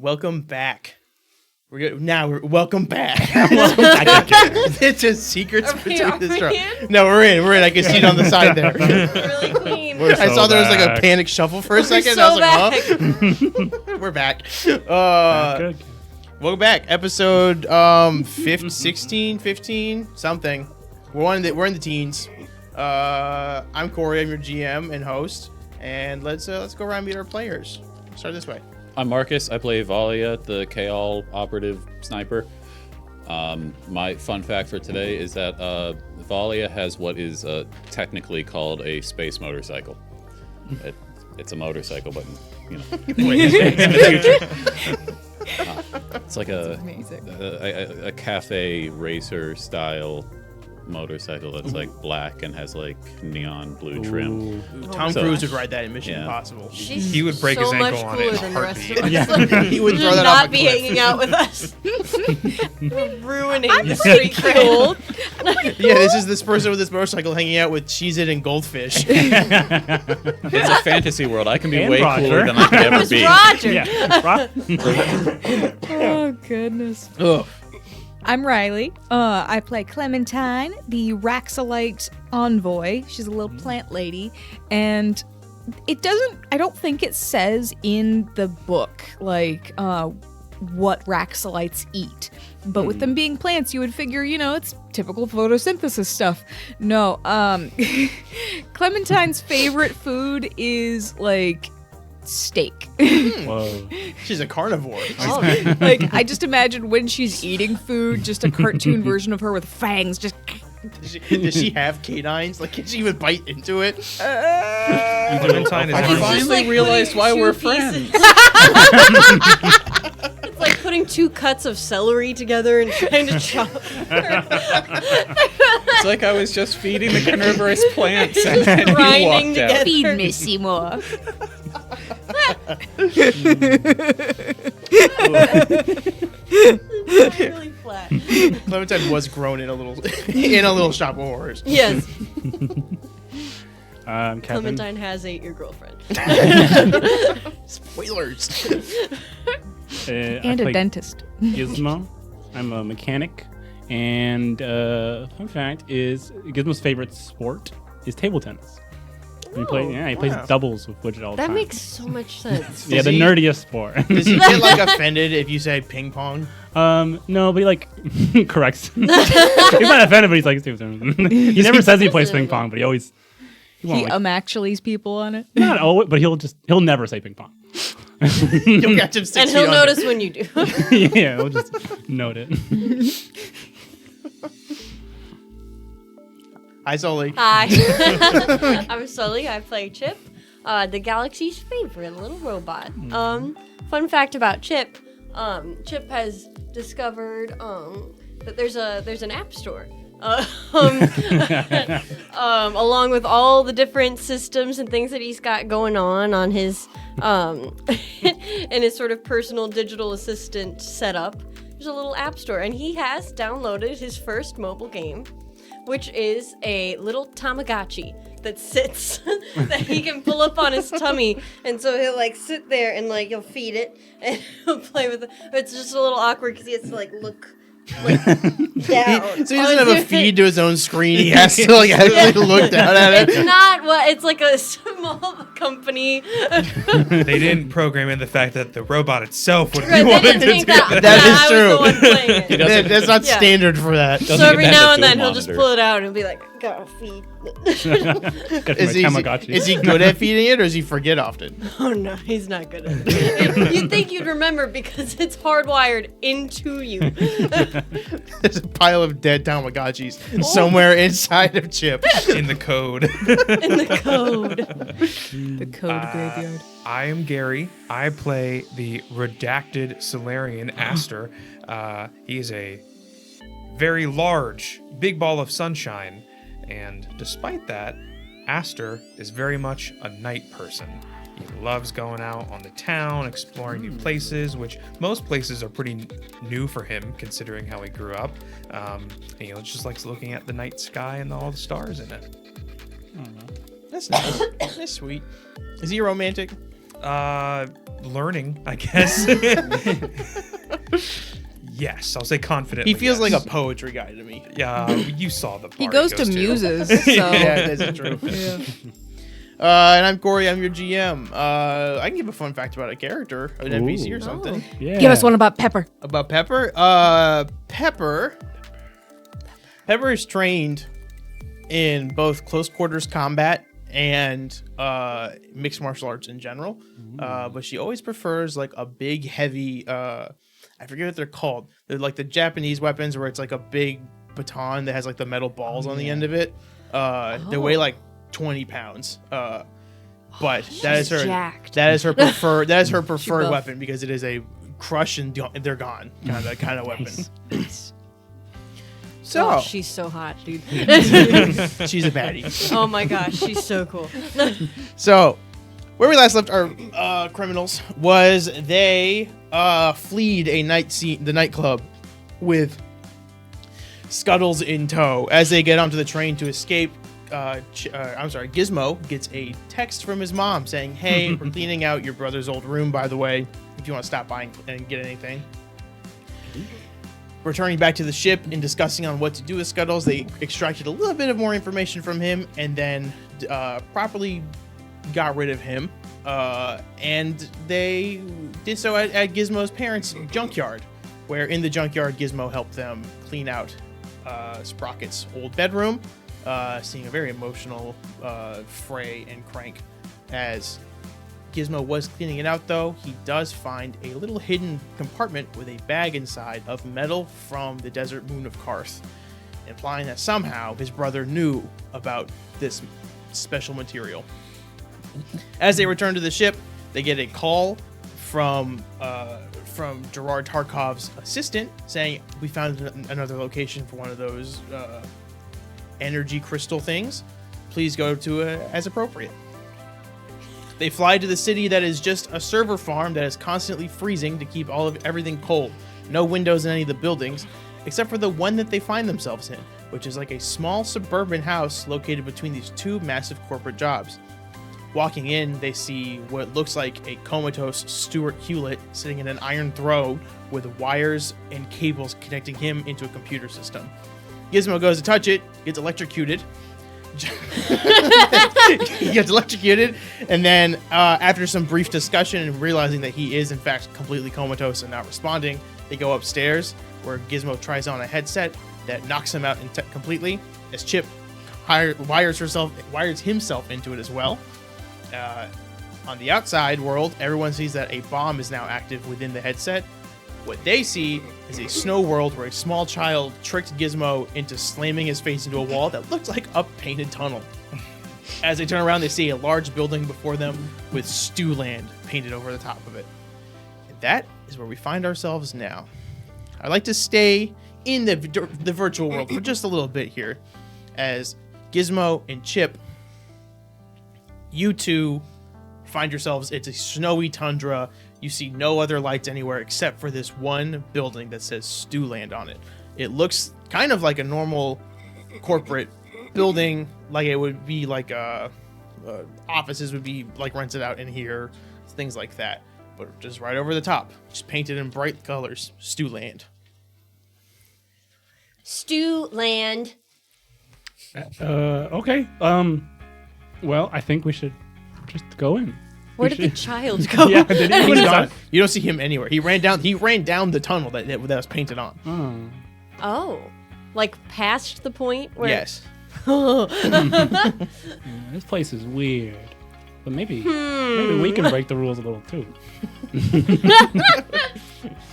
Welcome back. Welcome back. Welcome back. It's just secrets between this drop. No, we're in. I can see it on the side there. Really clean. I saw there was like a panic shuffle for a second. So and I was like, huh? We're back. Good. Welcome back. Episode 16, 15, something. We're in the teens. I'm Corey. I'm your GM and host. And let's go around and meet our players. Start this way. I'm Marcus. I play Valia, the Kaol operative sniper. My fun fact for today is that Valia has what is technically called a space motorcycle. It's a motorcycle, but in the future. It's like a cafe racer style motorcycle that's like black and has like neon blue trim. Tom Cruise would ride that in Mission Impossible. He would break his ankle on it in a heartbeat. He would throw that off a not be cliff. hanging out with us. Ruining the street cred. Yeah, this person with this motorcycle hanging out with Cheez-It and Goldfish. It's a fantasy world. I can be And way Roger. cooler than I can ever It's be. Roger. Oh, goodness. Ugh. I'm Riley. I play Clementine, the Raxolite envoy. She's a little plant lady. And I don't think it says in the book, like, what Raxolites eat. But with them being plants, you would figure, it's typical photosynthesis stuff. No, Clementine's favorite food is, like, steak. Whoa. She's a carnivore. Like, I just imagine when she's eating food, just a cartoon version of her with fangs, just... Does she have canines? Like, can she even bite into it? Clementine is I one- finally like realized putting why two we're pieces. friends. It's like putting two cuts of celery together and trying to chop. It's like I was just feeding the carnivorous plants and he grinding walked out. together. Feed me, Seymour. Really flat. Clementine was grown in a little shop of horrors. Yes, Kevin. Clementine has your girlfriend. Spoilers. And a dentist. Gizmo. I'm a mechanic. And fun fact is Gizmo's favorite sport is table tennis. He plays doubles with Widget all the That time. makes so much sense. Yeah, Does the he- nerdiest sport. Does he get like offended if you say ping pong? No, but he like corrects. He's not offended, but he's like, he never says he plays ping pong, but he always won't, He like, actuallys people on it. not always, but he'll never say ping pong. You'll catch him 6 And feet he'll under. notice when you do. Yeah, he'll just note it. Hi, Sully. Hi, I'm Sully. I play Chip, the galaxy's favorite little robot. Fun fact about Chip: Chip has discovered that there's an app store. Along with all the different systems and things that he's got going on his in his sort of personal digital assistant setup, there's a little app store, and he has downloaded his first mobile game, which is a little Tamagotchi that sits that he can pull up on his tummy, and so he'll like sit there and like you'll feed it and he'll play with it. It's just a little awkward because he has to like look like down. So he doesn't have a feed to his own screen. He has to like actually look down at it. It's not what it's like a small company. They didn't program in the fact that the robot itself would Right, be they wanted didn't to think do that, That is I was true. the one playing it. doesn't- That's not Yeah. standard for that. Doesn't So every depend now on and the then he'll just monitor. pull it out and be like, gotta feed. Is he good at feeding it, or does he forget often? Oh no, he's not good at it. You'd think you'd remember because it's hardwired into you. There's a pile of dead Tamagotchis somewhere inside of Chip. in the code. In the code. The code graveyard. I am Gary. I play the redacted Solarian Aster. He is a very large, big ball of sunshine, and despite that, Aster is very much a night person. He loves going out on the town, exploring new places, which most places are pretty new for him, considering how he grew up. He just likes looking at the night sky and all the stars in it. That's nice. That's sweet. Is he a romantic? Learning, I guess. Yes, I'll say confidently. He feels yes. like a poetry guy to me. Yeah, you saw the part He goes to muses, so Yeah, that's true. And I'm Corey. I'm your GM. I can give a fun fact about a character, an NPC or something. Yeah. give us one about Pepper. About Pepper. Pepper is trained in both close quarters combat and mixed martial arts in general. But she always prefers like a big, heavy. I forget what they're called. They're like the Japanese weapons where it's like a big baton that has like the metal balls on the end of it. They weigh like 20 pounds. But that is her. jacked. That is her preferred. That is her buff. preferred weapon because it is a crush and they're gone kind of weapon. So Oh, she's so hot, dude. she's a baddie. Oh my gosh, she's so cool. So, where we last left our criminals was they fleed the nightclub with Scuttles in tow. As they get onto the train to escape, Gizmo gets a text from his mom saying, "Hey, we're cleaning out your brother's old room, by the way, if you want to stop by and get anything." Returning back to the ship and discussing on what to do with Scuttles, they extracted a little bit of more information from him and then properly got rid of him. And they did so at Gizmo's parents' junkyard, where in the junkyard, Gizmo helped them clean out Sprocket's old bedroom, seeing a very emotional Fray and Crank. As Gizmo was cleaning it out, though, he does find a little hidden compartment with a bag inside of metal from the desert moon of Karth, implying that somehow his brother knew about this special material. As they return to the ship, they get a call from Gerard Tarkov's assistant saying, "We found another location for one of those energy crystal things. Please go to it as appropriate." They fly to the city that is just a server farm that is constantly freezing to keep everything cold. No windows in any of the buildings, except for the one that they find themselves in, which is like a small suburban house located between these two massive corporate jobs. Walking in, they see what looks like a comatose Stuart Hewlett sitting in an iron throne with wires and cables connecting him into a computer system. Gizmo goes to touch it, gets electrocuted. He gets electrocuted, and then after some brief discussion and realizing that he is in fact completely comatose and not responding, they go upstairs where Gizmo tries on a headset that knocks him out completely as Chip wires himself into it as well. On the outside world, everyone sees that a bomb is now active within the headset. What they see is a snow world where a small child tricked Gizmo into slamming his face into a wall that looks like a painted tunnel. As they turn around, they see a large building before them with Stewland painted over the top of it. And that is where we find ourselves now. I'd like to stay in the virtual world for just a little bit here, as Gizmo and Chip, you two find yourselves, it's a snowy tundra. You see no other lights anywhere except for this one building that says Stewland on it. It looks kind of like a normal corporate building, like it would be like offices would be like rented out in here, things like that. But just right over the top, just painted in bright colors, Stewland. Stewland. Okay. Well, I think we should just go in. Where did the child go? Yeah, did he He's go gone. You don't see him anywhere. He ran down the tunnel that was painted on. Oh, like past the point where? Yes. This place is weird. But maybe we can break the rules a little too.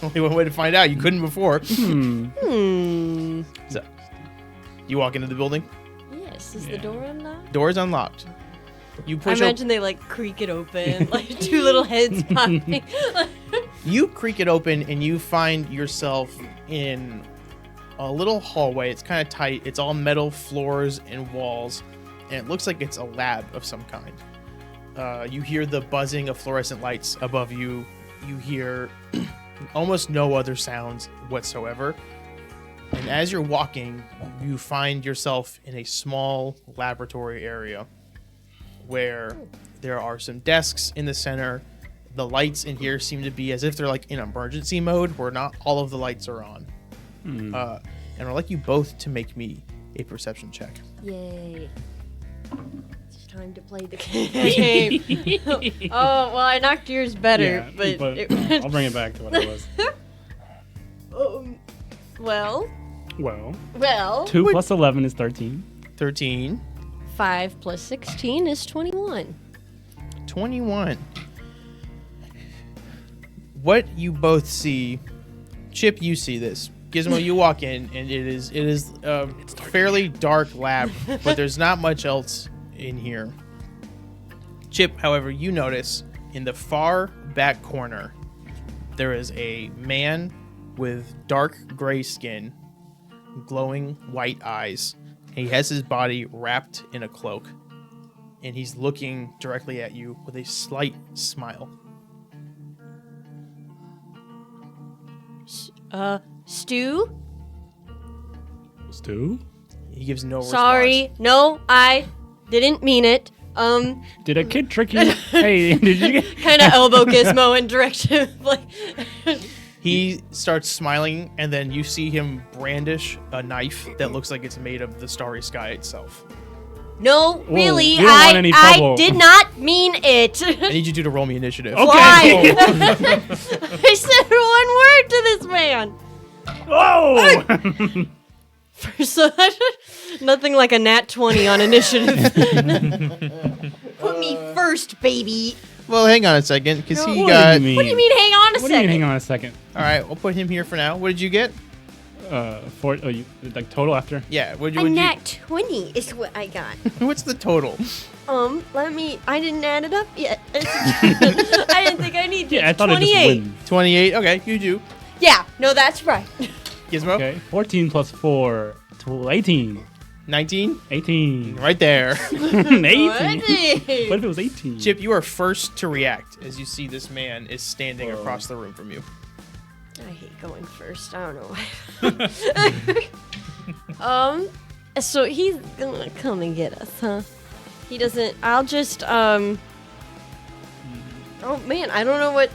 Only one way to find out. You couldn't before. So, you walk into the building. Yes. Is the door unlocked? Door's unlocked. You I push imagine they like creak it open, like two little heads popping. You creak it open and you find yourself in a little hallway. It's kind of tight. It's all metal floors and walls, and it looks like it's a lab of some kind. You hear the buzzing of fluorescent lights above you. You hear almost no other sounds whatsoever. And as you're walking, you find yourself in a small laboratory area where there are some desks in the center the lights in here seem to be as if they're like in emergency mode, where not all of the lights are on. And I'd like you both to make me a perception check. Yay. It's time to play the game. Oh, well, I knocked yours better, but I'll bring it back to what it was. Well, Well, 2 plus 11 is 13. 13. 5 plus 16 is 21. 21. What you both see, Chip, you see this. Gizmo, you walk in, and it is a fairly dark lab, but there's not much else in here. Chip, however, you notice in the far back corner, there is a man with dark gray skin, glowing white eyes. He has his body wrapped in a cloak, and he's looking directly at you with a slight smile. Stu? Stu? He gives no Sorry. response. No, I didn't mean it. Did a kid trick you? Hey, did you get... Kind of elbow Gizmo and direct him. Like, He starts smiling, and then you see him brandish a knife that looks like it's made of the starry sky itself. no, really, we don't want any I trouble. did not mean it. I need you to roll me initiative. Okay. Why? I said one word to this man. Whoa! So, nothing like a nat 20 on initiative. Put me first, baby. Well, hang on a second, because he What got... do you mean? What do you mean, hang on a What do you second? mean, hang on a second? All right, we'll put him here for now. What did you get? Like total after? Yeah, A nat 20 is what I got. What's the total? I didn't add it up yet. I didn't think I needed Yeah, I thought 28. it just wins. 28. Okay, you do. Yeah, no, that's right. Gizmo? Okay, 14 plus 4, 18. 19? 18. Right there. 18. What? What if it was 18? Chip, you are first to react as you see this man is standing across the room from you. I hate going first. I don't know why. So he's gonna come and get us, huh? He doesn't. I'll just. Oh man, I don't know what.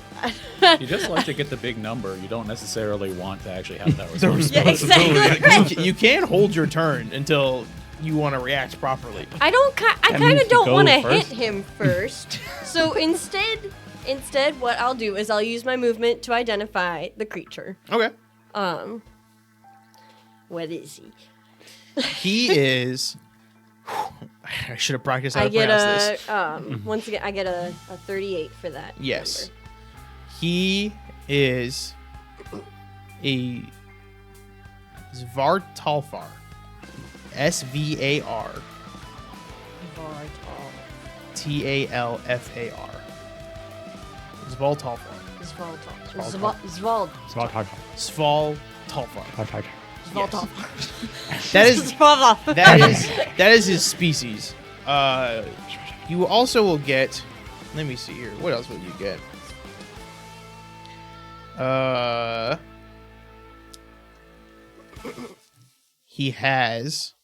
You just like to get the big number. You don't necessarily want to actually have that responsibility. Yeah, exactly. You can hold your turn until you want to react properly. I kind means of you don't go want to hit first? him first. So instead, what I'll do is I'll use my movement to identify the creature. Okay. What is he? He is... I should have practiced how I to get pronounce this. once again, I get a 38 for that. Yes. number. He is a Svartalfar. SVAR. Vartal. TALFAR. Svaltalfar. Zvaltal. Zvald. Svaltalfar. Zvaltal. That is Zvaltal. that is his species. You also will get. Let me see here. What else will you get? He has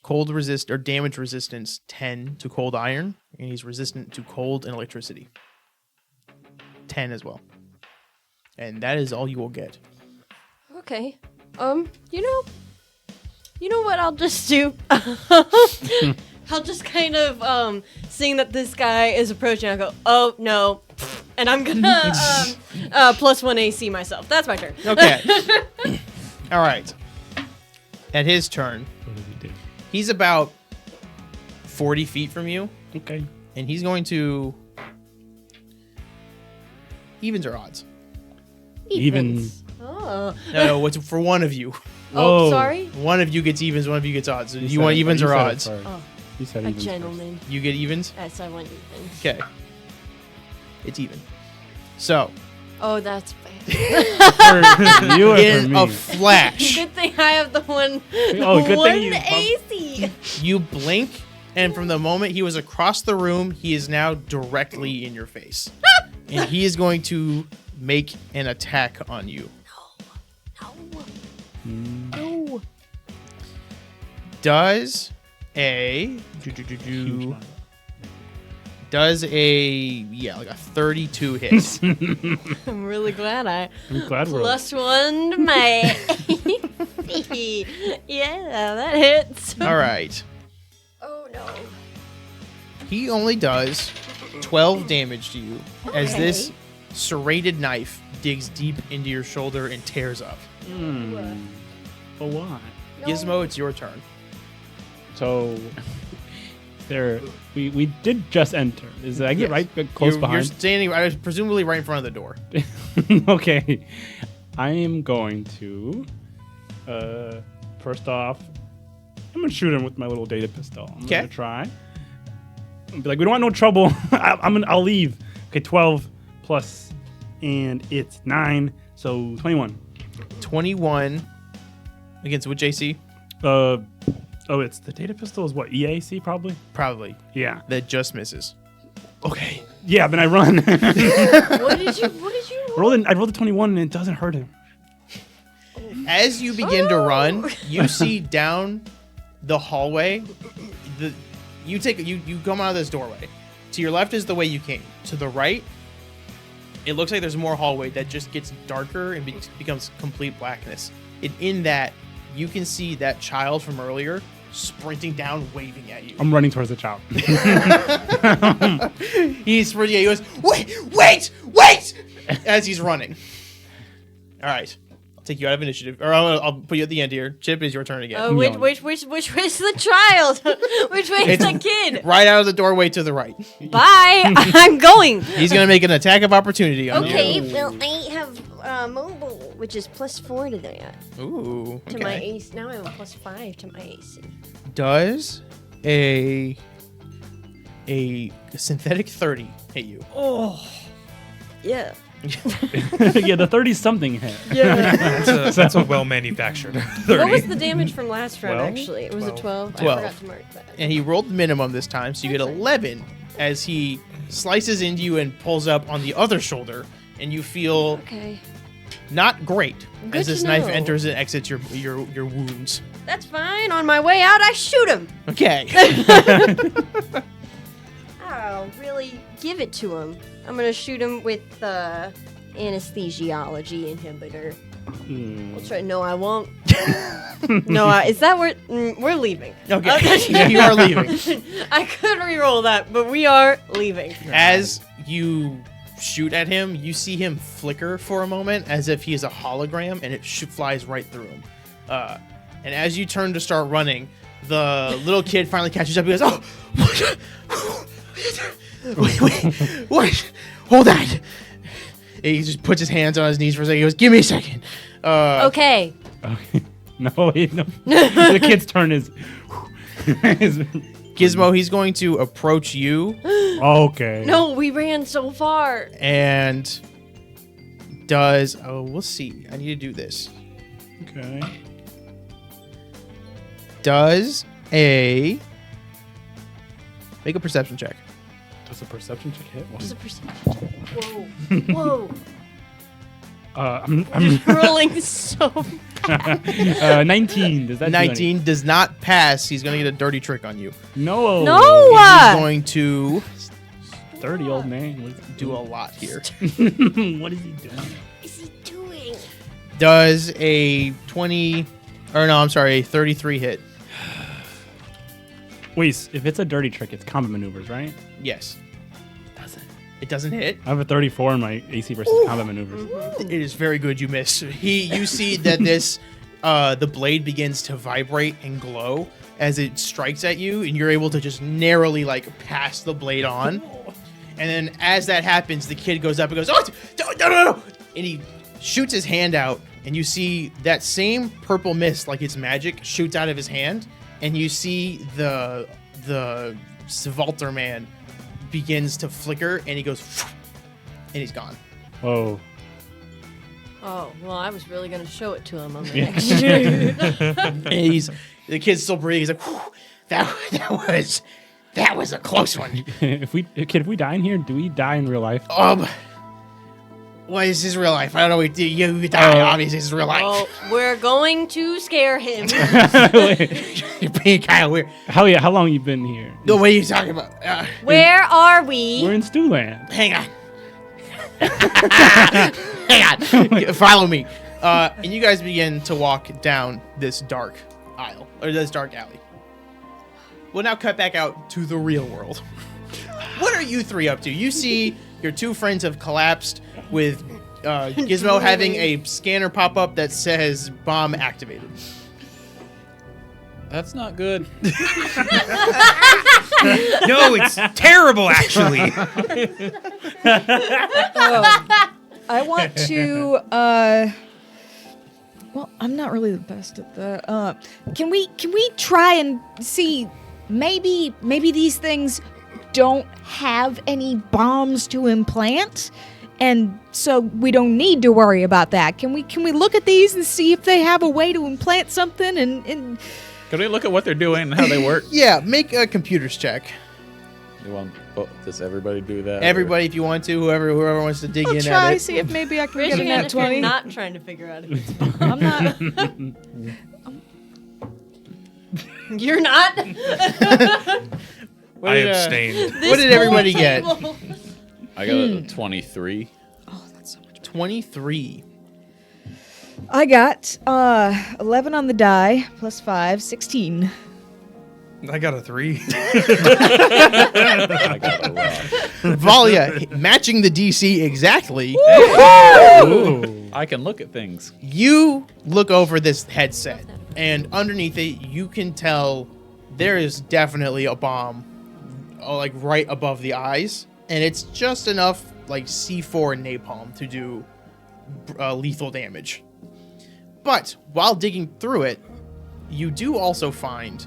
cold resist or damage resistance 10 to cold iron, and he's resistant to cold and electricity. 10 as well. And that is all you will get. Okay. You know what I'll just do? I'll just kind of seeing that this guy is approaching, I'll go, oh no. And I'm gonna +1 AC myself. That's my turn. Okay. All right. At his turn, What did he do? he's about 40 feet from you, Okay. and he's going to... Evens or odds? Evens. Oh. No, it's for one of you. Oh, Whoa. sorry. One of you gets evens, one of you gets odds. So you said want it- evens you or said it odds? first. Oh, You said a evens gentleman. You get evens? Yes, I want evens. Okay. It's even. So, Oh, that's bad. first. You or for in me? a flash, Good thing I have the one. Oh, good one thing you- AC. you blink, and from the moment he was across the room, he is now directly in your face. And he is going to make an attack on you. No. Does a Does a 32 hit. I'm really glad I'm glad we're plus 1 to my. Yeah, that hits. All right. Oh no. He only does 12 damage to you as this serrated knife digs deep into your shoulder and tears up. a lot. Gizmo, it's your turn. So we did just enter. Is I get right close You're behind? standing presumably right in front of the door. Okay. I am going to first off, I'm gonna shoot him with my little data pistol. I'm gonna try. Be like, we don't want no trouble. I'll leave. Okay, 12 plus, and it's 9, so 21. 21 against which AC? It's the data pistol is what, EAC probably? Probably. Yeah. That just misses. Okay. Yeah, then I run. What did you roll? I rolled a 21 and it doesn't hurt him. As you begin to run, you see down the hallway. You come out of this doorway. To your left is the way you came. To the right, it looks like there's more hallway that just gets darker and becomes complete blackness. And in that, you can see that child from earlier sprinting down, waving at you. I'm running towards the child. He's sprinting at you. He goes, wait! As he's running. All right. Take you out of initiative, or I'll put you at the end here. Chip, is your turn again. Oh, which way's the child? Which way is the kid? Right out of the doorway to the right. Bye. I'm going. He's gonna make an attack of opportunity on Okay, you. well, I have mobile, which is plus 4 to that. Ooh. To my Okay. AC. Now I have a plus 5 to my AC. Does a synthetic 30 hit you? Yeah. Yeah, the 30-something hit. Yeah. That's a well-manufactured 30. What was the damage from last round, 12? actually? It was a 12. 12. I forgot to mark that. And he rolled minimum this time, so you get 11 as he slices into you and pulls up on the other shoulder, and you feel Okay. not great Good as this to knife know. enters and exits your wounds. That's fine. On my way out, I shoot him. Okay. I'll really give it to him. I'm going to shoot him with the anesthesiology inhibitor. We'll try. No, I won't. No, is that where we're leaving? Okay. You are leaving. I could re-roll that, but we are leaving. As you shoot at him, you see him flicker for a moment as if he is a hologram, and it flies right through him. And as you turn to start running, the little kid finally catches up. He goes, "Oh, wait, hold on." And he just puts his hands on his knees for a second. He goes, "Give me a second." Okay. Okay. No, wait, no. The kid's turn is... Gizmo, he's going to approach you Okay. No, we ran so far. and does. Oh, we'll see. I need to do this. Okay. Does a make a perception check. Does a perception check hit? What's the percentage? Whoa. I'm Rolling so 19. Does that do 19 does not pass. He's going to get a dirty trick on you. any- No. No. He's going to 30 old man. What is do a lot here. What is he doing? is he doing? Does a 20 or no, I'm sorry, a 33 hit. Wait, if it's a dirty trick, it's combat maneuvers, right? Yes. It doesn't hit. I have a 34 in my AC versus combat maneuvers. It is very good you miss. You see that this the blade begins to vibrate and glow as it strikes at you, and you're able to just narrowly pass the blade on. And then as that happens, the kid goes up and goes, "Oh, no. And he shoots his hand out, and you see that same purple mist, like it's magic, shoots out of his hand, and you see the Svalter man begins to flicker, and he goes, and he's gone. Whoa. Oh, well, I was really going to show it to him on the next turn. And the kid's still breathing. He's like, "Whew, that was a close one." If we die in here, do we die in real life? What is this real life? I don't know. You die. Obviously, this is real life. Well, we're going to scare him. You're being kind of weird. Hell yeah, how long you been here? No, what are you talking about? Where are we? We're in Stewland. Hang on. Hang on. Follow me. And you guys begin to walk down this dark aisle, or this dark alley. We'll now cut back out to the real world. What are you three up to? You see your two friends have collapsed with Gizmo having a scanner pop up that says bomb activated. That's not good. No, it's terrible, actually. I want to. Well, I'm not really the best at that. Can we try and see? Maybe these things don't have any bombs to implant, and so we don't need to worry about that. Can we look at these and see if they have a way to implant something? And Can we look at what they're doing and how they work? Yeah, make a computers check. Does everybody do that? Everybody, if you want to, whoever wants to dig I'll in try at it. see if maybe I can Raise get a your hand nat if you're 20. not trying to figure out if it's I'm not. You're not? What I did, abstained. What did everybody get? I got a 23. Oh, that's so much. 23. I got 11 on the die plus 5, 16. I got a 3. I got a rock. Valia, matching the DC exactly. Ooh. I can look at things. You look over this headset, and underneath it, you can tell there is definitely a bomb, like right above the eyes, and it's just enough like C4 napalm to do lethal damage. But while digging through it, you do also find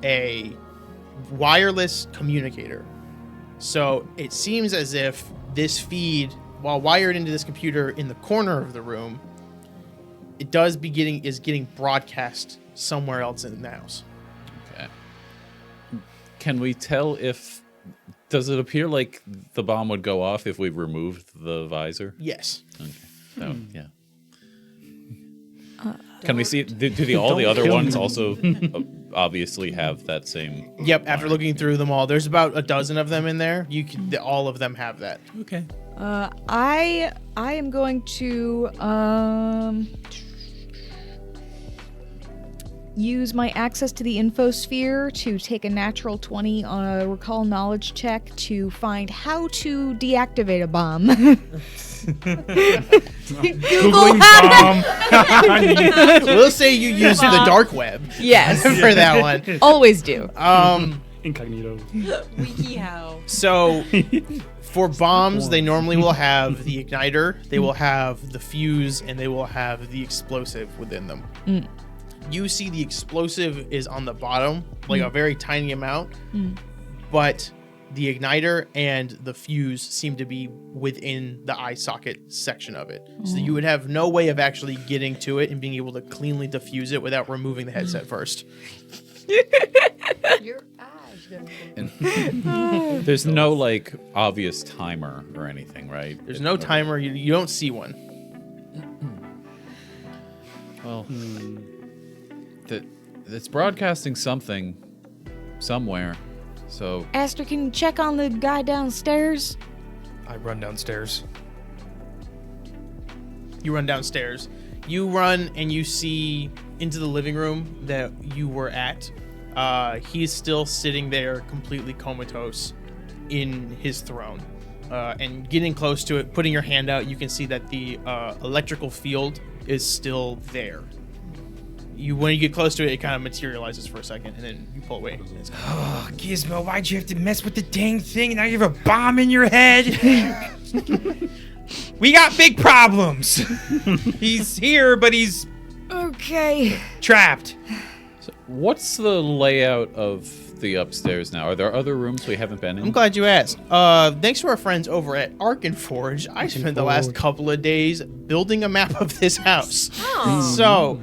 a wireless communicator. So it seems as if this feed, while wired into this computer in the corner of the room, it is getting broadcast somewhere else in the house. Okay. Can we tell if... Does it appear like the bomb would go off if we removed the visor? Yes. Okay. So, yeah. Can we see... Do all the other ones also obviously have that same... Yep, after looking through them all, there's about a dozen of them in there. All of them have that. Okay. I am going to use my access to the infosphere to take a natural 20 on a recall knowledge check to find how to deactivate a bomb. Googling bomb. We'll say you use the dark web Yes, for that one. always do. Incognito. WikiHow. So for bombs, they normally will have the igniter, they will have the fuse, and they will have the explosive within them. You see the explosive is on the bottom, like a very tiny amount, but the igniter and the fuse seem to be within the eye socket section of it. So you would have no way of actually getting to it and being able to cleanly diffuse it without removing the headset first. Your eyes gonna be... There's no, like, obvious timer or anything, right? There's no timer. You don't see one. Well, it's broadcasting something somewhere. So Aster, can you check on the guy downstairs? I run downstairs. You run downstairs. You run and you see into the living room that you were at. He's still sitting there completely comatose in his throne. And getting close to it, putting your hand out, you can see that the electrical field is still there. When you get close to it, it kind of materializes for a second, and then you pull away. And it's Oh, Gizmo, why'd you have to mess with the dang thing? Now you have a bomb in your head. We got big problems. He's here, but he's Okay. trapped. what's the layout of the upstairs now? Are there other rooms we haven't been in? I'm glad you asked. Thanks to our friends over at Forge, I spent the last couple of days building a map of this house. Oh. So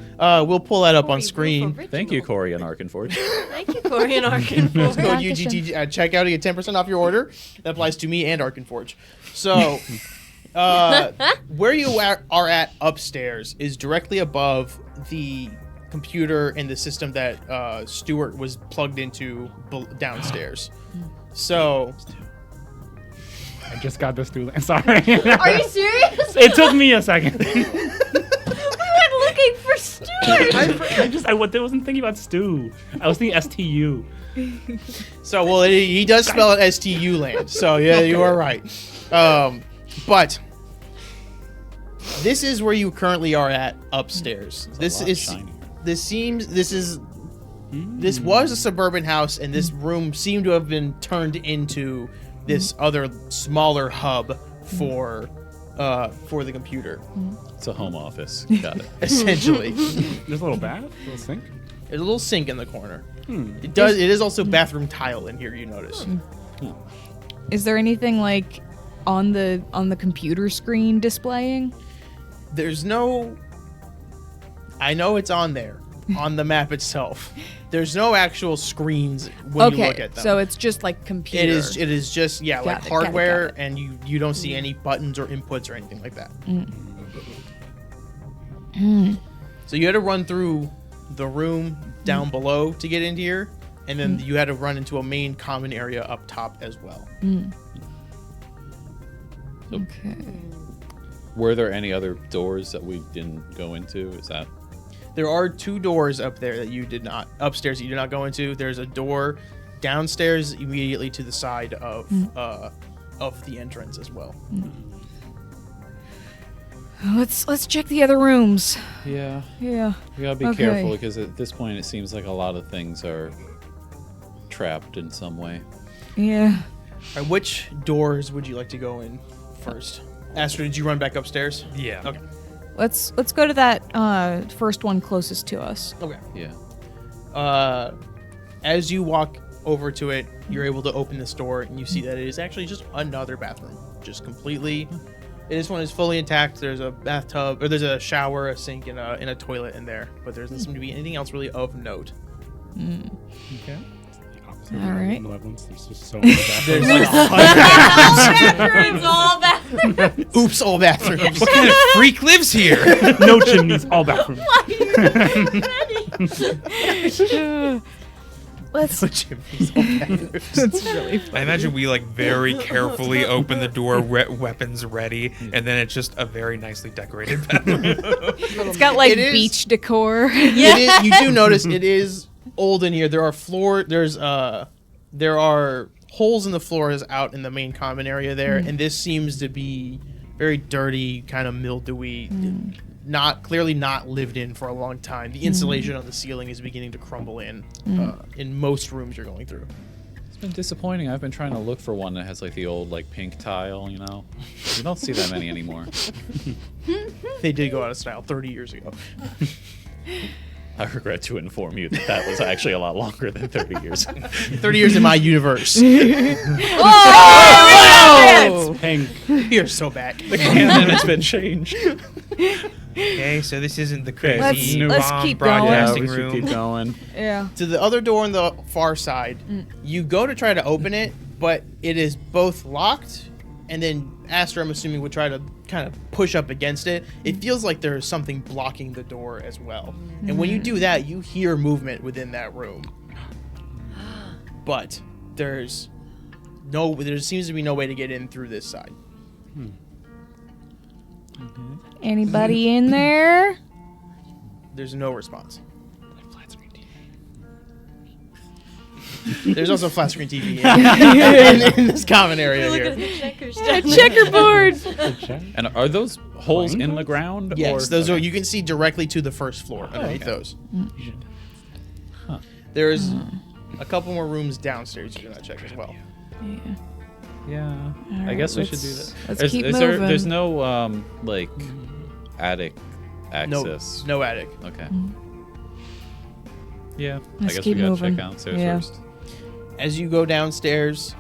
we'll pull that up on screen. Thank you, Corey and Arkenforge. Thank you, Corey and Arkenforge. Code UGT checkout to get 10% off your order. That applies to me and Arkenforge. So Where you are at upstairs is directly above the computer and the system that Stuart was plugged into downstairs. So I just got this through. Sorry. Are you serious? It took me a second. We went looking for Stuart. I wasn't thinking about stew. I was thinking STU. he does spell it STU land. So yeah, you are right. But this is where you currently are at upstairs. This was a suburban house, and this room seemed to have been turned into this other smaller hub for the computer. It's a home office. Got it. Essentially. There's a little bath, a little sink. There's a little sink in the corner. It is also bathroom tile in here, you notice. Is there anything like on the computer screen displaying? There's no... I know it's on there, on the map itself. There's no actual screens when you look at them. So it's just like computer. It is just, like Got it, hardware, and you don't see any buttons or inputs or anything like that. So you had to run through the room down below to get into here, and then you had to run into a main common area up top as well. Okay. Were there any other doors that we didn't go into? Is that... There are 2 doors up there that you did not, upstairs that you did not go into. There's a door downstairs immediately to the side of the entrance as well. Let's check the other rooms. Yeah. Yeah. We gotta be careful, because at this point it seems like a lot of things are trapped in some way. Yeah. All right, which doors would you like to go in first? Astrid, did you run back upstairs? Yeah. Okay. Let's go to that first one closest to us. Okay. Yeah. As you walk over to it, you're able to open this door, and you see that it is actually just another bathroom. Just completely... This one is fully intact. There's a bathtub, or there's a shower, a sink, and a toilet in there. But there doesn't seem to be anything else really of note. Okay. All right. There's just so many bathrooms. There's all bathrooms. Oops, all bathrooms. What kind of freak lives here? No chimneys, all bathrooms. Let's. That's really funny. I imagine we like very carefully open the door, weapons ready, and then it's just a very nicely decorated bathroom. It's got like It is- beach decor. It is, you do notice it is old in here. There are holes in the floors out in the main common area there, and this seems to be very dirty, kind of mildewy, clearly not lived in for a long time. The insulation on the ceiling is beginning to crumble in most rooms you're going through. It's been disappointing. I've been trying to look for one that has like the old like pink tile, you know? You don't see that many anymore. They did go out of style 30 years ago. I regret to inform you that that was actually a lot longer than 30 years. 30 years in my universe. Oh! Pink. You're so back. The canon has been changed. Okay, so this isn't the crazy Let's bomb keep going. broadcasting we should room. keep going. Yeah. To the other door on the far side, you go to try to open it, but it is both locked, and then Aster, I'm assuming, would try to kind of push up against it. It feels like there is something blocking the door as well. And when you do that, you hear movement within that room. But there seems to be no way to get in through this side. Anybody in there? There's no response. There's also a flat screen TV in this common area Look here. at the checkers. Checkerboard. And are those holes in the ground? Yes, or? those are. You can see directly to the first floor underneath those. There's a couple more rooms downstairs you can check as well. Yeah. I right, guess we should do let's- that. let's keep moving. There's no like attic access. No attic. Okay. Yeah. Let's I guess keep we gotta moving. check downstairs Yeah. first. As you go downstairs,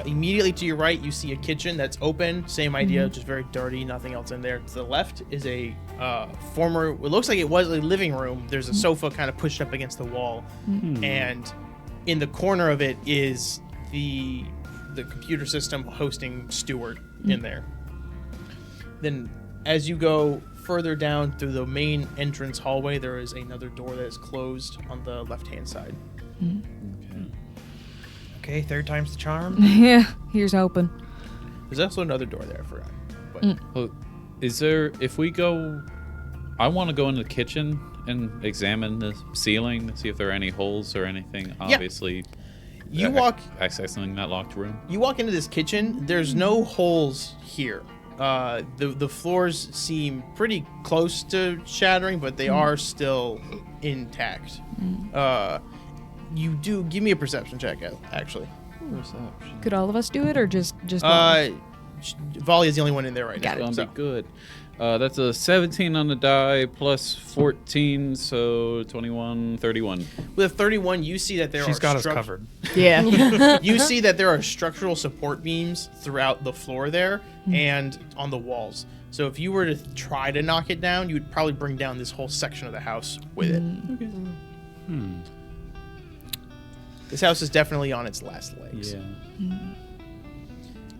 immediately to your right, you see a kitchen that's open. Same idea, just very dirty, nothing else in there. To the left is a former, it looks like it was a living room. There's a sofa kind of pushed up against the wall. And in the corner of it is the computer system hosting Stuart in there. Then as you go further down through the main entrance hallway, there is another door that is closed on the left-hand side. Okay, third time's the charm. Yeah, here's hoping. There's also another door there, I forgot. But Well, is there, if we go, I want to go in the kitchen and examine the ceiling, see if there are any holes or anything, obviously. you walk accessing that locked room. You walk into this kitchen, there's no holes here. The floors seem pretty close to shattering, but they are still intact. You do give me a perception check, actually. Could all of us do it, or just one? Volley is the only one in there right Got now. it. It's gonna be good. That's a 17 on the die plus 14, so 21, 31. With a 31, you see that She's got us covered. Yeah. You see that there are structural support beams throughout the floor there and on the walls. So if you were to try to knock it down, you would probably bring down this whole section of the house with it. This house is definitely on its last legs. Yeah.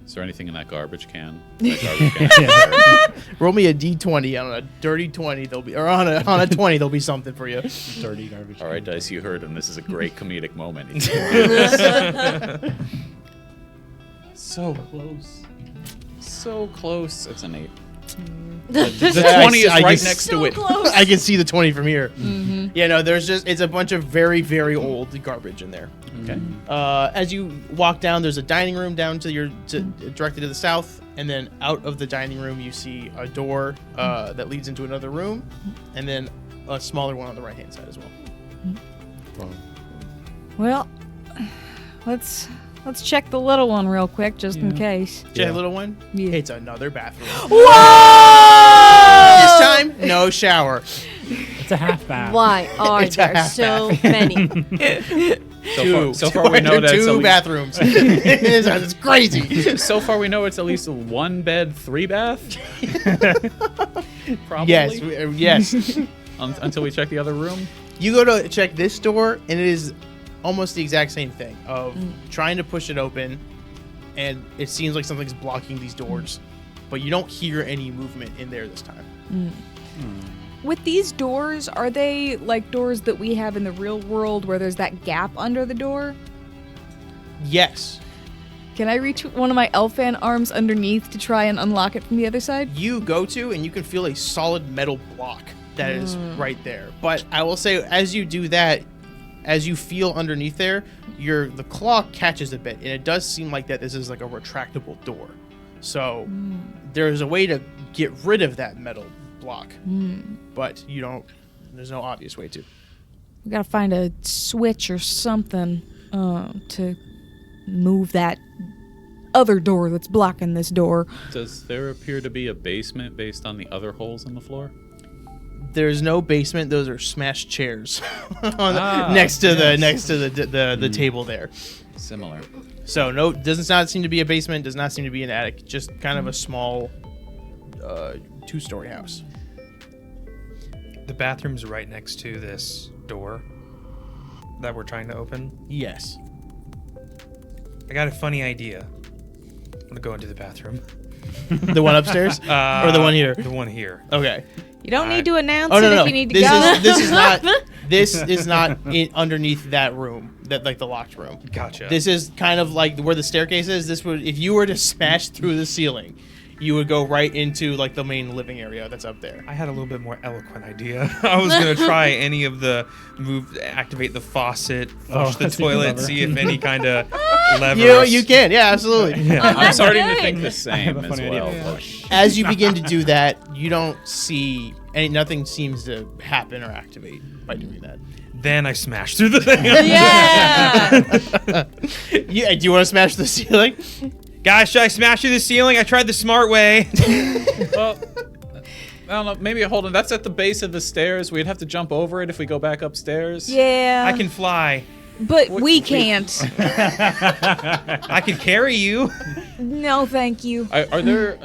Is there anything in that garbage can? That garbage can? Roll me a d20 on a dirty 20. There'll be, or on a 20. There'll be something for you. Dirty garbage. All right, Dice, you heard him. This is a great comedic moment. So close. So close. It's an 8. The 20 is right next to it. Close. I can see the 20 from here. Yeah, no, it's a bunch of very, very old garbage in there. Okay. As you walk down, there's a dining room down directly to the south, and then out of the dining room you see a door that leads into another room, and then a smaller one on the right-hand side as well. Well, let's check the little one real quick, just in case. Check the little one. Yeah. It's another bathroom. Whoa! This time, no shower. It's a half bath. Why are It's a there half so many? So far we know that it's two at bathrooms. It's crazy. least, so far we know it's at least a 1 bed, 3 bath. Probably. Yes. Until we check the other room. You go to check this door, and it is almost the exact same thing of trying to push it open, and it seems like something's blocking these doors, but you don't hear any movement in there this time. With these doors, are they like doors that we have in the real world where there's that gap under the door? Yes. Can I reach one of my elfan arms underneath to try and unlock it from the other side? You go to, and you can feel a solid metal block that is right there. But I will say, as you do that, as you feel underneath there, the claw catches a bit, and it does seem like that this is like a retractable door. So there's a way to get rid of that metal block, but there's no obvious way to. We gotta find a switch or something to move that other door that's blocking this door. Does there appear to be a basement based on the other holes in the floor? There's no basement. Those are smashed chairs next to the table there. Similar. So no, does not seem to be a basement. Does not seem to be an attic. Just kind of a small 2-story house. The bathroom's right next to this door that we're trying to open. Yes. I got a funny idea. I'm gonna go into the bathroom. The one upstairs or the one here? The one here. Okay. You don't need to announce Oh no, it no. if you need to This go. is not underneath that room, the locked room. Gotcha. This is kind of like where the staircase is. This would, if you were to smash through the ceiling, you would go right into like the main living area that's up there. I had a little bit more eloquent idea. I was gonna try any of the activate the faucet, flush the that's even toilet, better. see if any kind of levers. You can, yeah, absolutely. I'm starting to good. think the have same a as funny well. idea. but- As you begin to do that, you don't see nothing seems to happen or activate by doing that. Then I smashed through the thing. Yeah. Yeah, do you want to smash the ceiling? Guys, should I smash through the ceiling? I tried the smart way. Well, I don't know. Maybe hold on. That's at the base of the stairs. We'd have to jump over it if we go back upstairs. Yeah. I can fly. But we can't. I can carry you. No, thank you. Are there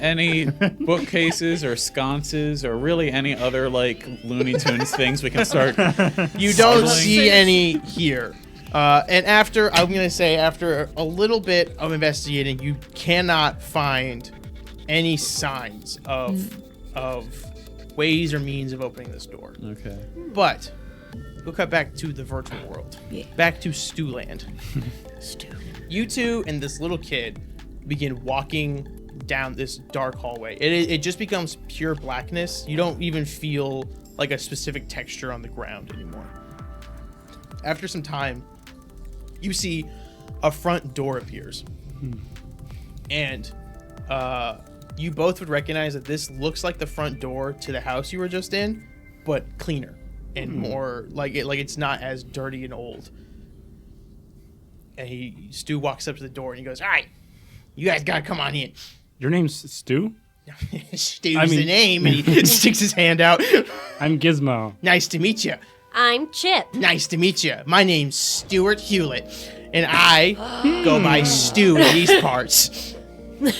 any bookcases or sconces or really any other like Looney Tunes things we can start? You don't Smuggling. see any here. And after a little bit of investigating, you cannot find any signs of ways or means of opening this door. Okay. But we'll cut back to the virtual world. Yeah. Back to Stewland. You two and this little kid begin walking down this dark hallway. It just becomes pure blackness. You don't even feel like a specific texture on the ground anymore. After some time, you see a front door appears. And you both would recognize that this looks like the front door to the house you were just in, but cleaner and more like it's not as dirty and old. And Stu walks up to the door and he goes, "All right, you guys gotta come on in." Your name's Stu? Stu's the name, and he sticks his hand out. I'm Gizmo. Nice to meet you. I'm Chip. Nice to meet you. My name's Stuart Hewlett, and I go by Stu in these parts.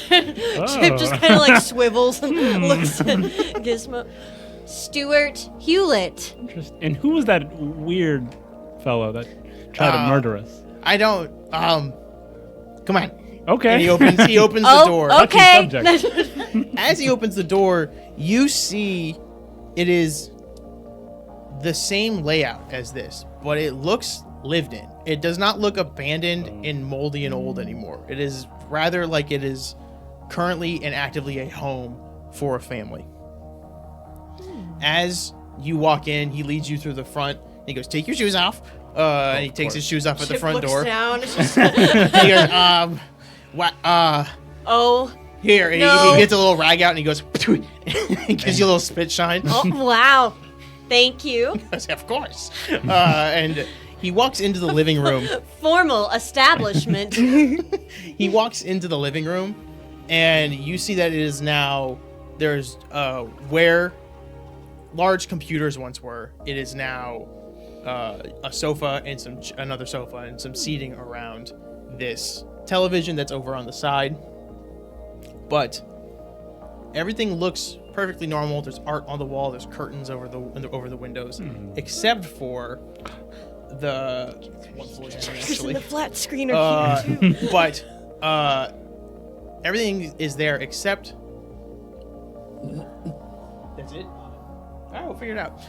Chip just kind of like swivels and looks at Gizmo. Stuart Hewlett. Interesting. And who was that weird fellow that tried to murder us? I don't. Come on. Okay. And he opens the door. Okay. As he opens the door, you see it is the same layout as this, but it looks lived in. It does not look abandoned and moldy and old anymore. It is rather like it is currently and actively a home for a family. As you walk in, he leads you through the front. And he goes, "Take your shoes off." And he takes his shoes off at the Chip front looks door. down. It's just, He goes, what? oh. Here. And No. he gets a little rag out and he goes, he gives you a little spit shine. Oh, wow. Thank you. Goes, "Of course." And he walks into the living room. Formal establishment. He walks into the living room, and you see that it is now, there's where large computers once were, it is now a sofa and another sofa and some seating around this television that's over on the side. But everything looks perfectly normal. There's art on the wall. There's curtains over the windows, except for the one floor down, actually. The flat screen are huge. But everything is there except. That's it. All right, we'll figure it out.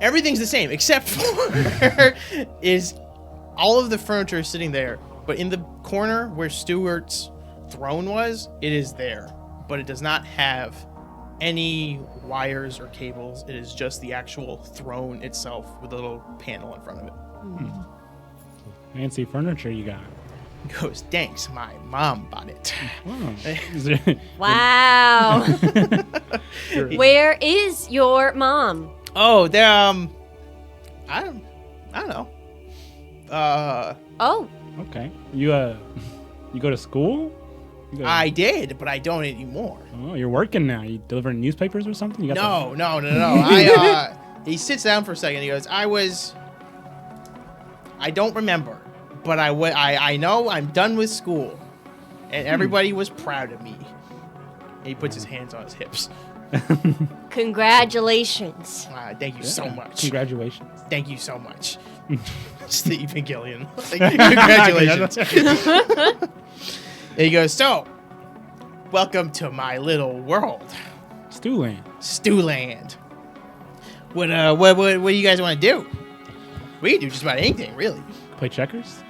Everything's the same except for is all of the furniture is sitting there, but in the corner where Stuart's throne was, it is there, but it does not have any wires or cables. It is just the actual throne itself with a little panel in front of it. Fancy furniture you got. He goes, "Thanks, my mom bought it." Oh. Is there- Wow. Where is your mom? Oh, they're I don't know. Oh. Okay. You go to school? You go- I did, but I don't anymore. Oh, you're working now. You delivering newspapers or something? You got No. I he sits down for a second. He goes, I don't remember, but I know I'm done with school, and everybody was proud of me. And he puts his hands on his hips. Congratulations. Thank you so much. Congratulations. Thank you so much. Stephen Gillian. Congratulations. And he goes, "So, welcome to my little world, Stewland. Stewland. What do you guys want to do? We can do just about anything, really. Play checkers?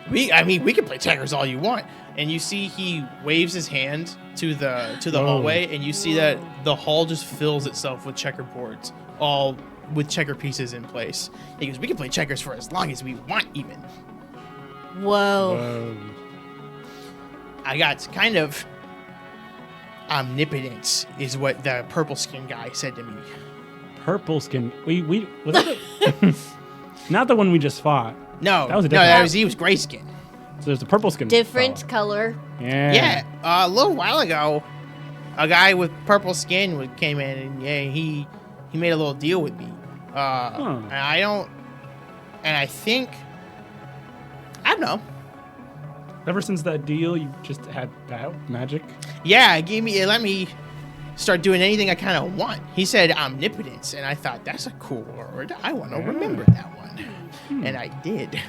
We can play checkers all you want." And you see he waves his hand to the hallway, and you see that the hall just fills itself with checkerboards, all with checker pieces in place. He goes, "We can play checkers for as long as we want, even. Whoa. I got kind of omnipotence," is what the purple skin guy said to me. Purple skin. We was it not the one we just fought. No, That was a different- he was gray skin. So there's the purple skin. Different fella. color. Yeah. Yeah, a little while ago, a guy with purple skin came in, and he made a little deal with me. And I don't know. Ever since that deal, you just had magic. Yeah, it let me start doing anything I kind of want. He said omnipotence, and I thought, that's a cool word. I want to remember that one. And I did.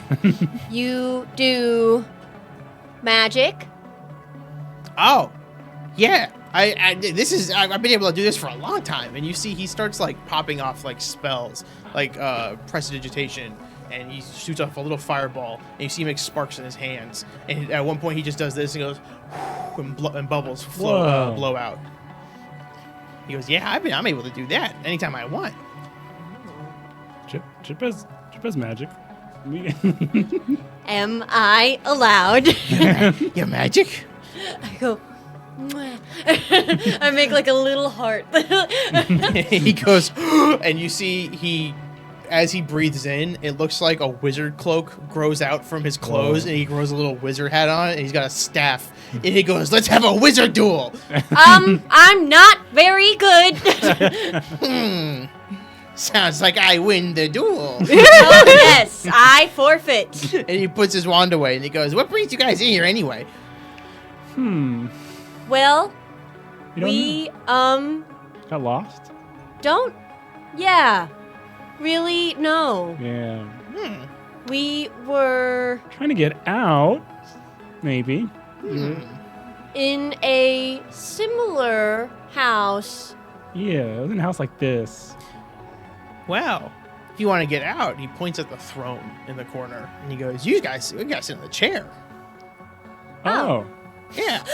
You do magic? Oh, yeah. I've been able to do this for a long time. And you see he starts like popping off like spells, like prestidigitation, and he shoots off a little fireball, and you see him make sparks in his hands. And at one point he just does this and goes, and bubbles blow out. He goes, yeah, I'm able to do that anytime I want. Chip has magic. Am I allowed? Yeah, magic? I go, "Mwah." I make like a little heart. He goes, and you see as he breathes in, it looks like a wizard cloak grows out from his clothes, and he grows a little wizard hat on, and he's got a staff. And he goes, let's have a wizard duel. I'm not very good. Sounds like I win the duel. Oh, yes, I forfeit. And he puts his wand away, and he goes, what brings you guys in here anyway? Well, You don't we, got lost? don't, yeah, really, no. Yeah. We were Trying to get out, maybe. in a similar house. Yeah, it was in a house like this. Well, if you want to get out, he points at the throne in the corner, and he goes, we gotta sit in the chair. Oh. Yeah.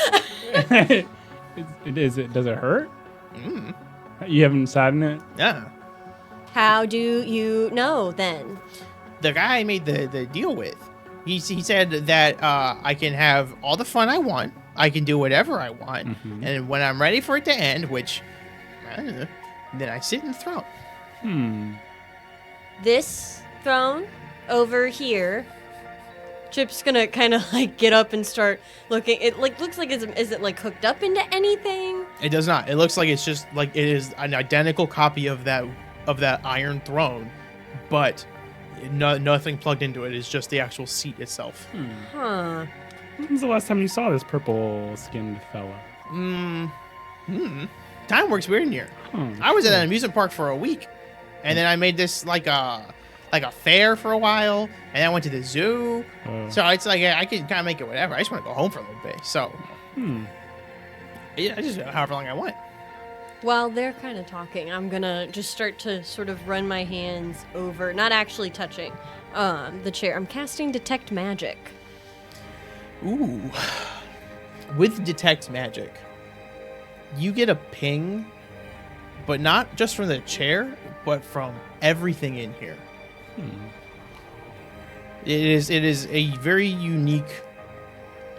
Does it hurt? You haven't sat in it? Yeah. How do you know then? The guy I made the deal with, he said that I can have all the fun I want. I can do whatever I want. And when I'm ready for it to end, which, I don't know, then I sit in the throne. This throne over here. Chip's gonna kind of like get up and start looking. It like looks like is it like hooked up into anything? It does not. It looks like it's just like it is an identical copy of that iron throne, but nothing plugged into it. It's just the actual seat itself. Huh. When was the last time you saw this purple-skinned fella? Time works weird in here. I was at an amusement park for a week, and then I made this like a fair for a while, and then I went to the zoo. So it's like I can kind of make it whatever. I just want to go home for a little bit. So yeah, I just however long I want. While they're kind of talking, I'm gonna just start to sort of run my hands over, not actually touching the chair. I'm casting Detect Magic. Ooh. With Detect Magic, you get a ping, but not just from the chair, but from everything in here. It is a very unique.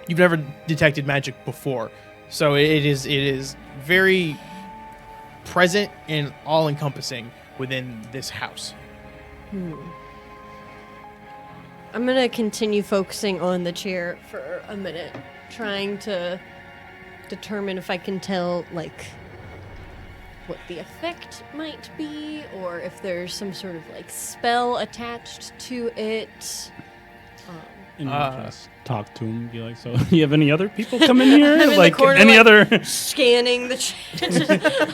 You've never detected magic before, so it is very present and all-encompassing within this house. I'm gonna continue focusing on the chair for a minute, trying to determine if I can tell, like, what the effect might be, or if there's some sort of, like, spell attached to it. And you just talk to him, be like, so you have any other people come in here? I'm in like the corner, any like, other scanning the chair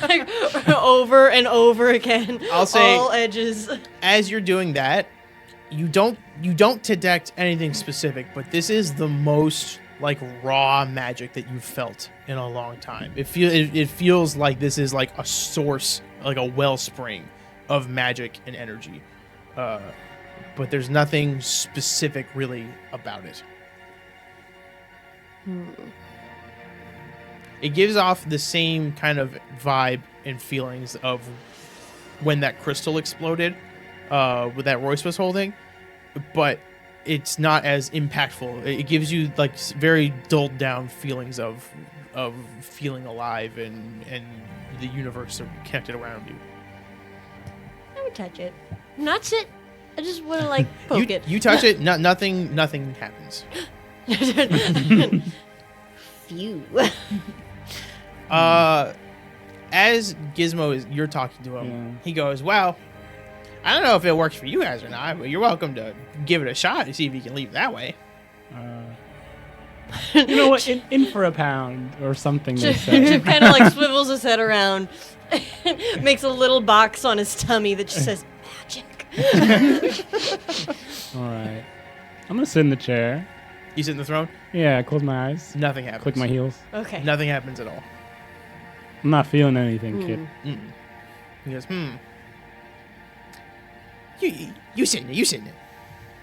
like, over and over again. I'll say, all edges. as you're doing that, you don't detect anything specific, but this is the most like raw magic that you've felt in a long time. It feels like this is like a source, like a wellspring of magic and energy. But there's nothing specific really about it. It gives off the same kind of vibe and feelings of when that crystal exploded, with that Royce was holding, but it's not as impactful. It gives you like very dulled down feelings of feeling alive and the universe are connected around you. I would touch it. Not sit. I just want to like poke it. You touch it, nothing happens. Phew. As Gizmo you're talking to him, he goes, well, I don't know if it works for you guys or not, but you're welcome to give it a shot to see if you can leave that way. You know what? In for a pound or something. They say. Chip kind of like swivels his head around, makes a little box on his tummy that just says magic. All right. I'm gonna sit in the chair. You sit in the throne? Yeah, close my eyes. Nothing happens. Click my heels. Okay. Nothing happens at all. I'm not feeling anything, kid. He goes, You sit in it. You sit in it.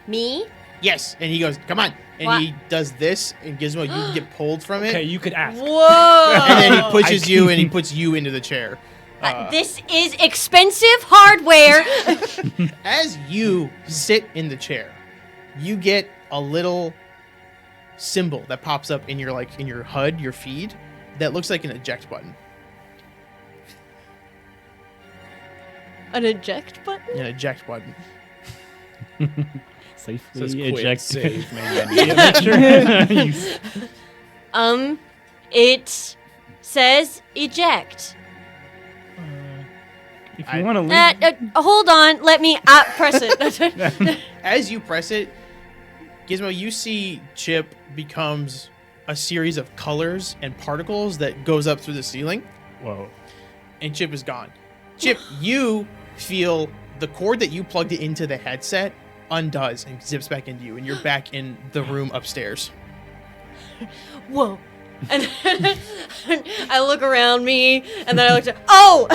Me? Yes. And he goes, come on. And What? he does this, and Gizmo, you get pulled from it. Okay, you could ask. Whoa! And then he pushes you, and he puts you into the chair. This is expensive hardware. As you sit in the chair, you get a little symbol that pops up in your HUD, your feed, that looks like an eject button. An eject button? An eject button. Safely Says quit, eject. save, man. Yeah, make sure. It says eject. If you want to leave. Hold on, let me press it. As you press it, Gizmo, you see Chip becomes a series of colors and particles that goes up through the ceiling, Whoa. and Chip is gone. Chip, you feel the cord that you plugged it into the headset undoes and zips back into you, and you're back in the room upstairs. Whoa. And I look around me, and then I look oh!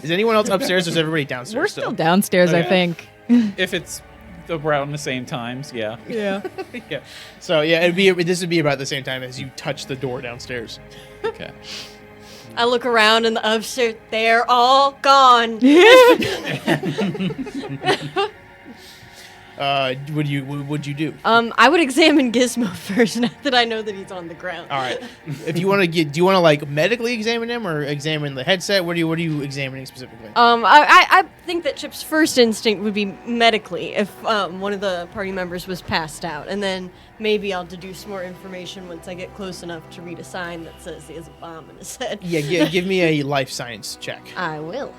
Is anyone else upstairs, or is everybody downstairs? We're still downstairs, I think. If it's around the same times, yeah. Yeah. Yeah. So yeah, this would be about the same time as you touch the door downstairs. Okay. I look around, and the upstairs, they're all gone. What would you do? I would examine Gizmo first, now that I know that he's on the ground. All right. If you want to do you want to like medically examine him or examine the headset? What are you examining specifically? I think that Chip's first instinct would be medically if one of the party members was passed out, and then maybe I'll deduce more information once I get close enough to read a sign that says he has a bomb in his head. Yeah, give me a life science check. I will.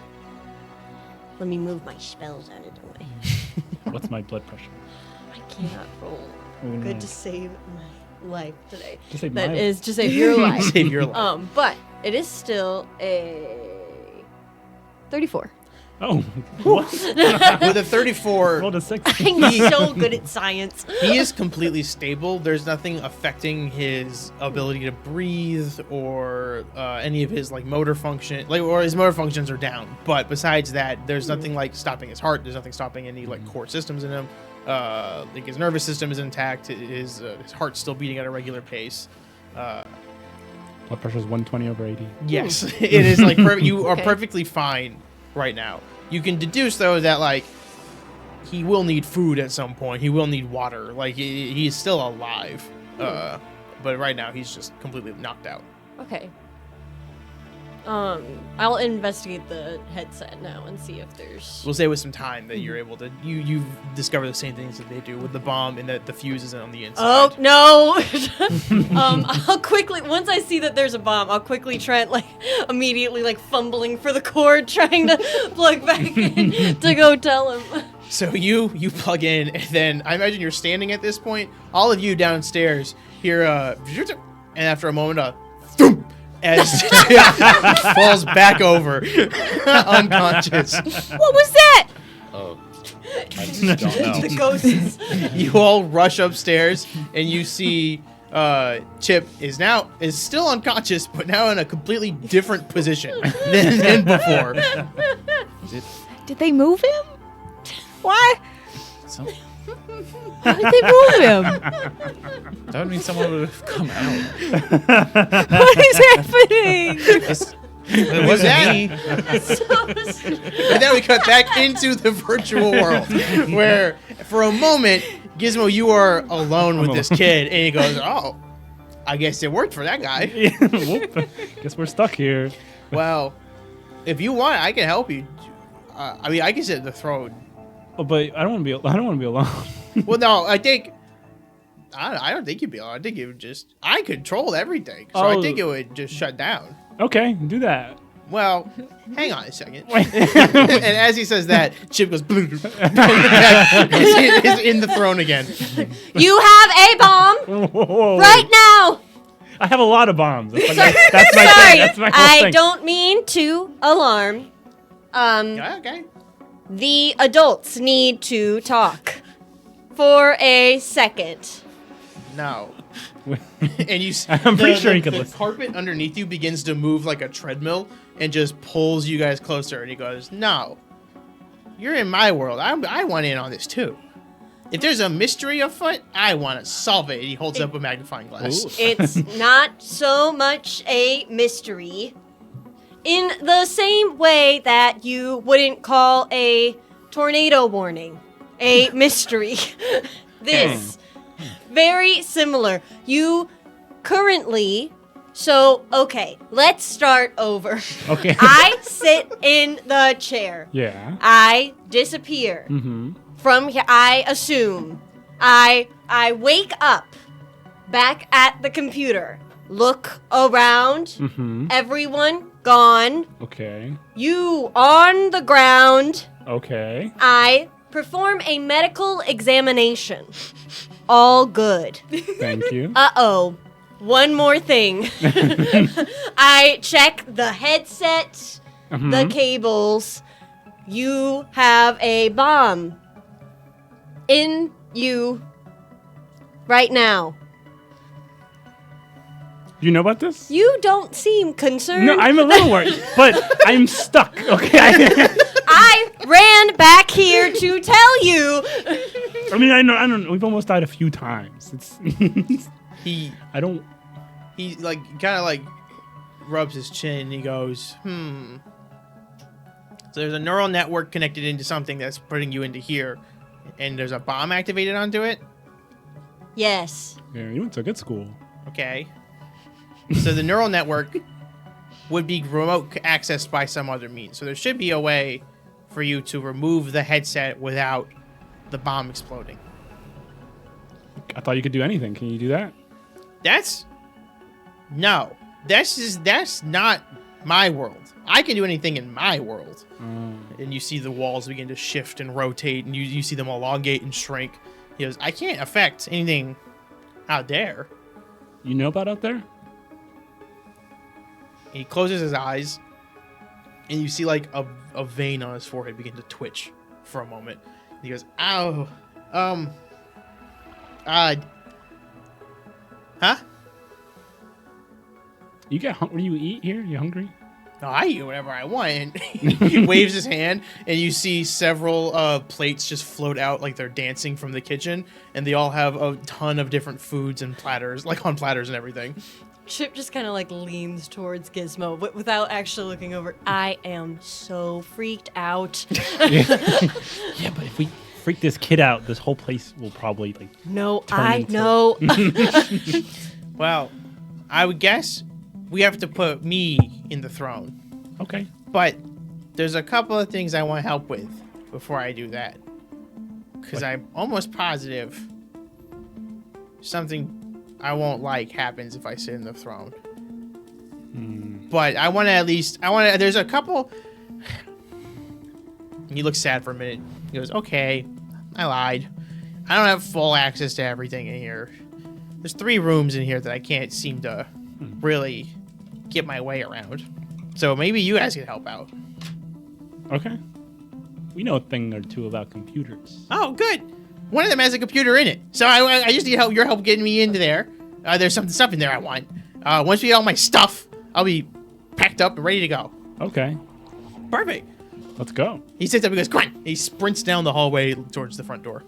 Let me move my spells out of the way. What's my blood pressure? I cannot roll. Oh, no. Good to save my life today. To save That my is to save your life. Save your life. But it is still a 34. Oh. What? With a 34, Rolled a 6. I'm so good at science. he is completely stable. There's nothing affecting his ability to breathe or any of his like motor function, or his motor functions are down. But besides that, there's nothing like stopping his heart. There's nothing stopping any like core systems in him. Like his nervous system is intact. His heart's still beating at a regular pace. Blood pressure is 120 over 80. Yes, it is like you are Okay. perfectly fine right now. You can deduce though that like he will need food at some point. He will need water. Like he's still alive, but right now he's just completely knocked out. Okay. I'll investigate the headset now and see if there's. We'll say with some time that you're able to you've discovered the same things that they do with the bomb and that the fuse isn't on the inside. Oh no! I'll quickly once I see that there's a bomb, I'll quickly try it immediately fumbling for the cord, trying to plug back in to go tell him. So you plug in, and then I imagine you're standing at this point. All of you downstairs hear and after a moment thump, as falls back over unconscious. What was that? Oh, I just don't know. The ghosts. You all rush upstairs, and you see Chip is still unconscious, but now in a completely different position than before. Did they move him? Why? So, Why did they move him? that would mean someone would have come out. What is happening? It wasn't me. And then we cut back into the virtual world, where for a moment, Gizmo, you are alone with this kid, and he goes, "Oh, I guess it worked for that guy." Whoop. Guess we're stuck here. Well, if you want, I can help you. I mean, I can sit at the throne. Oh, but I don't want to be alone. Well, no, I don't think you'd be alone. I think it would I control everything, so I think it would just shut down. Okay, do that. Well, hang on a second. Wait. And as he says that, Chip goes is in the throne again. You have a bomb Whoa. right now. I have a lot of bombs. That's my Sorry, thing. That's my whole I thing. don't mean to alarm. Yeah, okay. The adults need to talk for a second. no. And you, I'm pretty sure he could the listen. carpet underneath you begins to move like a treadmill and just pulls you guys closer. And he goes, no, you're in my world. I want in on this too. If there's a mystery afoot, I want to solve it. And he holds up a magnifying glass. Ooh. It's not so much a mystery. In the same way that you wouldn't call a tornado warning a mystery. This, very similar. You currently, okay, let's start over. Okay. I sit in the chair. Yeah. I disappear. Mm-hmm. From here, I assume. I wake up back at the computer. Look around. Mm-hmm. Everyone gone. Okay. You on the ground. Okay. I perform a medical examination. All good. Thank you. Uh-oh. One more thing. I check the headset, the cables. You have a bomb in you right now. You know about this? You don't seem concerned. No, I'm a little worried, but I'm stuck. Okay. I ran back here to tell you. I mean, I don't know. We've almost died a few times. It's. He like kind of like rubs his chin and he goes, So there's a neural network connected into something that's putting you into here, and there's a bomb activated onto it. Yes. Yeah, you went to a good school. Okay. So the neural network would be remote accessed by some other means. So there should be a way for you to remove the headset without the bomb exploding. I thought you could do anything. Can you do that? That's not my world. I can do anything in my world. And you see the walls begin to shift and rotate, and you see them elongate and shrink. He goes, I can't affect anything out there. You know about out there? He closes his eyes, and you see like a vein on his forehead begin to twitch for a moment. He goes, ow, huh? You get hungry? You eat here? You hungry? No, I eat whatever I want. And he waves his hand, and you see several plates just float out like they're dancing from the kitchen, and they all have a ton of different foods and platters, like on platters and everything. Chip just kind of like leans towards Gizmo, but without actually looking over. I am so freaked out. Yeah, but if we freak this kid out, this whole place will probably like. No, turn I into- know. Well, I would guess we have to put me in the throne. Okay. But there's a couple of things I want help with before I do that. Because I'm almost positive something I won't like happens if I sit in the throne. But I want to there's a couple. He looks sad for a minute. He goes, okay, I lied. I don't have full access to everything in here. There's 3 rooms in here that I can't seem to really get my way around. So maybe you guys can help out. Okay. We know a thing or two about computers. Oh, good. One of them has a computer in it. So I just need your help getting me into there. There's some stuff in there I want. Once we get all my stuff, I'll be packed up and ready to go. Okay. Perfect. Let's go. He sits up and goes, come on. He sprints down the hallway towards the front door.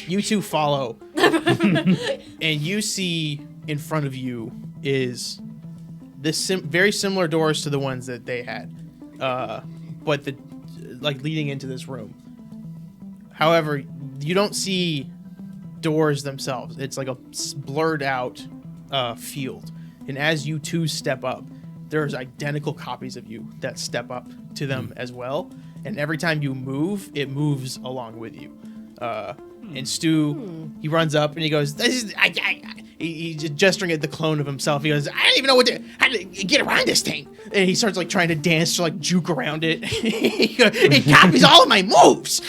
You two follow. And you see in front of you is this very similar doors to the ones that they had. But like leading into this room. However, you don't see doors themselves. It's like a blurred out field. And as you two step up, there's identical copies of you that step up to them as well. And every time you move, it moves along with you. And Stu, he runs up and he goes, "This is." He's just gesturing at the clone of himself. He goes, "I don't even know how to get around this thing." And he starts like trying to dance to like juke around it. It copies all of my moves.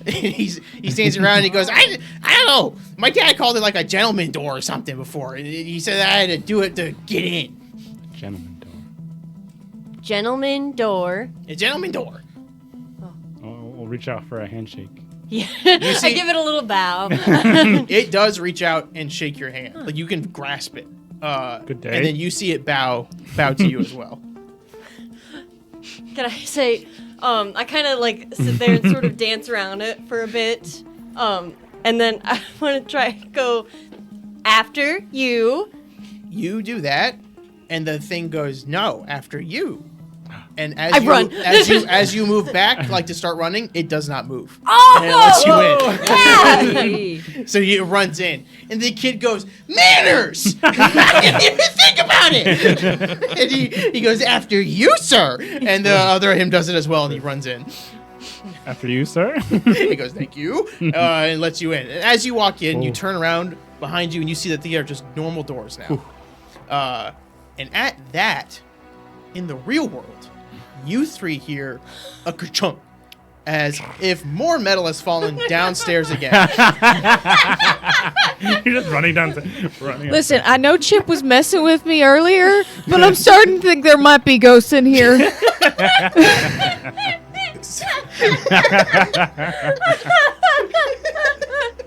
And he's dancing around and he goes, I don't know. My dad called it like a gentleman door or something before. He said I had to do it to get in. Gentleman door. Gentleman door. A gentleman door. We'll reach out for a handshake. Yeah. see- I give it a little bow. It does reach out and shake your hand. Like you can grasp it. Good day. And then you see it bow to you as well. Can I say, I kind of like sit there and sort of dance around it for a bit. And then I want to try go after you. You do that, and the thing goes, no, after you. And as I you run. as you move back, like to start running, it does not move. Oh! And it lets you in. Yeah! So he runs in, and the kid goes, "Manners! I didn't even think about it." And he goes, "After you, sir." And the other him does it as well, and he runs in. After you, sir. He goes, "Thank you," and lets you in. And as you walk in, you turn around behind you, and you see that they are just normal doors now. And at that, in the real world, you three hear a ka-chunk, as if more metal has fallen downstairs again. You're just running down. Listen, I know Chip was messing with me earlier, but I'm starting to think there might be ghosts in here.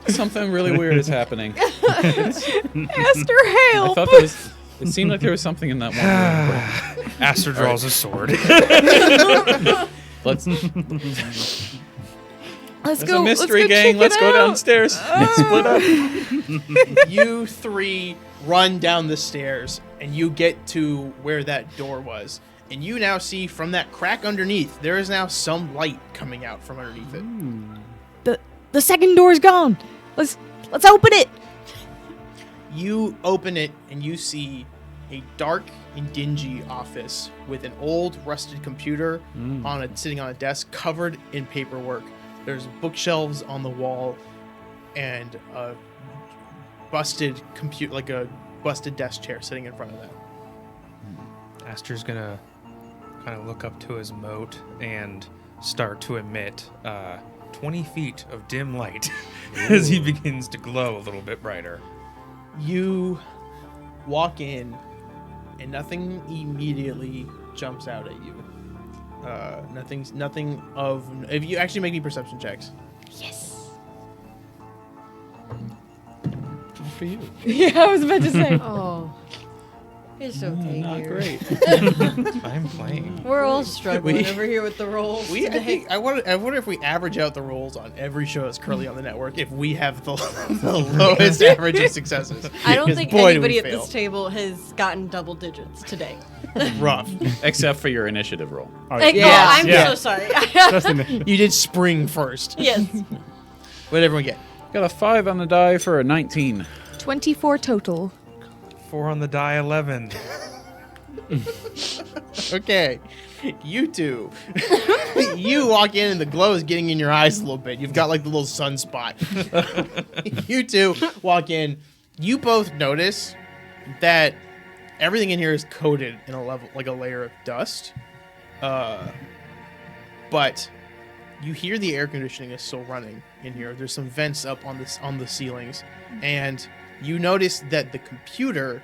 Something really weird is happening. Aster, I help! thought there was. It seemed like there was something in that one room. Aster draws a sword. Let's. Let's There's go. a mystery let's go gang. check Let's it go out. downstairs. Split up. You three run down the stairs, and you get to where that door was. And you now see from that crack underneath, there is now some light coming out from underneath it. The second door's gone. Let's open it. You open it, and you see a dark and dingy office with an old rusted computer sitting on a desk covered in paperwork. There's bookshelves on the wall and a busted a busted desk chair sitting in front of that. Aster's gonna kind of look up to his moat and start to emit 20 feet of dim light as he begins to glow a little bit brighter. You walk in, and nothing immediately jumps out at you. Nothing of. If you actually make me perception checks. Yes. For you. Yeah, I was about to say. Oh. It's okay, Not dear. great. I'm playing. We're all struggling We- over here with the rolls. I wonder if we average out the rolls on every show that's currently on the network, if we have the lowest average of successes. I don't Because think boy, do we anybody at fail. this table has gotten double digits today. Rough. Except for your initiative roll. Like, Yeah. oh, I'm Yeah. so sorry. Just in the- You did spring first. Yes. What did everyone get? Got a 5 on the die for a 19. 24 total. 4 on the die, 11. Okay, you two. You walk in and the glow is getting in your eyes a little bit. You've got like the little sunspot. You two walk in. You both notice that everything in here is coated in a layer of dust. But you hear the air conditioning is still running in here. There's some vents up on the ceilings, and you notice that the computer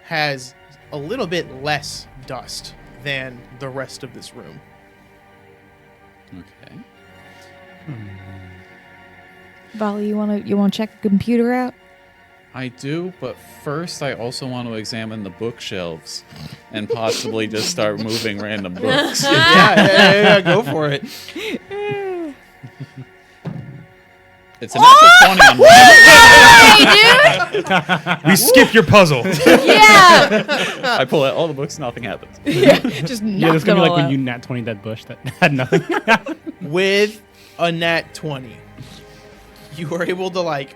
has a little bit less dust than the rest of this room. Okay. Volley, you wanna check the computer out? I do, but first I also want to examine the bookshelves and possibly just start moving random books. yeah, go for it. It's an natural 20 on one. We skip your puzzle. Yeah. I pull out all the books, nothing happens. Just Yeah, knock this them gonna be like all when out. you nat 20 that bush that had nothing. With a nat 20, you were able to like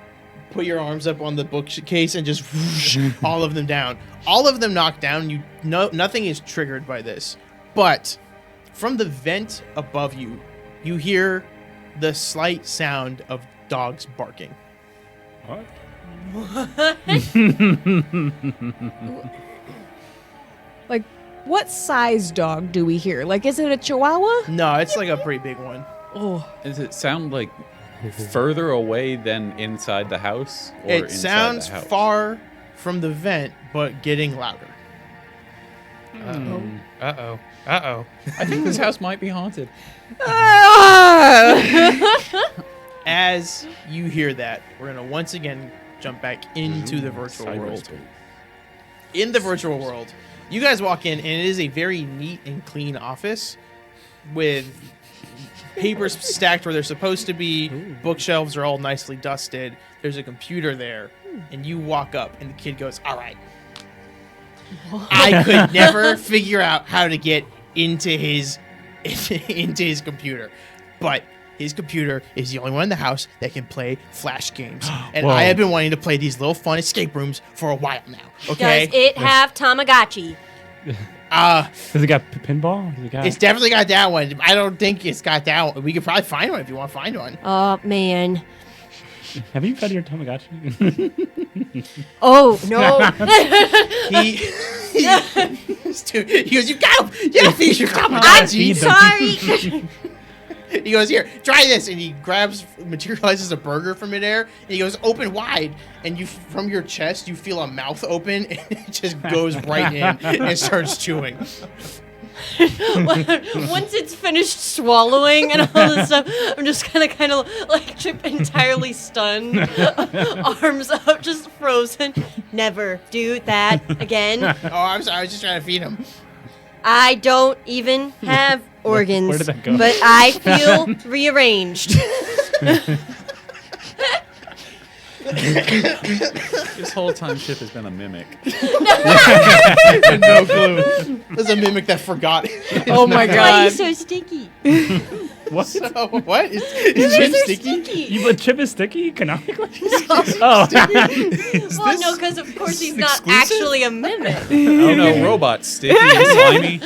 put your arms up on the bookcase and just whoosh, all of them down. All of them knocked down. Nothing is triggered by this, but from the vent above you, you hear the slight sound of dogs barking. What? Like, what size dog do we hear? Like, is it a Chihuahua? No, it's like a pretty big one. Oh, Does it sound like further away than inside the house? Or It inside sounds the house? far from the vent, but getting louder. Uh-oh. Uh-oh. I think this house might be haunted. As you hear that, we're gonna once again jump back into the virtual world. In the virtual world, you guys walk in, and it is a very neat and clean office with papers stacked where they're supposed to be. Bookshelves are all nicely dusted. There's a computer there, and you walk up, and the kid goes, "All right, I could never figure out how to get into his computer, but his computer is the only one in the house that can play Flash games, and Whoa. I have been wanting to play these little fun escape rooms for a while now. Okay, Does it have Tamagotchi? Does it got pinball? Does it got... It's definitely got that one. I don't think it's got that one. We could probably find one if you want to find one. Oh, man. Have you fed your Tamagotchi? Oh, no. He goes, you gotta feed your I'm Tamagotchi. sorry. He goes, here, try this, and he materializes a burger from midair, and he goes, open wide, and you, from your chest, you feel a mouth open, and it just goes right in and starts chewing. Once it's finished swallowing and all this stuff, I'm just kind of like Chip entirely stunned, arms up, just frozen. Never do that again. Oh, I'm sorry, I was just trying to feed him. I don't even have organs, where did that go? but I feel rearranged. This whole time, Chip has been a mimic. No clue. There's a mimic that forgot. Oh my Why are you god. so sticky? What? So, what? Is Chip sticky? You but Chip is sticky canonically? Oh. Well, no, because of course he's not exclusive? actually a mimic. Oh no, robot, sticky and slimy.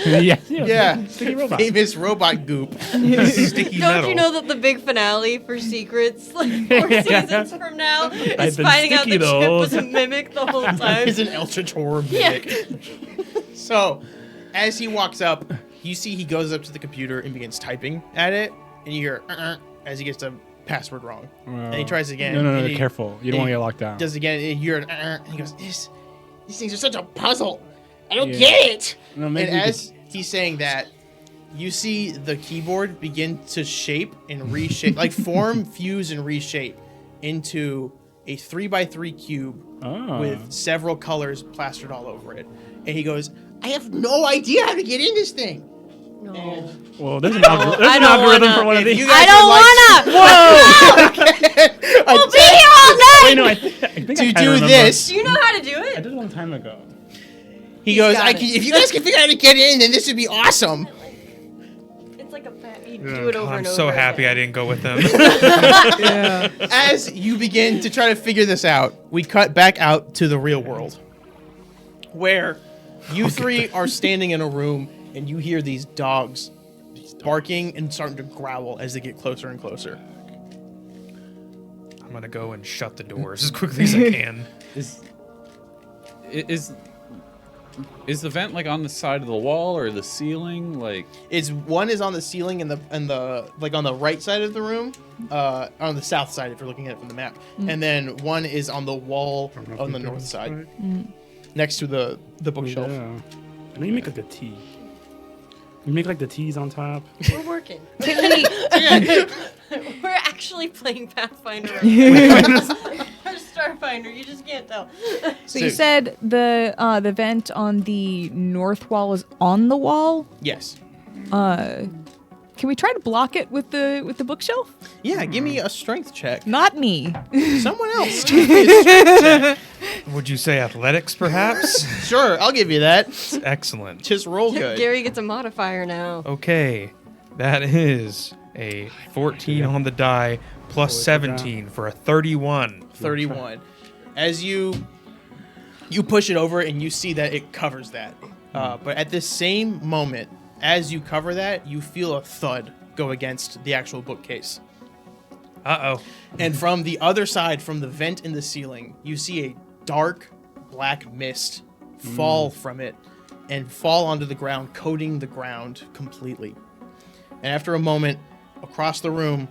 Yeah. Sticky robot. Famous robot goop. Sticky Don't metal. you know that the big finale for Secrets, like 4 seasons from now, is been finding out sticky that the Chip whole was a mimic the whole time? He's an ultra chore mimic. So, as he walks up, you see he goes up to the computer and begins typing at it, and you hear as he gets the password wrong. And he tries again. No, and he careful. You don't want to get locked down. Does it again, and you hear it, and he goes, these things are such a puzzle. I don't get it. No, And maybe we as he's saying that, you see the keyboard begin to shape and reshape, like form, fuse, and reshape into a 3x3 cube with several colors plastered all over it. And he goes, I have no idea how to get in this thing. No. Well, there's an algorithm wanna. for one of If these. you guys I don't would like wanna! to- We'll be here all night! Wait, no, I think I to kinda do remember. this, Do you know how to do I it? did it a long time ago. he goes, got it. if you guys can figure out how to get in, then this would be awesome. It's like a you do it over I'm and over. so happy again. I didn't go with them. As you begin to try to figure this out, we cut back out to the real world, where you three are standing in a room and you hear these dogs barking and starting to growl as they get closer and closer. I'm gonna go and shut the doors as quickly as I can. Is the vent like on the side of the wall or the ceiling? Like, One is on the ceiling and the like on the right side of the room, on the south side if you're looking at it from the map, and then one is on the wall on the north side, next to the bookshelf. Yeah. I know you make like the T. You make like the T's on top. We're working. We're actually playing Pathfinder right now. Or Starfinder, you just can't tell. So you said the vent on the north wall is on the wall. Yes. Can we try to block it with the bookshelf? Yeah. Give me a strength check. Not me. Someone else. Give me a strength check. Would you say athletics, perhaps? Sure, I'll give you that. Excellent. Just roll good. Gary gets a modifier now. Okay, that is a 14 on the die plus 17 for a 31. 31. As you push it over and you see that it covers that. But at this same moment, as you cover that, you feel a thud go against the actual bookcase. Uh-oh. And from the other side, from the vent in the ceiling, you see a dark black mist fall from it and fall onto the ground, coating the ground completely. And after a moment, across the room,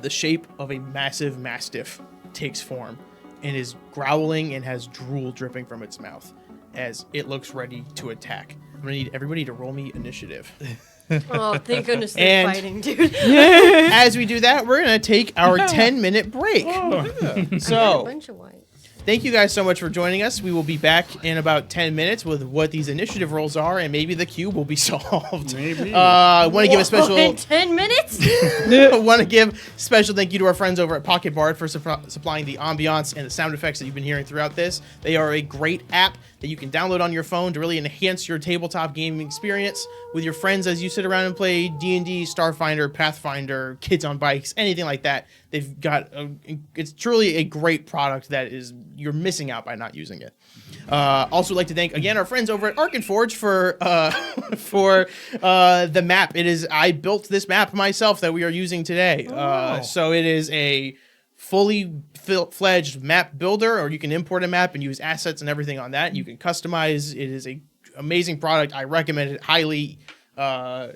the shape of a massive mastiff takes form and is growling and has drool dripping from its mouth as it looks ready to attack. I'm gonna need everybody to roll me initiative. Oh, thank goodness they're And- fighting, dude. As we do that, we're gonna take our 10-minute break. A So, bunch of white. thank you guys so much for joining us. We will be back in about 10 minutes with what these initiative rolls are, and maybe the cube will be solved. Maybe. I want to give a special. In 10 minutes? want to give special thank you to our friends over at Pocket Bard for supplying the ambiance and the sound effects that you've been hearing throughout this. They are a great app that you can download on your phone to really enhance your tabletop gaming experience with your friends as you sit around and play D&D, Starfinder, Pathfinder, Kids on Bikes, anything like that. They've got it's truly a great product that is you're missing out by not using it. Also like to thank again our friends over at Ark & Forge for the map. I built this map myself that we are using today. So it is a fully fledged map builder, or you can import a map and use assets and everything on that. You can customize. It is a amazing product. I recommend it highly.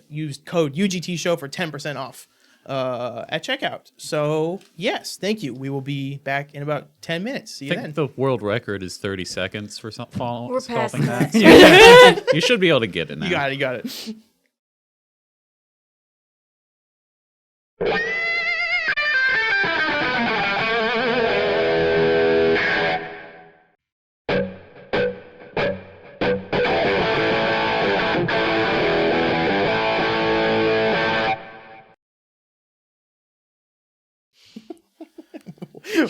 Use code UGT show for 10% off at checkout. So yes, thank you. We will be back in about 10 minutes. See you I then. think the world record is 30 seconds for some We're past solving that. that. You should be able to get it now. You got it.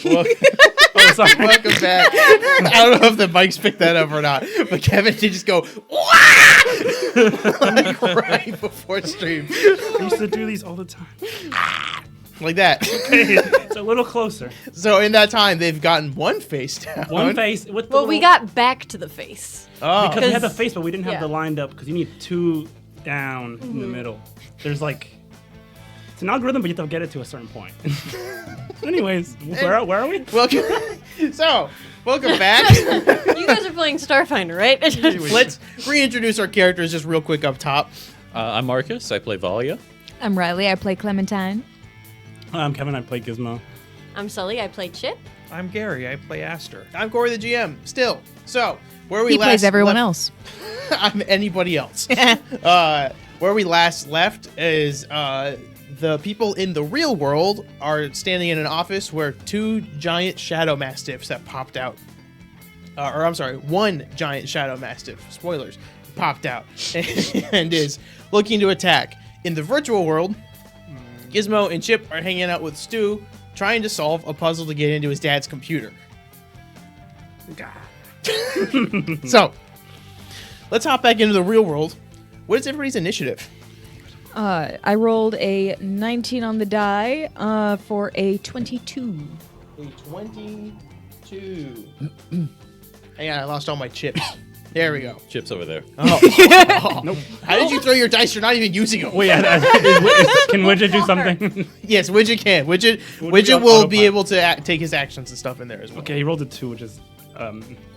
Oh, sorry. Welcome back. I don't know if the mics picked that up or not, but Kevin did just go like right before stream, I used to do these all the time. like that. It's a little closer. So in that time, they've gotten one face down. One face with the Well, we little- got back to the face. Oh, because we had the Because- face, but we didn't have yeah. the lined up because you need two down in the middle. There's like it's an algorithm, but you have to get it to a certain point. Anyways, where are we? welcome. So welcome back. You guys are playing Starfinder, right? Let's reintroduce our characters just real quick up top. I'm Marcus. I play Valia. I'm Riley. I play Clementine. I'm Kevin. I play Gizmo. I'm Sully. I play Chip. I'm Gary. I play Aster. I'm Corey, the GM. Still, so where we He last plays everyone left- else. I'm anybody else. Where we last left is the people in the real world are standing in an office where two giant shadow mastiffs have popped out. Or I'm sorry, one giant shadow mastiff, spoilers, popped out and is looking to attack. In the virtual world, Gizmo and Chip are hanging out with Stu, trying to solve a puzzle to get into his dad's computer. So, let's hop back into the real world. What is everybody's initiative? I rolled a 19 on the die for a 22. A 22. Hang on, I lost all my chips. There we go. Chip's over there. Oh. Nope. How did you throw your dice? You're not even using them. Wait, can Widget do something? Yes, Widget can. Widget Widget on will be autopilot. able to take his actions and stuff in there as well. Okay, he rolled a 2, which is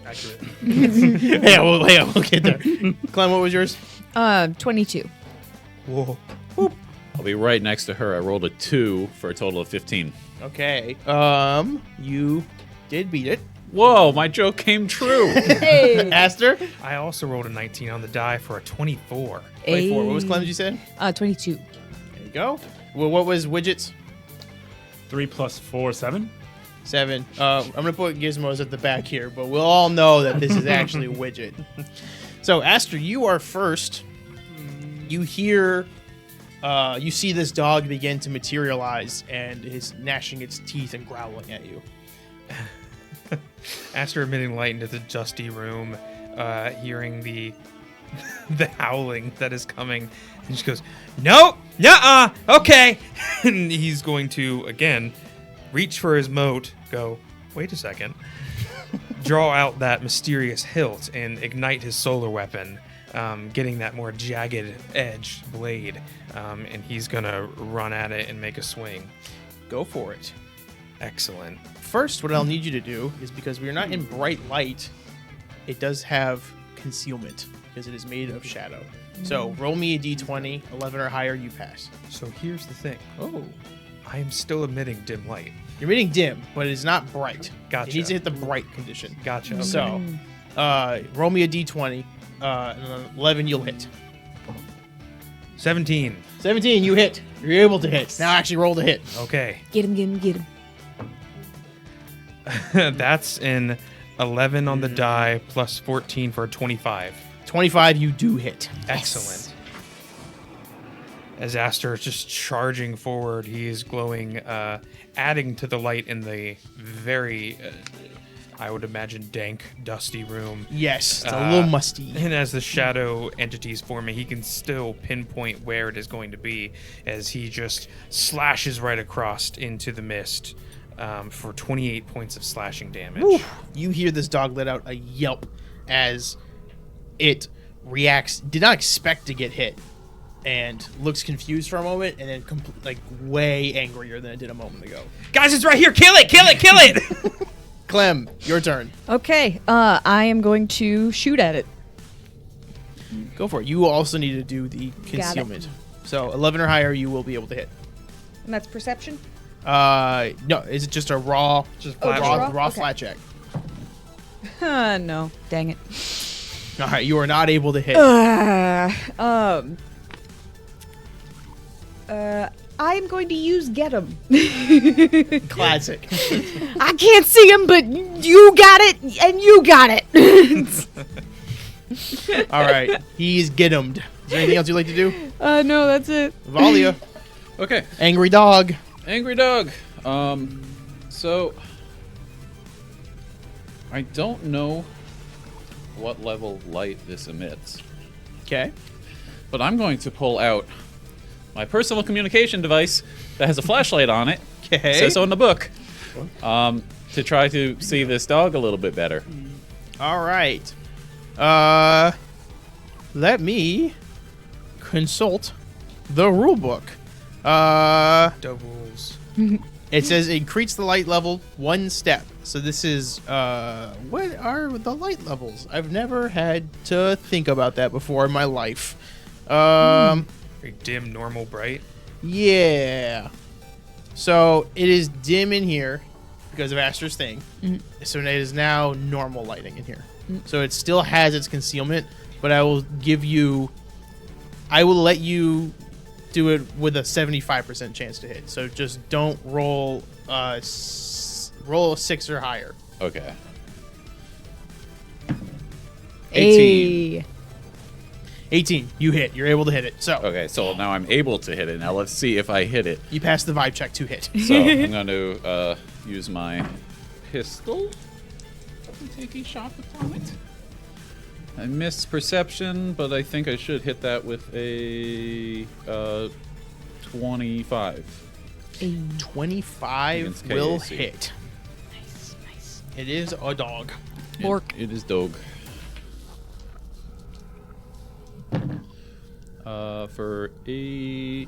accurate. Yeah, we'll get there. Clem, what was yours? 22. Whoa. I'll be right next to her. I rolled a 2 for a total of 15. Okay. You did beat it. Whoa, my joke came true. Hey. Aster? I also rolled a 19 on the die for a 24. 24. What was Clem's you said? 22. There you go. Well, what was Widget's? 3 plus 4, 7. 7. I'm going to put Gizmos at the back here, but we'll all know that this is actually Widget. So, Aster, you are first. You hear, you see this dog begin to materialize and is gnashing its teeth and growling at you. Aster emitting light into the dusty room, hearing the the howling that is coming, and she goes, "Nope, nuh-uh, okay." And he's going to again reach for his moat. Go, wait a second. Draw out that mysterious hilt and ignite his solar weapon, getting that more jagged edge blade, and he's gonna run at it and make a swing. Go for it. Excellent. First, what I'll need you to do is, because we are not in bright light, it does have concealment because it is made of shadow. So roll me a d20, 11 or higher, you pass. So here's the thing. Oh. I am still emitting dim light. You're reading dim, but it is not bright. Gotcha. It needs to hit the bright condition. Gotcha. Okay. So, roll me a d20. and 11, you'll hit. 17. 17, you hit. You're able to hit. Now actually roll to hit. Okay. Get him. That's an 11 on the die plus 14 for a 25. 25, you do hit. Excellent. As Aster is just charging forward, he is glowing, adding to the light in the very, I would imagine, dank, dusty room. Yes, it's a little musty. And as the shadow entities forming, he can still pinpoint where it is going to be as he just slashes right across into the mist for 28 points of slashing damage. Woo. You hear this dog let out a yelp as it reacts, did not expect to get hit, and looks confused for a moment, and then like way angrier than it did a moment ago. Guys, it's right here! Kill it! Kill it! Kill it! Clem, your turn. Okay, I am going to shoot at it. Go for it. You also need to do the concealment. So 11 or higher, you will be able to hit. And that's perception? No, is it just a raw, Just Oh, flat just roll. raw? flat check? No. Dang it. All right, you are not able to hit. I'm going to use get him. Classic. I can't see him, but you got it, and you got it. All right, he's get-emmed. Is there anything else you'd like to do? No, that's it. Valia, Okay. angry dog. Angry dog. So I don't know what level light this emits, Okay. but I'm going to pull out my personal communication device that has a flashlight on it. Okay. It says so in the book. To try to see this dog a little bit better. All right. Let me consult the rule book. Doubles. It says increase the light level 1 step. So this is what are the light levels? I've never had to think about that before in my life. Very dim, normal, bright. Yeah. So it is dim in here because of Aster's thing. So it is now normal lighting in here. So it still has its concealment, but I will let you do it with a 75% chance to hit. So just don't roll roll a 6 or higher. Okay. 18. 18. You hit. You're able to hit it. So Okay, so now I'm able to hit it. Now let's see if I hit it. you pass the vibe check to hit. So I'm going to use my pistol and take a shot upon it. I missed perception, but I think I should hit that with a 25. 25 Against will KAC. hit. Nice. It is a dog. Bork. It is dog. For 8,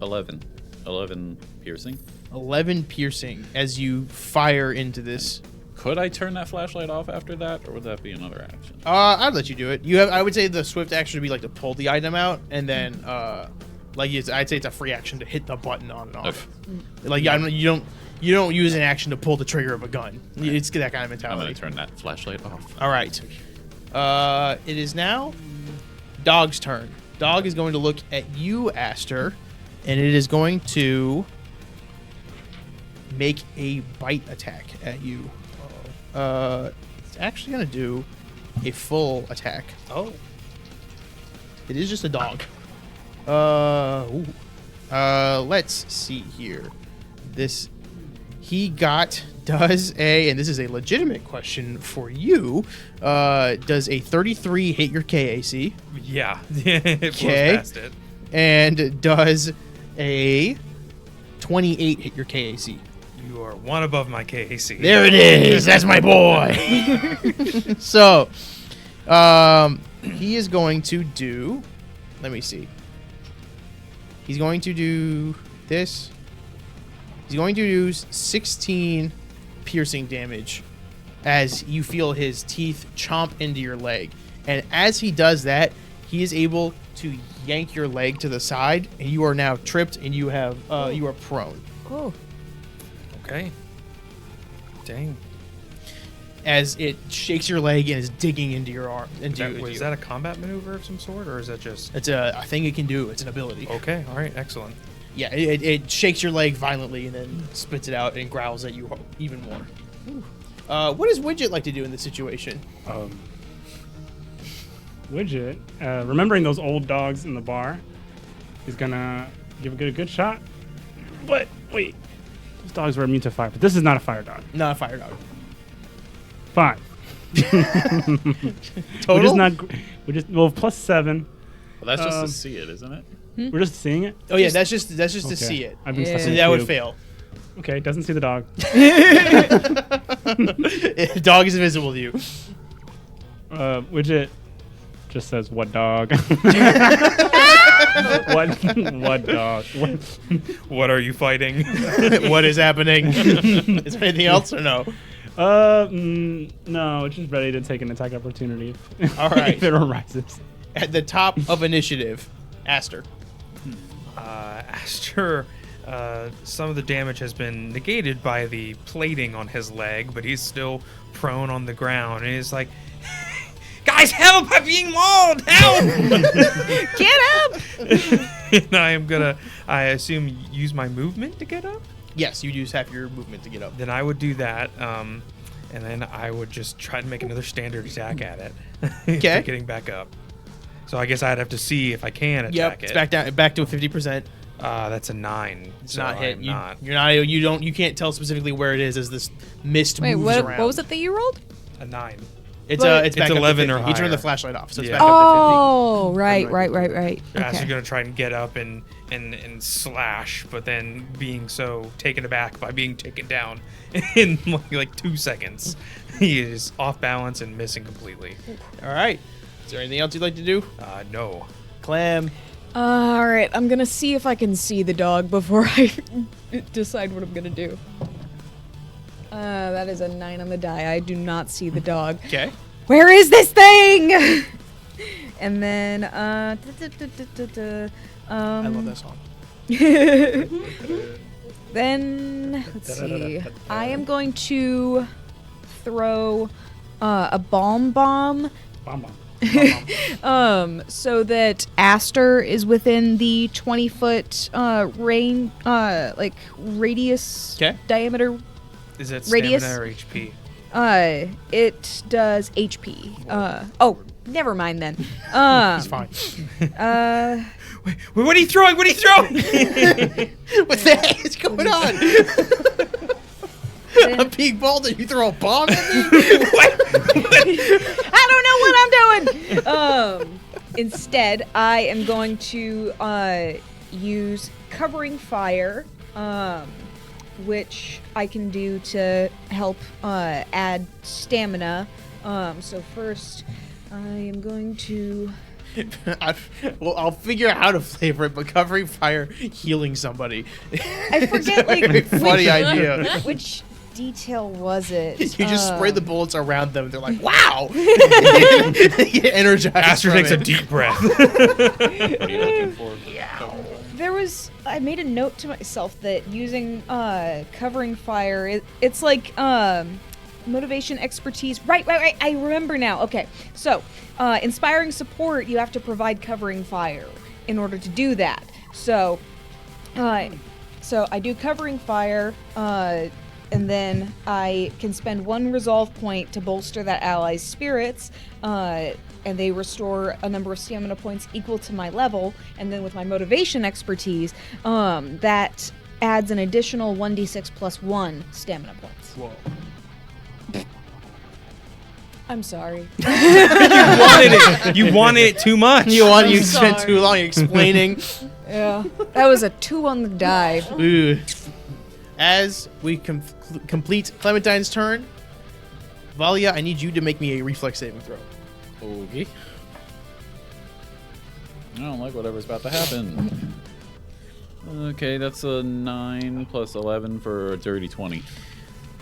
11. 11 piercing. 11 piercing as you fire into this. Could I turn that flashlight off after that, or would that be another action? I'd let you do it. I would say the swift action would be like to pull the item out, and then I'd say it's a free action to hit the button on and off. Okay. Like you don't use an action to pull the trigger of a gun. It's that kind of I'm mentality. going to turn that flashlight off. All right. It is now Dog's turn. Dog is going to look at you, Aster, and it is going to make a bite attack at you. It's actually going to do a full attack. Oh. It is just a dog. Let's see here. And this is a legitimate question for you. Does a 33 hit your KAC? Yeah. It blows Okay. past it. And does a 28 hit your KAC? You are one above my KAC. There it is. That's my boy. So, he is going to do. Let me see. He's going to do this. He's going to do 16 piercing damage as you feel his teeth chomp into your leg. And as he does that, he is able to yank your leg to the side, and you are now tripped, and you are prone. Oh. Okay. Dang. as it shakes your leg and is digging into your arm. Was that a combat maneuver of some sort, or is that just? It's a thing it can do. It's an ability. Okay, all right, excellent. Yeah, it shakes your leg violently and then spits it out and growls at you even more. What does Widget like to do in this situation? Widget, remembering those old dogs in the bar, he's gonna give it a good shot. But wait, those dogs were immune to fire, but this is not a fire dog. Not a fire dog. 5. Total? We're just +7. Well, that's just to see it, isn't it? We're just seeing it. Oh yeah, that's just to see it. I've been Yeah. stuck in So that would cube. fail. Okay, doesn't see the dog. Dog is invisible to you. Widget just says, "What dog?" what dog? What are you fighting? What is happening? Is there anything else or no? No, it's just ready to take an attack opportunity. All right. If it arises. At the top of initiative, Aster. Aster, some of the damage has been negated by the plating on his leg, but he's still prone on the ground, and he's like, "Guys, help! I'm being mauled! Help!" Get up! And I am gonna, I assume, use my movement to get up. Yes, you use half your movement to get up. Then I would do that, and then I would just try to make another standard attack at it. Okay. Getting back up. So I guess I'd have to see if I can attack Yep, it. it's back to a 50%. That's a 9. It's so not hit. I'm You, not you're not. You can't tell specifically where it is as this mist Wait, moves what around. was it that you rolled? a 9. It's But- it's back It's up to 11 or 50. You turn higher. the flashlight off, so it's Yeah. back up Oh, right. Aster's Okay. gonna try and get up and slash, but then being so taken aback by being taken down in like 2 seconds, he is off balance and missing completely. 50. All right. Is there anything else you'd like to do? No. Clam. All right, I'm gonna see if I can see the dog before I decide what I'm gonna do. That is a 9 on the die. I do not see the dog. Okay. Where is this thing? And then, I love that song. Then let's see. I am going to throw a bomb, Bomb bomb. so that Aster is within the 20-foot range, like radius 'Kay. diameter. Is it Radius? stamina or HP? It does HP. Oh, never mind then. It's fine. Wait, what are you throwing? What are you throwing? What the heck is going on? I'm being bold and you throw a bomb at me? I don't know what I'm doing. Instead, I am going to use covering fire, which I can do to help add stamina. So first, I am going to. I'll figure out how to flavor it, but covering fire, healing somebody. I forget like Very funny idea. which detail was it? You just spray the bullets around them. They're like, "Wow!" They get energized. Aster from takes a it. deep breath. What are you looking for? There was. I made a note to myself that using covering fire, it's like motivation, expertise. Right. I remember now. Okay, so inspiring support, you have to provide covering fire in order to do that. So I do covering fire, and then I can spend 1 resolve point to bolster that ally's spirits. And they restore a number of stamina points equal to my level. And then with my motivation expertise, that adds an additional 1d6 plus 1 stamina points. Whoa. I'm sorry. You wanted it too much. You spent sorry. too long explaining. Yeah. That was a 2 on the die. Ooh. As we complete Clementine's turn, Valia, I need you to make me a reflex saving throw. Okay. I don't like whatever's about to happen. Okay, that's a 9 plus 11 for a dirty 20.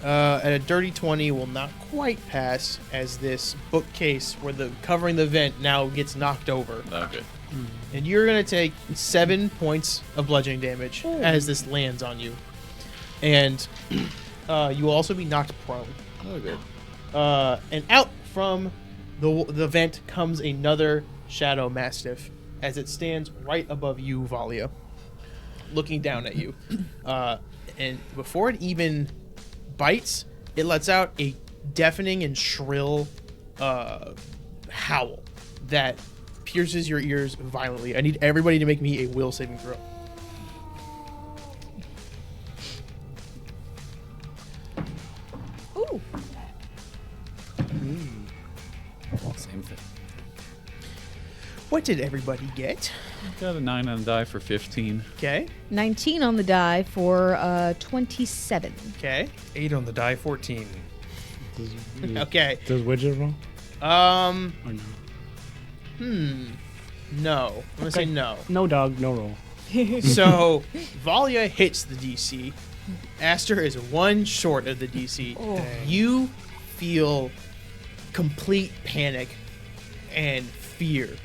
At a dirty 20 will not quite pass, as this bookcase where the covering the vent now gets knocked over. Okay. And you're going to take 7 points of bludgeoning damage as this lands on you. And you will also be knocked prone. Okay. And out from the vent comes another shadow mastiff as it stands right above you, Valia, looking down at you. And before it even bites, it lets out a deafening and shrill howl that pierces your ears violently. I need everybody to make me a will saving throw. Ooh. Same thing. What did everybody get? Got a 9 on the die for 15. Okay. 19 on the die for 27. Okay. 8 on the die, 14. Okay. Does widget roll? Or no? No. I'm gonna say no. No dog, no roll. So Valia hits the DC. Aster is one short of the DC. Oh. You feel complete panic and fear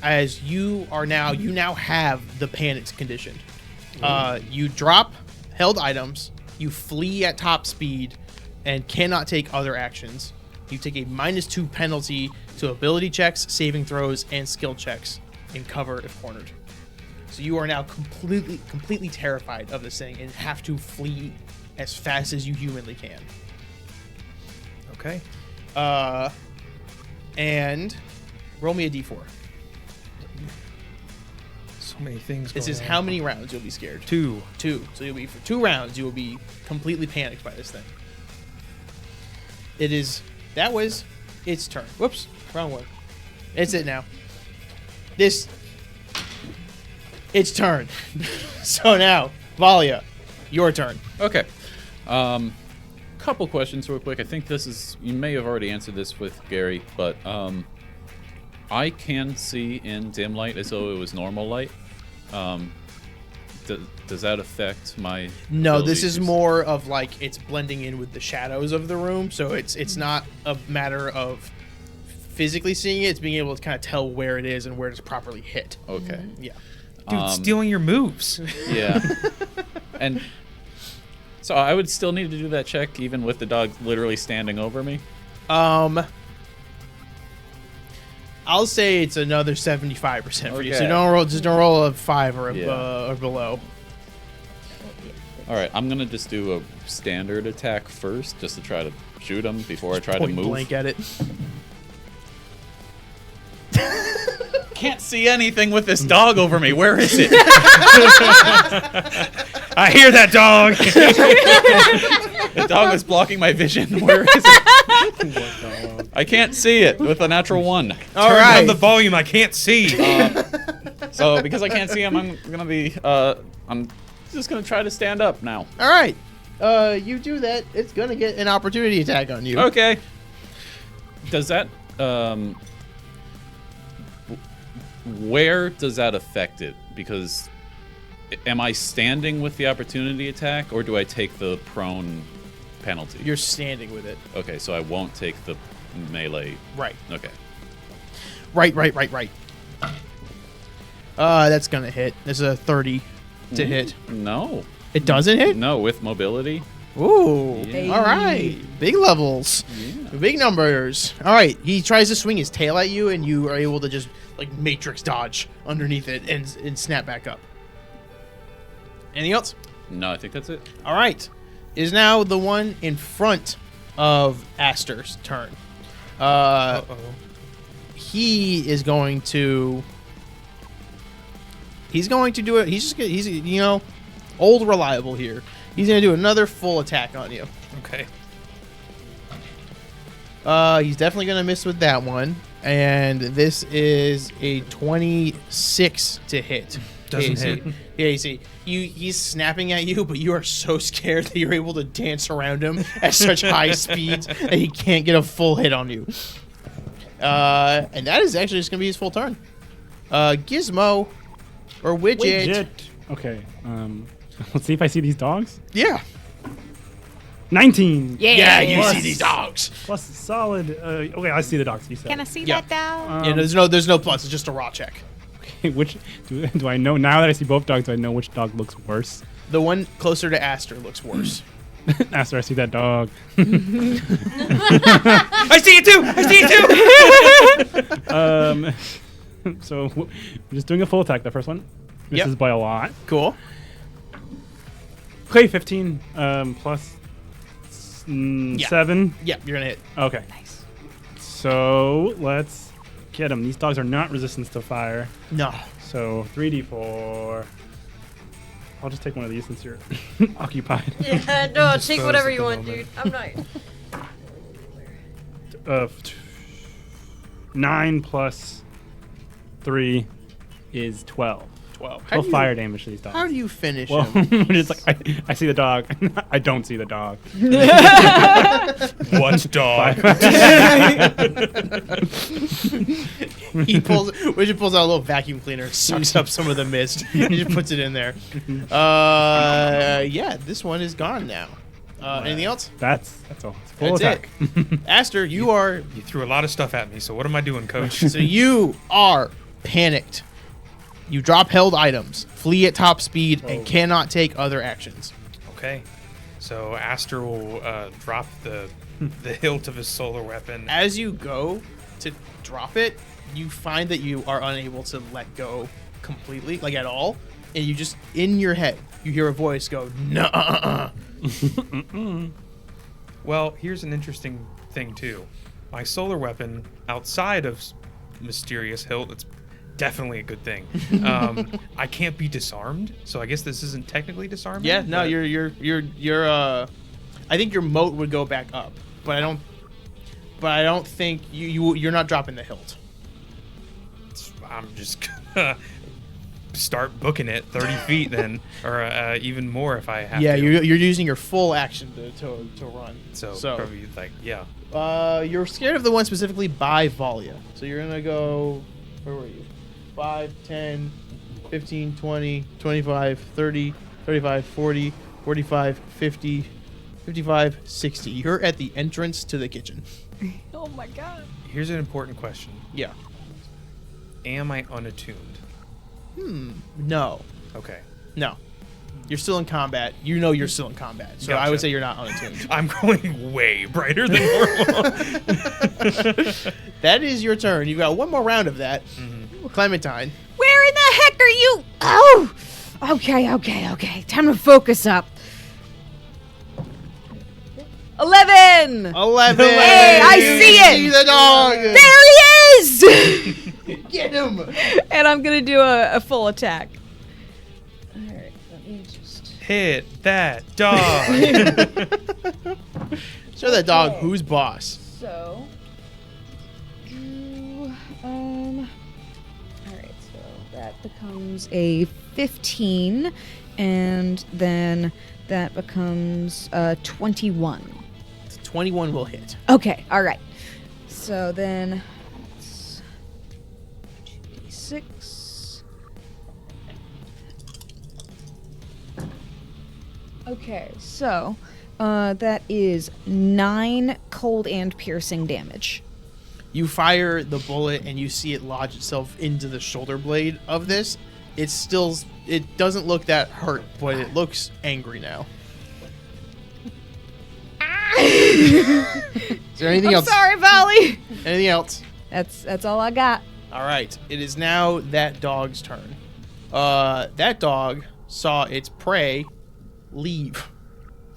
as you now have the panic condition. You drop held items, you flee at top speed, and cannot take other actions. You take a -2 penalty to ability checks, saving throws, and skill checks in cover if cornered. So you are now completely terrified of this thing and have to flee as fast as you humanly can. Okay. And roll me a d4. So many things This going is on. how many rounds you'll be scared. 2. 2. So you'll be for 2 rounds. You will be completely panicked by this thing. That was its turn. Whoops, wrong one. It's it now. It's turn. So now, Valia, your turn. Okay. Couple questions real quick. I think you may have already answered this with Gary, but I can see in dim light as though it was normal light. Does that affect my No, this ability is to- more of like it's blending in with the shadows of the room, so it's not a matter of physically seeing it. It's being able to kind of tell where it is and where to properly hit. Okay. Yeah. Dude, stealing your moves. Yeah. And so I would still need to do that check even with the dog literally standing over me. I'll say it's another 75% for you. So Okay. don't roll a 5 or Yeah. or below. All right, I'm gonna just do a standard attack first, just to try to shoot him before I try to Point move. blank at it. Can't see anything with this dog over me. Where is it? I hear that dog. The dog is blocking my vision. Where is it? I can't see it with a natural 1. All Turn right. down the volume. I can't see. So because I can't see him, I'm just gonna try to stand up now. All right. You do that. It's gonna get an opportunity attack on you. Okay. Does that where does that affect it? Because am I standing with the opportunity attack, or do I take the prone penalty? You're standing with it. Okay, so I won't take the melee. Right. Okay. Right. That's gonna hit. There's a 30 to hit. No. It doesn't hit? No, with mobility. Ooh. Yeah. All right. Big levels. Yeah. Big numbers. All right. He tries to swing his tail at you, and you are able to just like matrix dodge underneath it and snap back up. Anything else? No, I think that's it. All right. It is now the one in front of Aster's turn. Uh-oh. He is going to. He's going to do it. He's old reliable here. He's going to do another full attack on you. Okay. He's definitely going to miss with that one. And this is a 26 to hit. Doesn't hit. Yeah, you see, he's snapping at you, but you are so scared that you're able to dance around him at such high speeds that he can't get a full hit on you. And that is actually just going to be his full turn. Gizmo or Widget. Okay. Let's see if I see these dogs. Yeah. 19. Yeah, you Plus- see these dogs. Plus solid. Okay, I see the dogs. You said. Can I see Yeah. that dog? Yeah, there's no plus. It's just a raw check. Okay, which do I know now that I see both dogs? Do I know which dog looks worse? The one closer to Aster looks worse. After I see that dog. I see it too. I see it too. So we're just doing a full attack. The first one misses by a lot. Cool. Okay, 15 plus 7. Yeah, you're gonna hit. Okay. Nice. So let's get him. These dogs are not resistant to fire. No. So 3d4. I'll just take one of these since you're occupied. Yeah, no, take Dispose whatever at you the want, moment. dude. I'm not. 9 plus 3 is 12. 12. 12 fire damage to these dogs. How do you finish Well, him? it's like I see the dog. I don't see the dog. What dog? He pulls out a little vacuum cleaner, sucks up some of the mist, and just puts it in there. Yeah, this one is gone now. Anything else? That's all. It's full That's attack. Aster, you are You threw a lot of stuff at me, so what am I doing, Coach? so you are panicked. You drop held items, flee at top speed, and cannot take other actions. Okay. So Aster will drop the hilt of his solar weapon. As you go to drop it, you find that you are unable to let go completely, like at all, and you just in your head you hear a voice go, "Nuh." Well, here's an interesting thing too. My solar weapon, outside of mysterious hilt, it's definitely a good thing. I can't be disarmed, so I guess this isn't technically disarming. Yeah, no, but- you're I think your moat would go back up, but I don't think you're not dropping the hilt. I'm just gonna start booking it 30 feet then, or even more if I have Yeah, to. you're using your full action to run. So probably like, yeah. You're scared of the one specifically by Valia. So you're gonna go, where were you? 5, 10, 15, 20, 25, 30, 35, 40, 45, 50, 55, 60. You're at the entrance to the kitchen. Oh my god. Here's an important question. Yeah. Am I unattuned? No. Okay. No. You're still in combat. You know you're still in combat. So I would Gotcha. say you're not unattuned. I'm going way brighter than normal. That is your turn. You've got one more round of that. Clementine. Where in the heck are you? Oh! Okay. Time to focus up. 11! 11. Hey, I You see it. See the dog. There he is! Get him. And I'm gonna do a full attack. Alright, let me just... Hit that dog. Show that dog Okay. who's boss. So... Alright, so that becomes a 15, and then that becomes 21. 21 will hit. Okay, alright. So then... It's 2d6. Okay, so that is 9 cold and piercing damage. You fire the bullet and you see it lodge itself into the shoulder blade of this. It doesn't look that hurt, but it looks angry now. Is there anything I'm else? sorry, Volley. Anything else? That's all I got. All right. It is now that dog's turn. That dog saw its prey leave.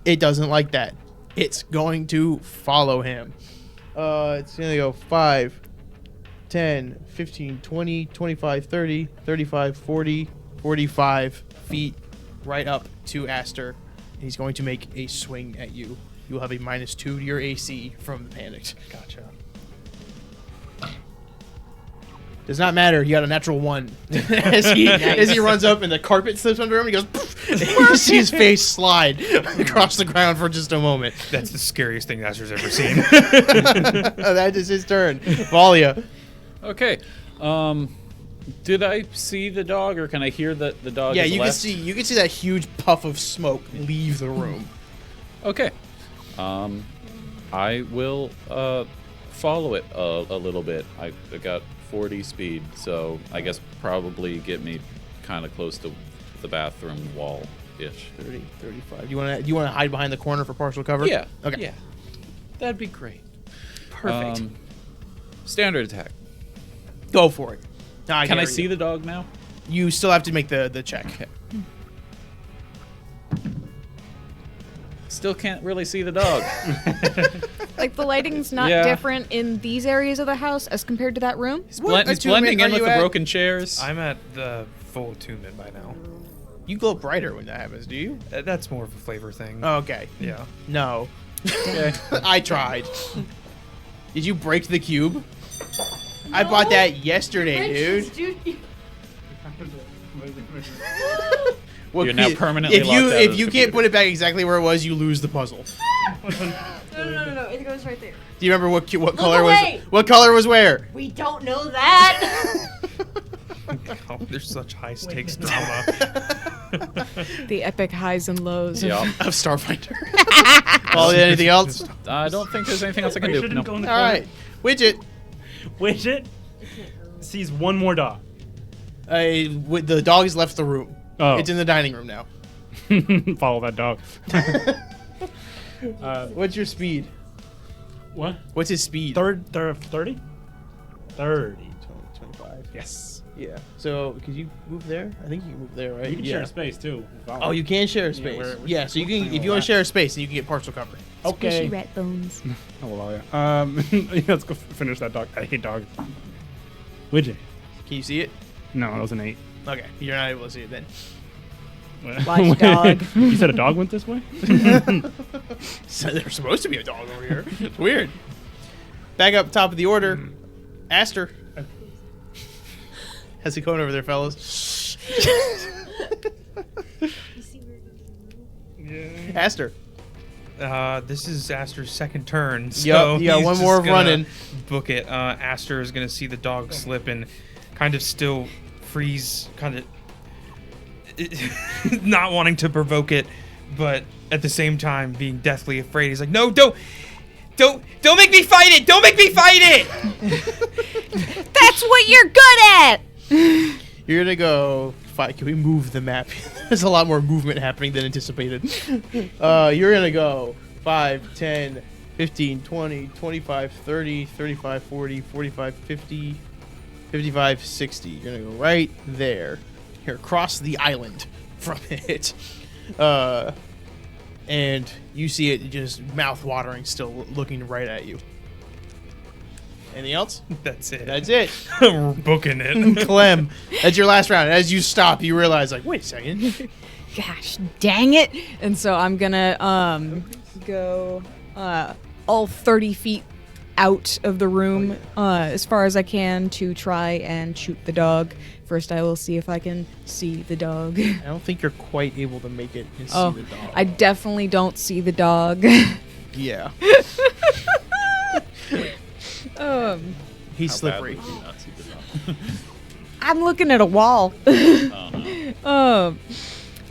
It doesn't like that. It's going to follow him. It's going to go 5, 10, 15, 20, 25, 30, 35, 40, 45 feet right up to Aster. He's going to make a swing at you. You will have a -2 to your AC from the panicked. Gotcha. Does not matter. He got a natural 1. as he runs up and the carpet slips under him, he goes, poof, and you see his face slide across the ground for just a moment. That's the scariest thing Aster's ever seen. That is his turn. Valia. Okay. Did I see the dog, or can I hear that the dog? Yeah, has you left? can see that huge puff of smoke leave the room. Okay. I will follow it a little bit. I got 40 speed, so I guess probably get me kind of close to the bathroom wall. ish. 30, 35. Do you want to hide behind the corner for partial cover? Yeah. Okay. Yeah. That'd be great. Perfect. Standard attack. Go for it. Can I see the dog now? You still have to make the check. Okay. Still can't really see the dog. Like the lighting's not Yeah. different in these areas of the house as compared to that room. He's, What he's attunement blending are in with you the at? broken chairs. I'm at the full attunement by now. You glow brighter when that happens, do you? That's more of a flavor thing. Okay. Yeah. No. Okay. I tried. Did you break the cube? I bought that yesterday, dude. What You're now key- permanently If locked out if of you the can't computer. put it back exactly where it was, you lose the puzzle. No. It goes right there. Do you remember what color was away! what color was where? We don't know that. Oh, there's such high stakes drama. The epic highs and lows. Yeah. Of Starfinder. Oh, anything else? I don't think there's anything else I can I do. shouldn't No. go in the All corner. right. Widget. Widget sees one more dog. The dog has left the room. Oh. It's in the dining room now. Follow that dog. What's your speed? What? What's his speed? 30? 30. 25. Yes. Yeah. So, could you move there? I think you can move there, right? You can yeah. share space too. Oh, you can share a space. we're So you can, playing if all you want that. to share a space, then you can get partial cover. Okay. Squishy rat bones. Oh, well, yeah. Yeah, let's go finish that dog. I hate dogs. Widget. Can you see it? No, that was an 8. Okay, you're not able to see it then. Watch dog. You said a dog went this way? So there's supposed to be a dog over here. It's weird. Back up top of the order, Aster. How's it going over there, fellas? Aster. This is Aster's second turn. Yup, So you got he's one just more of gonna running. Book it. Aster is gonna see the dog slip and kind of still freeze, kind of not wanting to provoke it, but at the same time being deathly afraid. He's like, "No, don't make me fight it! Don't make me fight it!" That's what you're good at. You're gonna go. Can we move the map? There's a lot more movement happening than anticipated. You're gonna go 5, 10, 15, 20, 25, 30, 35, 40, 45, 50, 55, 60. You're gonna go right there. Here, across the island from it. And you see it just mouth-watering, still looking right at you. Anything else? That's it. That's it. We're booking it. Clem, that's your last round. As you stop, you realize, like, wait a second. Gosh, dang it! And so I'm gonna go all 30 feet out of the room as far as I can to try and shoot the dog. First, I will see if I can see the dog. I don't think you're quite able to make it and see the dog. I definitely don't see the dog. Yeah. He's slippery. How badly do you not see the dog? I'm looking at a wall. Oh, no.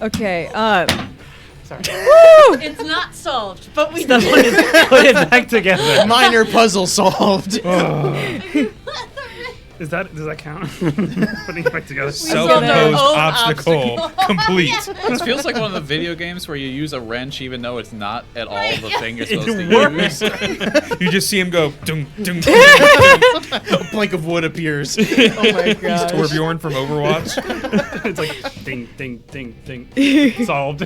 Okay. Sorry. It's not solved, but we Put it back together. Minor puzzle solved. Does that count? Putting it back together. Self-imposed own obstacle complete. This feels like one of the video games where you use a wrench even though it's not at all the thing you're supposed It to works. use. You just see him go dung dung. A plank of wood appears. Oh my He's gosh. Torbjorn from Overwatch. It's like ding, ding, ding, ding. Solved.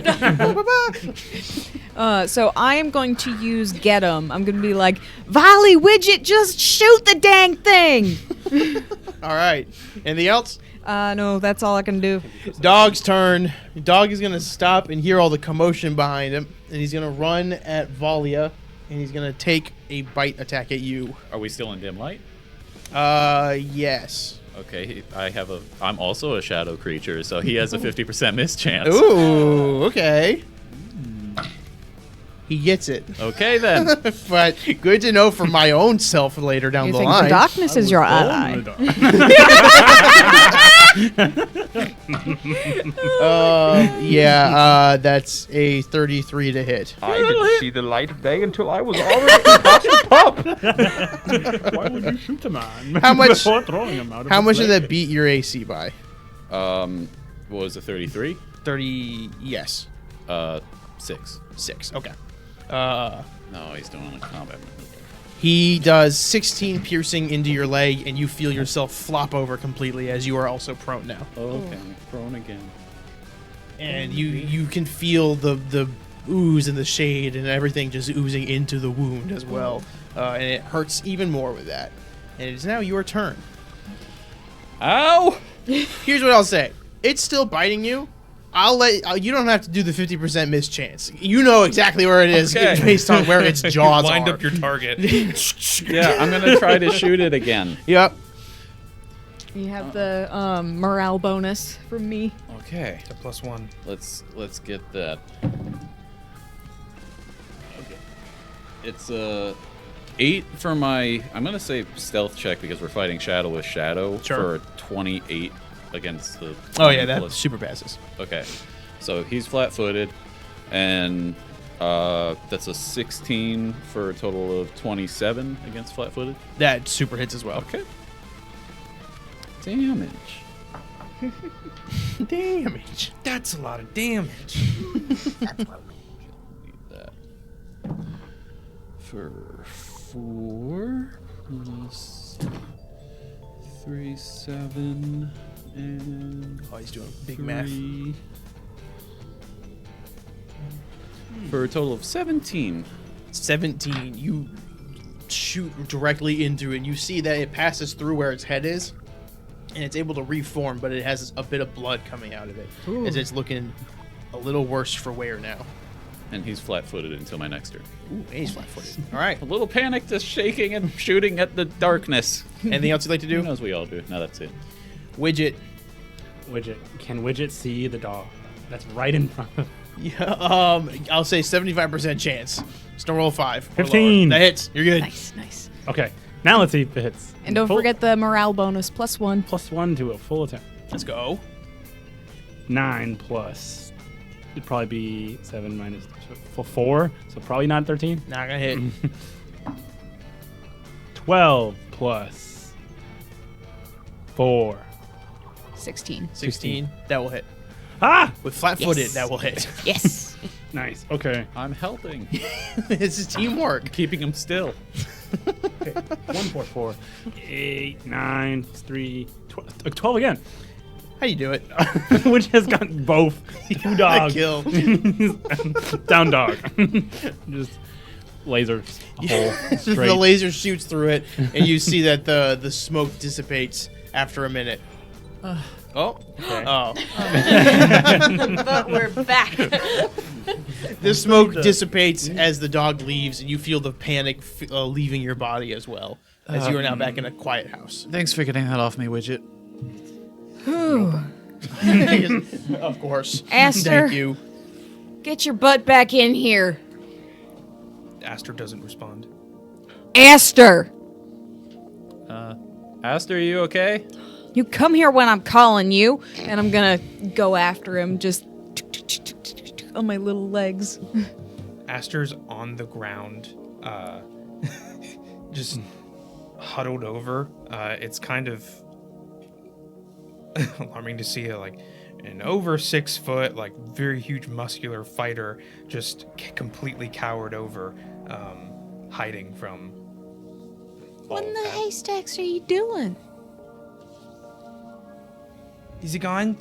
So I am going to use Get 'em. I'm going to be like, Volley Widget, just shoot the dang thing. All right. Anything else? No, that's all I can do. Dog's turn. Dog is going to stop and hear all the commotion behind him. And he's going to run at Valia. And he's going to take a bite attack at you. Are we still in dim light? Yes. Okay, I'm also a shadow creature, so he has a 50% miss chance. Ooh, okay. He gets it. Okay then. But good to know for my own self later down You the think line. the darkness is your ally? That's a 33 to hit. I didn't see the light of day until I was already about to pop. Why would you shoot a man? How much- Before throwing him out of How his much did leg? that beat your AC by? What was it, 33? 30, yes. 6. 6. Okay. No, he's doing a combat move. He does 16 piercing into your leg, and you feel yourself flop over completely as you are also prone now. Okay, prone again. And you can feel the ooze and the shade and everything just oozing into the wound as well. And it hurts even more with that. And it is now your turn. Ow! Here's what I'll say. It's still biting you. You don't have to do the 50% miss chance. You know exactly where it is based on where its jaws Lined are. up your target. Yeah, I'm gonna try to shoot it again. Yep. You have the morale bonus from me. Okay, It's a +1. let's get that. Okay, it's 8 for my. I'm gonna say stealth check because we're fighting shadow with shadow Sure. for 28 against the. Oh yeah, that plus- super passes. Okay, so he's flat-footed, and that's a 16 for a total of 27 against flat-footed. That super hits as well. Okay. Damage. Damage. That's a lot of damage. Need that. For 4 plus 3, 7, and Oh, he's doing big math. 3. For a total of 17. 17. You shoot directly into it. You see that it passes through where its head is, and it's able to reform, but it has a bit of blood coming out of it as it's looking a little worse for wear now. And he's flat-footed until my next turn. Ooh, and he's flat-footed. All right. A little panicked, just shaking and shooting at the darkness. Anything else you'd like to Who do? knows we all do. No, that's it. Widget. Widget. Can Widget see the dog? That's right in front of. Yeah, I'll say 75% chance. Just don't roll 5. or lower. 15. That hits. You're good. Nice. Okay, now let's see if it hits. And don't Full- forget the morale bonus +1. +1 to a full attack. Let's go. 9 plus. It'd probably be 7 minus 4, so probably not 13. Not gonna hit. 12 plus 4. 16. 16. That will hit. Ah! With flat-footed, Yes. that will hit. Yes. Nice. Okay. I'm helping. It's a teamwork. Keeping him still. 1 4 4. 8, 9 plus 3. 12 again. How you do it? Which has got both. 2 dogs. Kill. Down dog. Just lasers a hole straight. The laser shoots through it, and you see that the smoke dissipates after a minute. Oh. Okay. Oh. But we're back. The smoke dissipates as the dog leaves, and you feel the panic leaving your body as well, as you are now back in a quiet house. Thanks for getting that off me, Widget. Of course. Aster. Thank you. Get your butt back in here. Aster doesn't respond. Aster! Aster, are you okay? You come here when I'm calling you, and I'm gonna go after him just on my little legs. Aster's on the ground, just huddled over. It's kind of alarming to see an over 6 foot, very huge muscular fighter just completely cowered over, hiding from. What in the haystacks are you doing? Is he gone?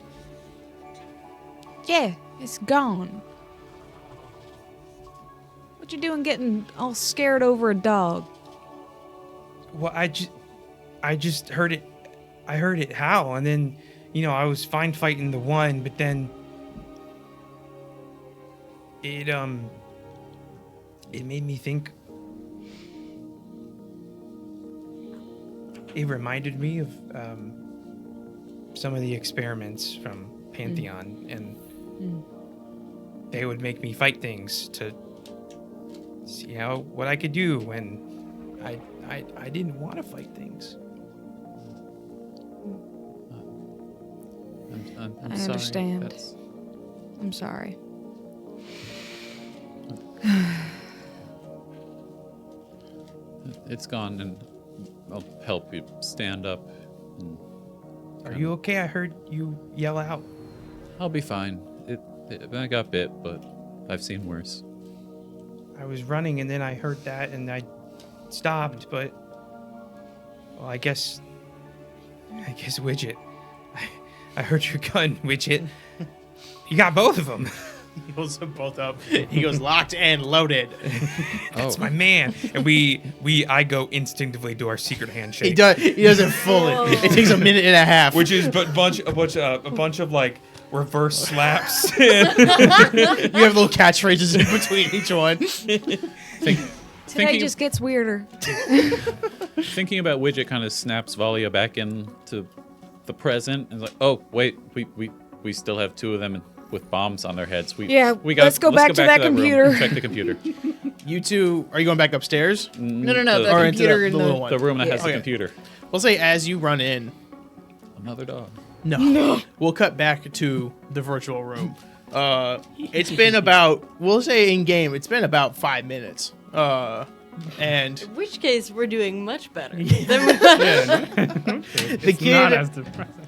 Yeah, it's gone. What you doing getting all scared over a dog? Well, I just heard it. I heard it howl, and then, I was fine fighting the one, but then it made me think. It reminded me of some of the experiments from Pantheon, and they would make me fight things to see what I could do when I didn't want to fight things. I'm I sorry. understand. That's- I'm sorry. It's gone, and I'll help you stand up. And Are you okay? I heard you yell out. I'll be fine. got bit, but I've seen worse. I was running and then I heard that and I stopped, but well, I guess Widget. I heard your gun, Widget. You got both of them. He holds them both up. He goes locked and loaded. That's Oh. my man. And I go instinctively do our secret handshake. He does it fully. Whoa. It takes a minute and a half. Which is a bunch of like reverse slaps. You have little catchphrases in between each one. Today Thinking, just gets weirder. thinking about Widget kind of snaps Valia back into the present and is like, oh wait, we still have two of them with bombs on their heads. Let's go back to that room computer. and check the computer. You two, are you going back upstairs? No, the Or into computer the in little the... one? The room that has Okay. the computer. We'll say as you run in. Another dog. No. We'll cut back to the virtual room. It's been about, we'll say in game, it's been about 5 minutes. And In which case, we're doing much better. than the It's kid, not as depressing.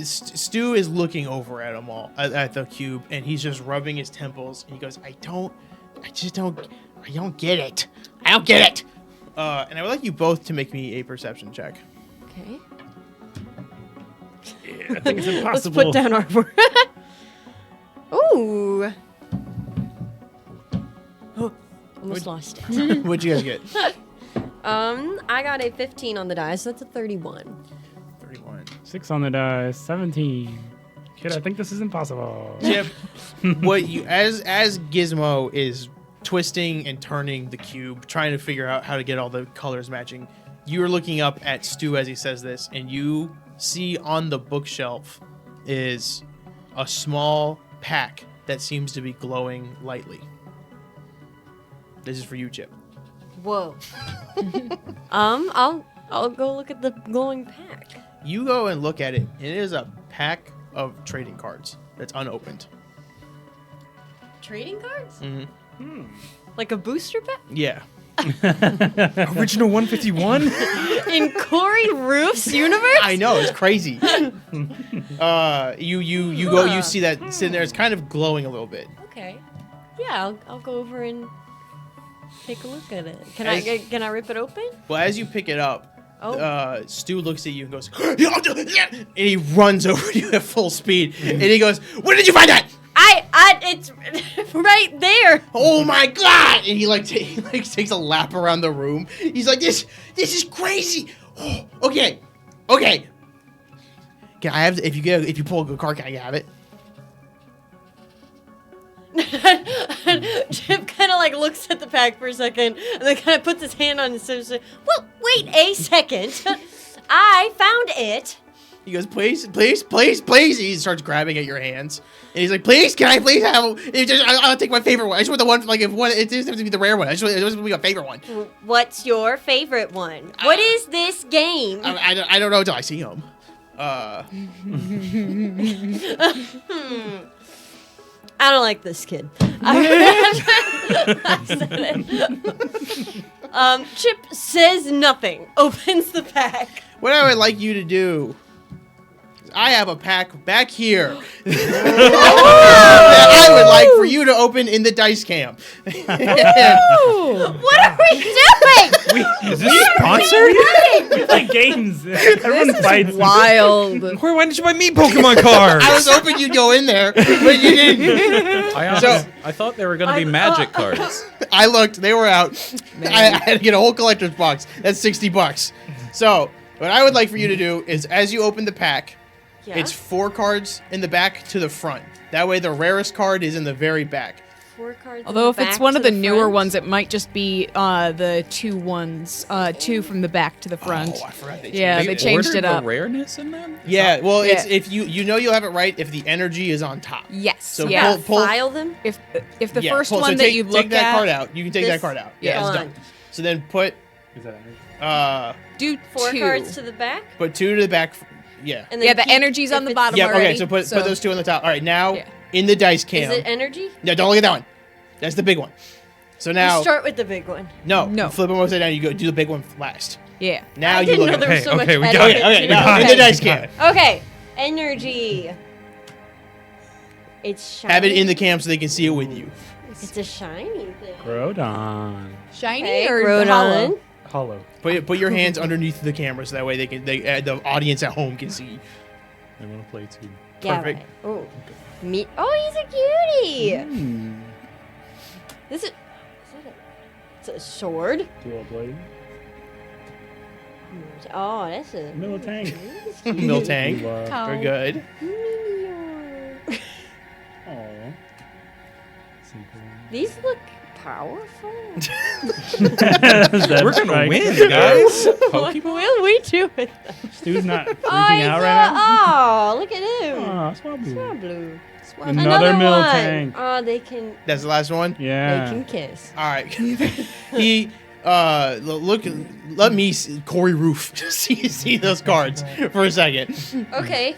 Stu is looking over at them all, at the cube, and he's just rubbing his temples. And he goes, I don't get it. I don't get it. And I would like you both to make me a perception check. Okay. I think it's Let's impossible. put down our word. Ooh. Oh, almost lost it. What'd you guys get? I got a 15 on the die, so that's a 31. 31. 6 on the dice, 17. Kid, I think this is impossible. Chip, what you as Gizmo is twisting and turning the cube, trying to figure out how to get all the colors matching, you're looking up at Stu as he says this, and you see on the bookshelf is a small pack that seems to be glowing lightly. This is for you, Chip. Whoa. I'll go look at the glowing pack. You go and look at it, and it is a pack of trading cards that's unopened. Trading cards? Mm-hmm. Like a booster pack? Yeah. Original 151? In Corey Roof's universe? I know, it's crazy. You go, you see that sitting there. It's kind of glowing a little bit. Okay. Yeah, I'll go over and take a look at it. Can As- I rip it open? Well, as you pick it up, Oh. Stu looks at you and goes, and he runs over to you at full speed, and he goes, "Where did you find that?" It's right there. Oh my god! And he takes a lap around the room. He's like, "This is crazy." Oh, okay. Can I have? If you pull a good card, can I have it? Chip kind of like looks at the pack for a second and then kind of puts his hand on his chest. Well, wait a second. I found it. He goes, "Please." He starts grabbing at your hands, and he's like, "Please, can I please have? I'll take my favorite one. I just want the one like if one. It doesn't have to be the rare one. I just want to be my favorite one. What's your favorite one? What is this game? I don't know until I see him. I don't like this kid. Chip says nothing. Opens the pack. What I would like you to do, I have a pack back here that I would like for you to open in the dice cam. What are we doing? Is this sponsored? We play games. Everyone fights. Wild. Corey, why didn't you buy me Pokemon cards? I was hoping you'd go in there, but you didn't. I thought they were going to be magic cards. I looked; they were out. I had to get a whole collector's box. That's $60. So, what I would like for you to do is, as you open the pack, Yeah. it's 4 cards in the back to the front. That way, the rarest card is in the very back. 4 cards. in Although if the it's back one to of the newer front. ones, it might just be the 2 ones, 2 from the back to the front. Oh, I forgot they Yeah, changed they it. changed Ordered it up. the rareness in them? Yeah, well, it's Yeah. if you'll have it right if the energy is on top. Yes. So yeah. pull- File them. If the Yeah, first so one that take, you take look that at, card out. You can take that This- card out. yeah. Yeah, it's Done. done. So then put Is that do 4 2. cards to the back. 2 to the back. Yeah. And then Yeah, the keep- energy's on if the it's- bottom Yeah. already. Okay. So put those 2 on the top. All right. Now Yeah. in the dice cam. Is it energy? No, don't look at that one. That's the big one. So now You start with the big one. no, No. flip them upside down. You go do the big one last. Yeah. Now I you didn't look know at there it. was so much Okay, we got etiquette it. Okay. to Now know. in the dice cam. Okay, energy. It's shiny. Have it in the cam so they can see it with you. It's a shiny thing. Groudon. Shiny Okay, or Groudon. hollow? Hollow. Put your hands underneath the camera so that way the audience at home can see. I want to play too. Yeah, Perfect. right. Oh, meat. Oh, he's a cutie. This is. It's a sword. Dual blade. Oh, that's a. Miltank. Miltank. Wow. Very good. Aww. These look powerful. We're gonna win, guys. What will we do with them? Stu's not freaking Oh, he's out right now. oh, look at him. Aw, Swablu. Swablu. Another one. Miltank. Oh, they can. That's the last one. They Yeah. can kiss. All right. He look. Let me Corey Roof see those cards for a second. Okay.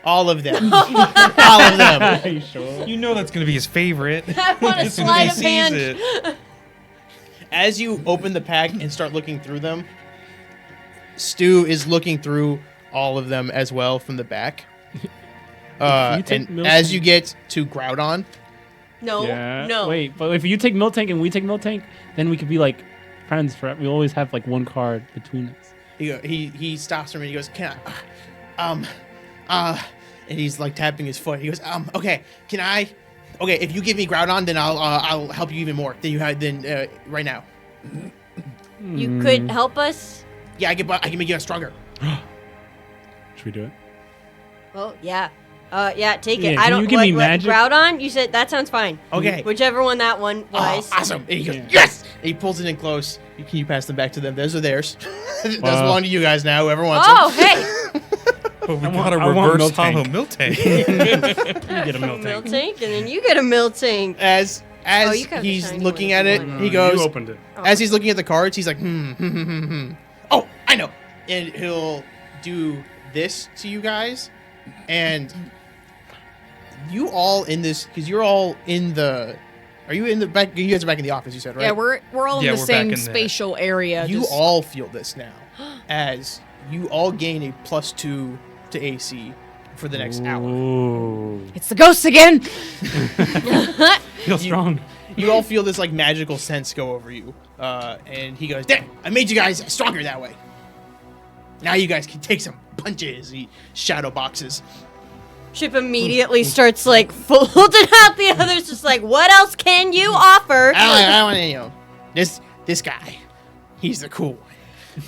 All of them. All of them. Are you sure? You know that's gonna be his favorite. I want to As soon as slide he of sees hand. it. As you open the pack and start looking through them, Stu is looking through all of them as well from the back. take And Miltank- as you get to Groudon, No. Yeah. No. Wait, but if you take Miltank and we take Miltank, then we could be like friends forever. We always have like one card between us. he stops for me. He goes, "Can I, and he's like tapping his foot. He goes, okay, can I? Okay, if you give me Groudon, then I'll help you even more than you had right now. You could help us. Yeah, I can make you stronger. Should we do it? Well, yeah. Yeah, take Yeah, it. can I don't. you give me magic? Groudon? You said that sounds fine. Okay. Whichever one that one Oh, was. awesome. And he goes, Yeah. yes! And he pulls it in close. Can you pass them back to them? Those are theirs. Those Wow. belong to you guys now, whoever wants Oh, them. hey. But we I want- got a I want reverse Miltank. hollow Miltank. You get a Miltank. Miltank, and then you get a Miltank. As Oh, you got the he's shiny looking one at if it, you want. he You goes, opened it. as he's looking at the cards, he's like, Oh, I know. And he'll do this to you guys. And you all in this, because you're all in the, are you in the back? You guys are back in the office, you said, right? Yeah, we're all Yeah, in the we're back same in the- spatial area. You just- all feel this now, as you all gain a +2 to AC for the next hour. Ooh. It's the ghosts again. Feel strong. You all feel this like magical sense go over you, and he goes, "Damn! I made you guys stronger that way. Now you guys can take some punches." He shadow boxes. Chip immediately starts like folding out the others, just like, what else can you offer? I don't want to, this guy, he's the cool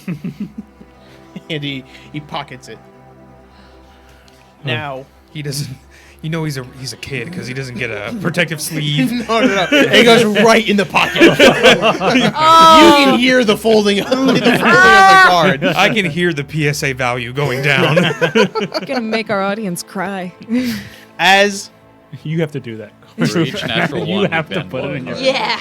one. And he pockets it. Now. He doesn't. You know he's a kid because he doesn't get a protective sleeve. No. It goes right in the pocket. You can hear the folding of the card. I can hear the PSA value going down. Gonna make our audience cry. As You have to do that. For each natural You one, have we've to been put it in one. your. Yeah.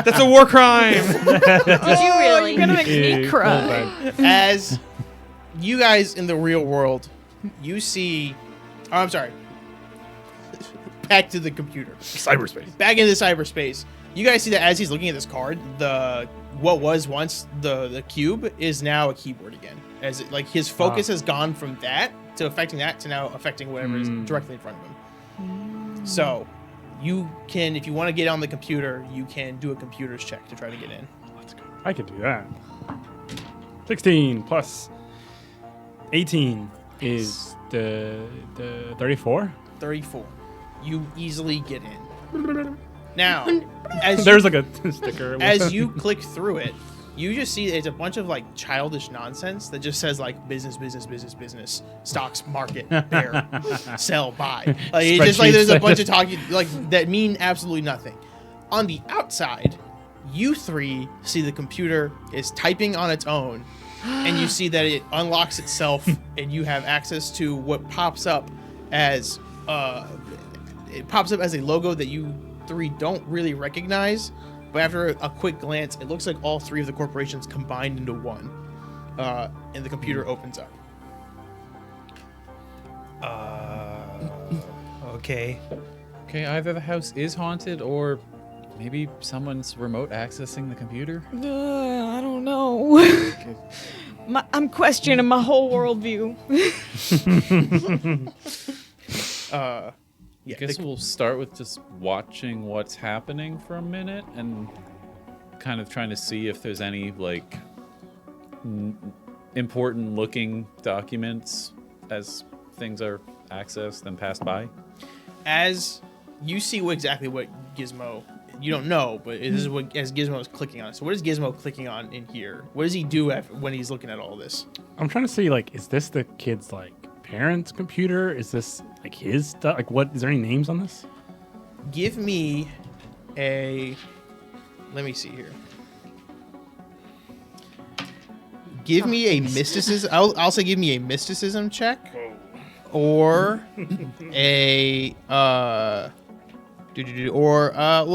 That's a war crime. Did you really? You're gonna make me Yeah, cry. as you guys in the real world, you see. Oh, I'm sorry. Back to the computer. Cyberspace. Back into cyberspace. You guys see that as he's looking at this card, what was once the cube is now a keyboard again. As it, like his focus has gone from that to affecting that to now affecting whatever is directly in front of him. So you can, if you want to get on the computer, you can do a computer's check to try to get in. Let's go. I could do that. 16 plus 18 is the 34. 34. You easily get in. Now, as There's like a sticker. as you click through it, you just see it's a bunch of like childish nonsense that just says like business, stocks, market, bear, sell, buy. Like, it's just like there's a bunch of talking like that mean absolutely nothing. On the outside, you three see the computer is typing on its own, and you see that it unlocks itself, and you have access to what pops up as a logo that you three don't really recognize. But after a quick glance, it looks like all three of the corporations combined into one. And the computer opens up. Okay. Okay, either the house is haunted or maybe someone's remote accessing the computer. I don't know. I'm questioning my whole worldview. I Yeah, guess we'll start with just watching what's happening for a minute and kind of trying to see if there's any like important looking documents as things are accessed and passed by. as you see exactly what Gizmo, you don't know, but this is what as Gizmo is clicking on. So what is Gizmo clicking on in here? What does he do when he's looking at all this? I'm trying to see, like, is this the kid's, like, parents' computer? Is this, like, his stuff? Like, what? Is there any names on this? Give me a. Let me see here. Give me a mysticism. I'll say give me a mysticism check, or a well,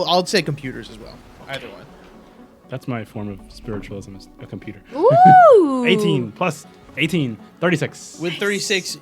I'll say computers as well. Either one. That's my form of spiritualism, is a computer. Ooh. 18 plus 18, 36. With 36,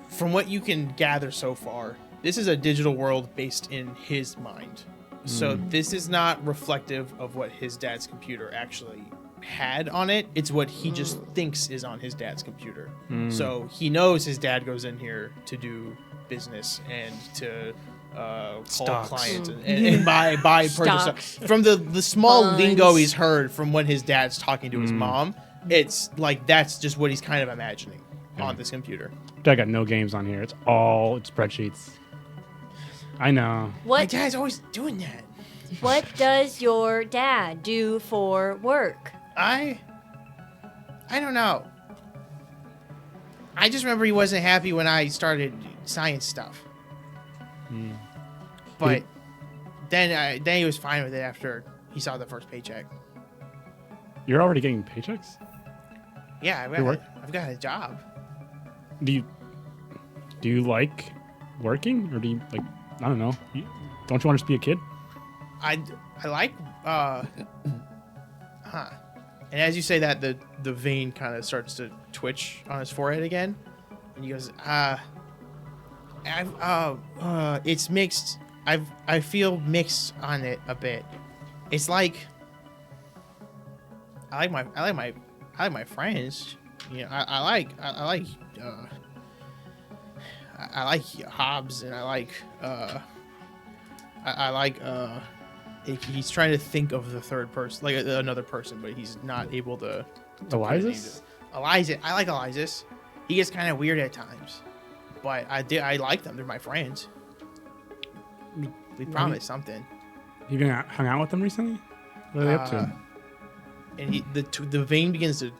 from what you can gather so far, this is a digital world based in his mind. So this is not reflective of what his dad's computer actually had on it. It's what he just thinks is on his dad's computer. So he knows his dad goes in here to do business and to call Stocks. clients and buy purchase Stocks. stuff. From the small Bonds. lingo he's heard from when his dad's talking to his mom, it's like that's just what he's kind of imagining on this computer. I got no games on here. It's all spreadsheets. I know. My What dad's always doing that. What does your dad do for work? I don't know. I just remember he wasn't happy when I started science stuff. But then he was fine with it after he saw the first paycheck. You're already getting paychecks? Yeah, You work? I've got a job. Do you like working? Or do you, like, I don't know. Don't you want to just be a kid? I like And as you say that, the vein kind of starts to twitch on his forehead again, and he goes, it's mixed. I feel mixed on it a bit. It's like I like my friends. You know, I like Hobbs, and he's trying to think of the third person, like another person, but he's not able to. Elias? Eliza. I like Elias. He gets kind of weird at times, but I like them. They're my friends. We promised something. You been hung out with them recently? What are they up to? And the vein begins to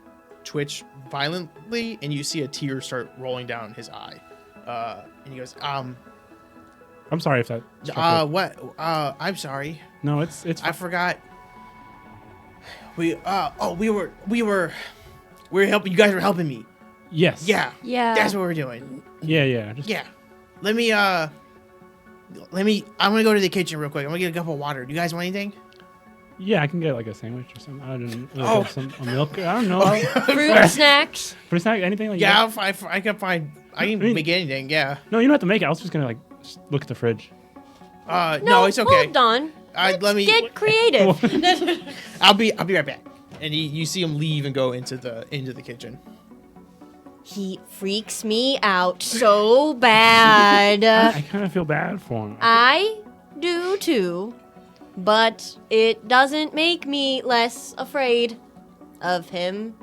twitch violently, and you see a tear start rolling down his eye. And he goes, I'm sorry if that. what? I'm sorry. No, it's. I forgot. We were helping. You guys were helping me. Yes. Yeah. Yeah. That's what we're doing. Yeah. Just, Yeah. Let me. I'm gonna go to the kitchen real quick. I'm gonna get a cup of water. Do you guys want anything? Yeah, I can get like a sandwich or something. I don't know. Oh. A milk. I don't know. Fruit snacks. For a snack, anything like Yeah, that. I can find. I can I mean- make anything. Yeah. No, you don't have to make it. I was just gonna like just look at the fridge. No, it's okay. Hold on. Let me. Get creative. I'll be right back. And you see him leave and go into the kitchen. He freaks me out so bad. I kind of feel bad for him. I do too, but it doesn't make me less afraid of him.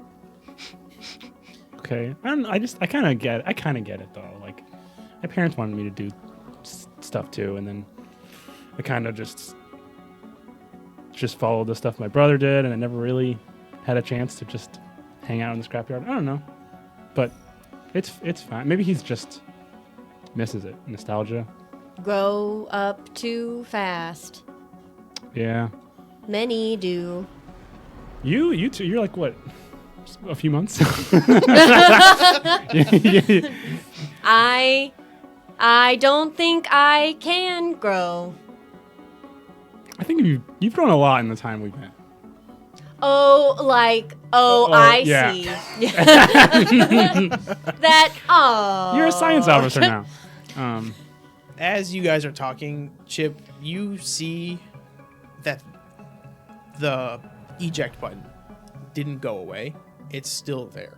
Okay. I kind of get it though. Like, my parents wanted me to do stuff too, and then I kind of just followed the stuff my brother did, and I never really had a chance to just hang out in the scrapyard. I don't know, but it's fine. Maybe he's just misses it. Nostalgia. Grow up too fast. Yeah. Many do. You too. You're like what? Just a few months. I don't think I can grow. I think you've grown a lot in the time we've met. I yeah. see. You're a science officer now. As you guys are talking, Chip, you see that the eject button didn't go away. It's still there.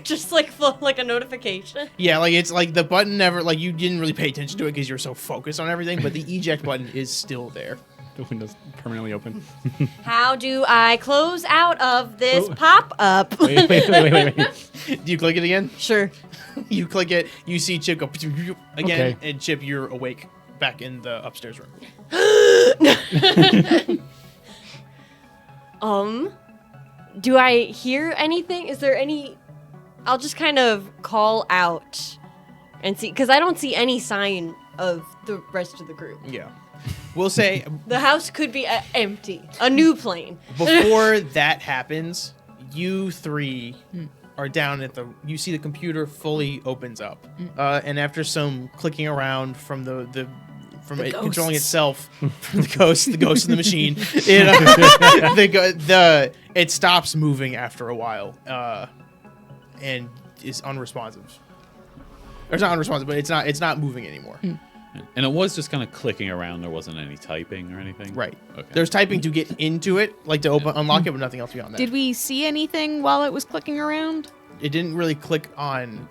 Just like a notification. Yeah, like it's like the button never, like you didn't really pay attention to it because you were so focused on everything, but the eject button is still there. The window's permanently open. How do I close out of this pop-up? Wait. Do you click it again? Sure. You click it, you see Chip go again, Okay. and Chip, you're awake back in the upstairs room. Do I hear anything? Is there any... I'll just kind of call out and see, because I don't see any sign of the rest of the group. Yeah. We'll say The house could be empty. A new plane. before that happens, you three are down at you see the computer fully opens up. And after some clicking around from it controlling itself, from the ghost in the machine, it stops moving after a while. And is unresponsive. Or it's not unresponsive, but it's not moving anymore. And it was just kind of clicking around. There wasn't any typing or anything. Right. Okay. There's typing to get into it, like to unlock it, but nothing else beyond that. Did we see anything while it was clicking around? It didn't really click on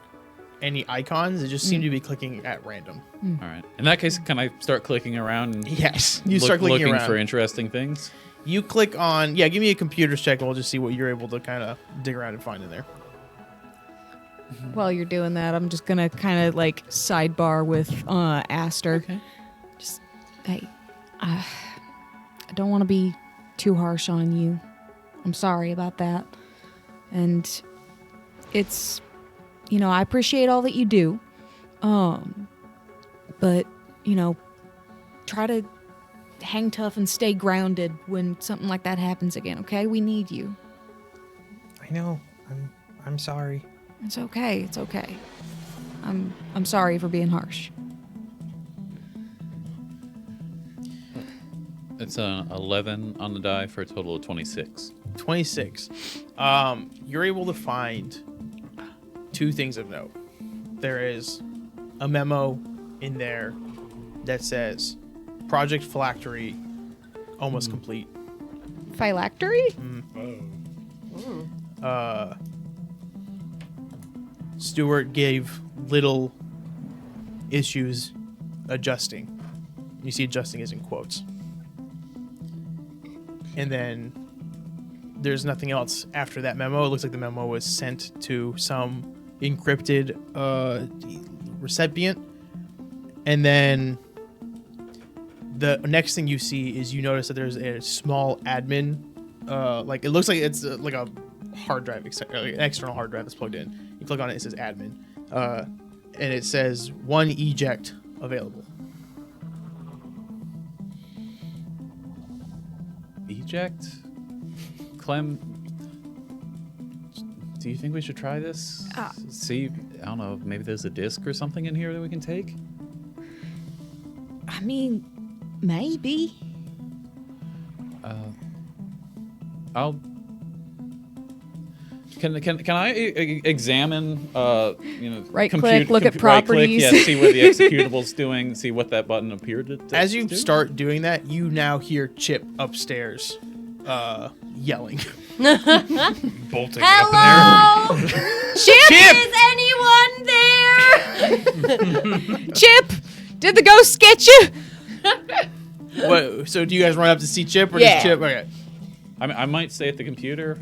any icons. It just seemed to be clicking at random. All right. In that case, can I start clicking around? And Yes. You start clicking looking around. for interesting things. You click on, give me a computer's check and we'll just see what you're able to kind of dig around and find in there. While you're doing that, I'm just gonna kind of like sidebar with Aster. Okay. Just, hey, I don't want to be too harsh on you. I'm sorry about that. And it's, I appreciate all that you do. But, try to hang tough and stay grounded when something like that happens again, okay? We need you. I know. I'm sorry. It's okay. It's okay. I'm sorry for being harsh. It's 11 on the die for a total of 26. 26. You're able to find two things of note. There is a memo in there that says Project Phylactery almost complete. Phylactery? Stuart gave little issues adjusting. You see adjusting is in quotes. And then there's nothing else after that memo. It looks like the memo was sent to some encrypted recipient. And then the next thing you see is you notice that there's a small admin. Like it looks like it's like a hard drive, an external hard drive that's plugged in. You click on it, it says admin. And it says 1 eject available. Eject? Clem, do you think we should try this? See, I don't know, maybe there's a disc or something in here that we can take? I mean, maybe. Can I examine Right click, look at properties. Right click, see what the executable's doing, see what that button appeared to As you do? start doing that, you now hear Chip upstairs yelling. Bolting up in there. Hello? Is anyone there? Chip, did the ghost get you? What, so do you guys run up to see Chip or Yeah. just Chip? Okay. I might stay at the computer.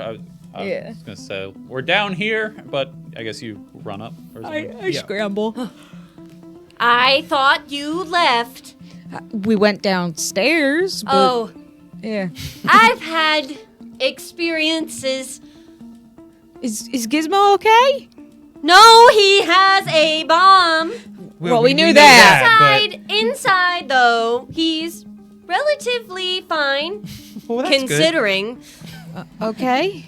I Yeah. was gonna say we're down here, but I guess you run up or something. I scramble. I thought you left. We went downstairs, but Oh, yeah. I've had experiences. Is Gizmo okay? No, he has a bomb. Well, we knew that. Inside, though, he's relatively fine, Well, that's good. considering Okay.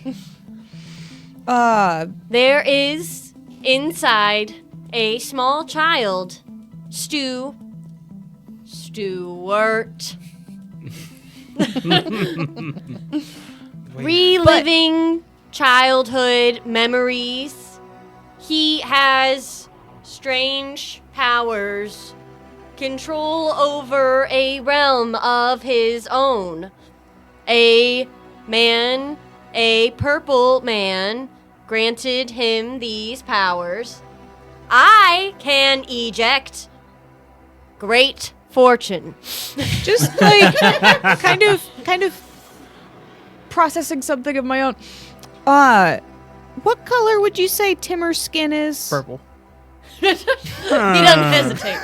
there is inside a small child, Stuart. Reliving childhood memories. He has strange powers, control over a realm of his own. A man, a purple man, granted him these powers, I can eject great fortune. Just like kind of processing something of my own. What color would you say Timur's skin is? Purple. He doesn't hesitate.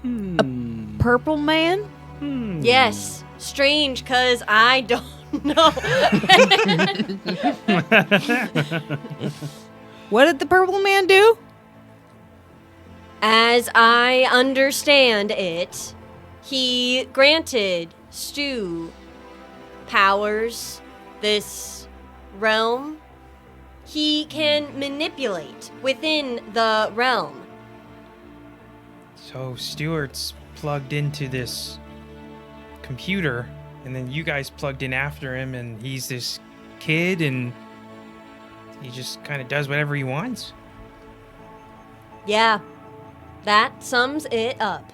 Purple. Purple man? Yes. Strange, cause I don't know. What did the purple man do? As I understand it, he granted Stu powers, this realm. He can manipulate within the realm. So Stuart's plugged into this computer, and then you guys plugged in after him, and he's this kid, and he just kind of does whatever he wants. Yeah, that sums it up.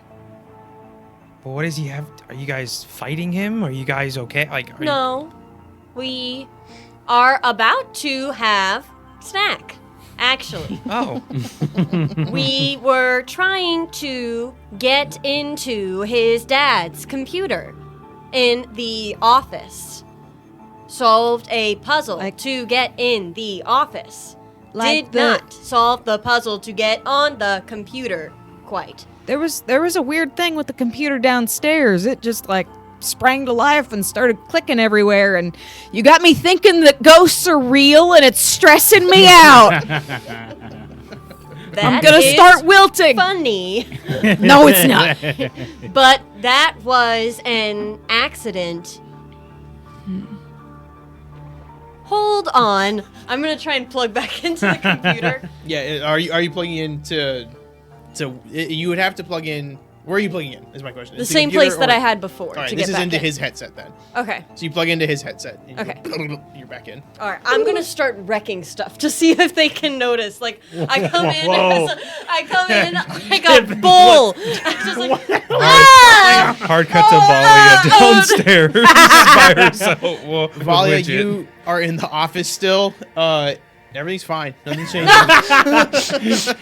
But what does he have? Are you guys fighting him? Are you guys okay? Like, No, we are about to have snack, actually. Oh, We were trying to get into his dad's computer in the office. Solved a puzzle to get in the office. Did not solve the puzzle to get on the computer quite. There was a weird thing with the computer downstairs. It just like sprang to life and started clicking everywhere, and you got me thinking that ghosts are real, and it's stressing me out. I'm gonna start wilting. Funny. No, it's not. But that was an accident. Hold on. I'm gonna try and plug back into the computer. Yeah, are you plugging in to you would have to plug in. Where are you plugging in? Is my question. The Is same computer place that or- I had before All right, to this get is back into in. his headset then. Okay. So you plug into his headset. And Okay. You're back in. All right. I'm gonna start wrecking stuff to see if they can notice. Like I come in, like a bull. I'm just like, ah! hard cut to Valia downstairs by herself. Well, Valia, legit. you are in the office still. Everything's fine. Nothing's changing.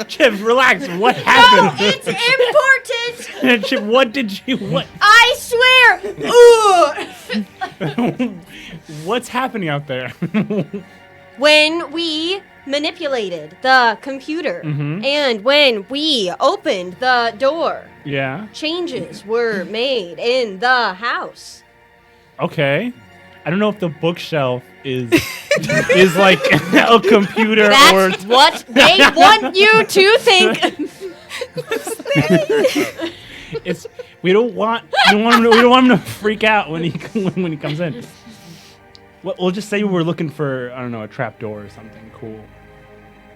Chip, relax. What happened? It's important. Chip, what did you? What? I swear. Ooh. What's happening out there? When we manipulated the computer and when we opened the door, Yeah. changes were made in the house. Okay. I don't know if the bookshelf is like a computer That's or what they want you to think. it's. We don't want him to freak out when he comes in. We'll just say we're looking for, I don't know, a trap door or something cool.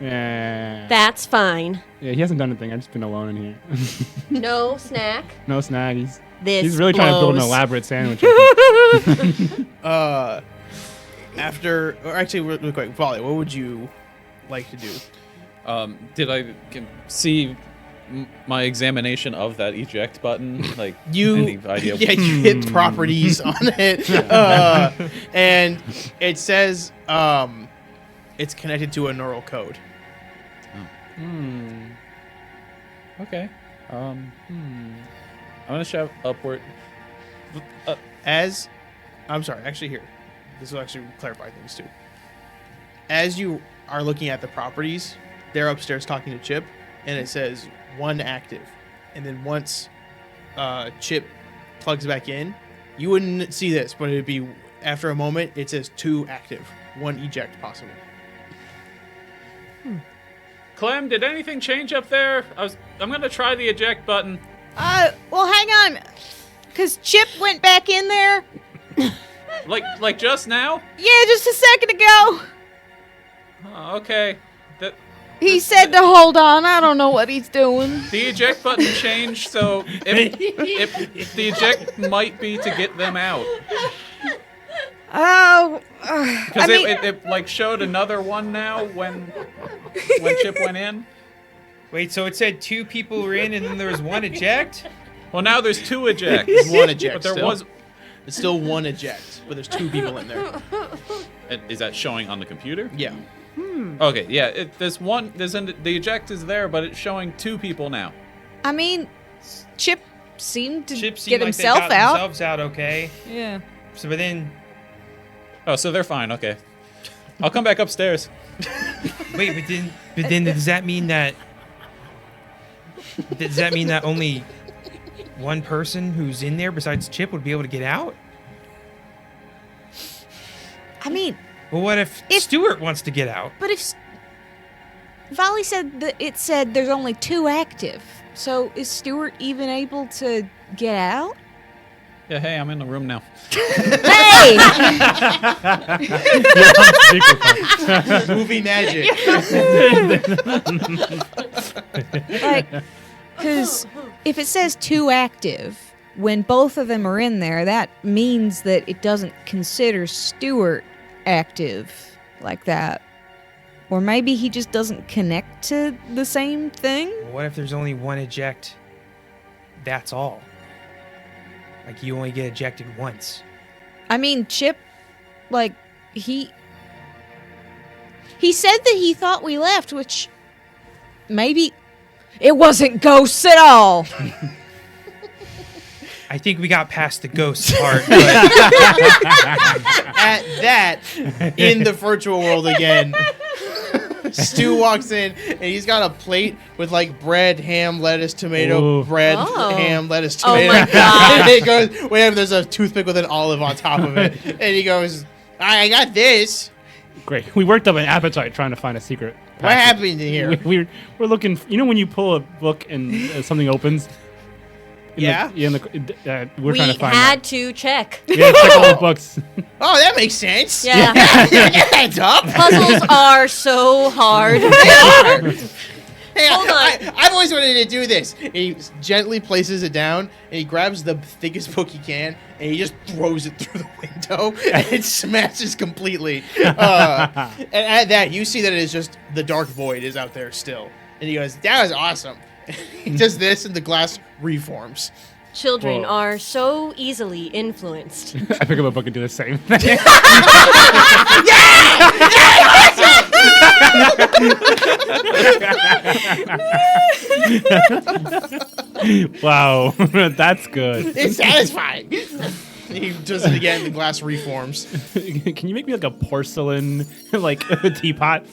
Yeah. That's fine. Yeah, he hasn't done anything. I've just been alone in here. No snack. No snag. This He's really trying to build an blows. elaborate sandwich. Actually, real quick, Valia, what would you like to do? Did I see my examination of that eject button? Like, any idea? Yeah, you hit properties on it, and it says it's connected to a neural code. Okay. I'm gonna shove upward. I'm sorry, actually here. This will actually clarify things too. As you are looking at the properties, they're upstairs talking to Chip, and it says 1 active. And then once Chip plugs back in, you wouldn't see this, but it'd be after a moment, it says 2 active, 1 eject possible. Clem, did anything change up there? I'm gonna try the eject button. Well, hang on. Because Chip went back in there. Like just now? Yeah, just a second ago. Oh, okay. He said to hold on. I don't know what he's doing. The eject button changed, so if the eject might be to get them out. Oh, Because it like showed another one now when Chip went in. Wait, so it said 2 people were in, and then there was 1 eject? Well, now there's 2 ejects. There's 1 eject But there still. was. It's still 1 eject, but there's 2 people in there. Is that showing on the computer? Yeah. Okay, yeah. The eject is there, but it's showing 2 people now. I mean, Chip seemed to Chip seemed get like himself they got out. themselves out okay. Yeah. So, but then, Oh, so they're fine. Okay, I'll come back upstairs. wait, but then does that mean that only one person who's in there besides Chip would be able to get out? I mean, Well, what if If- Stuart wants to get out? but if Volley said that it said there's only 2 active, so is Stuart even able to get out? Yeah, hey, I'm in the room now. Hey! Movie magic. Like, because if it says 2 active, when both of them are in there, that means that it doesn't consider Stuart active like that. Or maybe he just doesn't connect to the same thing? Well, what if there's only one eject? That's all. Like, you only get ejected once. I mean, Chip, like, he said that he thought we left, which maybe it wasn't ghosts at all. I think we got past the ghost part, but At that, in the virtual world again, Stu walks in and he's got a plate with like bread, ham, lettuce, tomato, Ooh. bread, Oh. ham, lettuce, Oh tomato. my God. And it goes, whenever there's a toothpick with an olive on top of it. And he goes, I got this. Great. We worked up an appetite trying to find a secret. What passage. happened in here? We're looking. You know when you pull a book and something opens. Yeah? We're trying to find. had to check. Yeah, check all the books. Oh, that makes sense. Yeah. Heads up. Puzzles are so hard. Hey, Hold on. I've always wanted to do this. He gently places it down, and he grabs the thickest book he can, and he just throws it through the window, and it smashes completely. And at that, you see that it is just the dark void is out there still. And he goes, that was awesome. He does this, and the glass reforms. Children Whoa. are so easily influenced. I pick up a book and do the same thing. Wow, that's good. It's satisfying. He does it again, the glass reforms. Can you make me like a porcelain, like a teapot?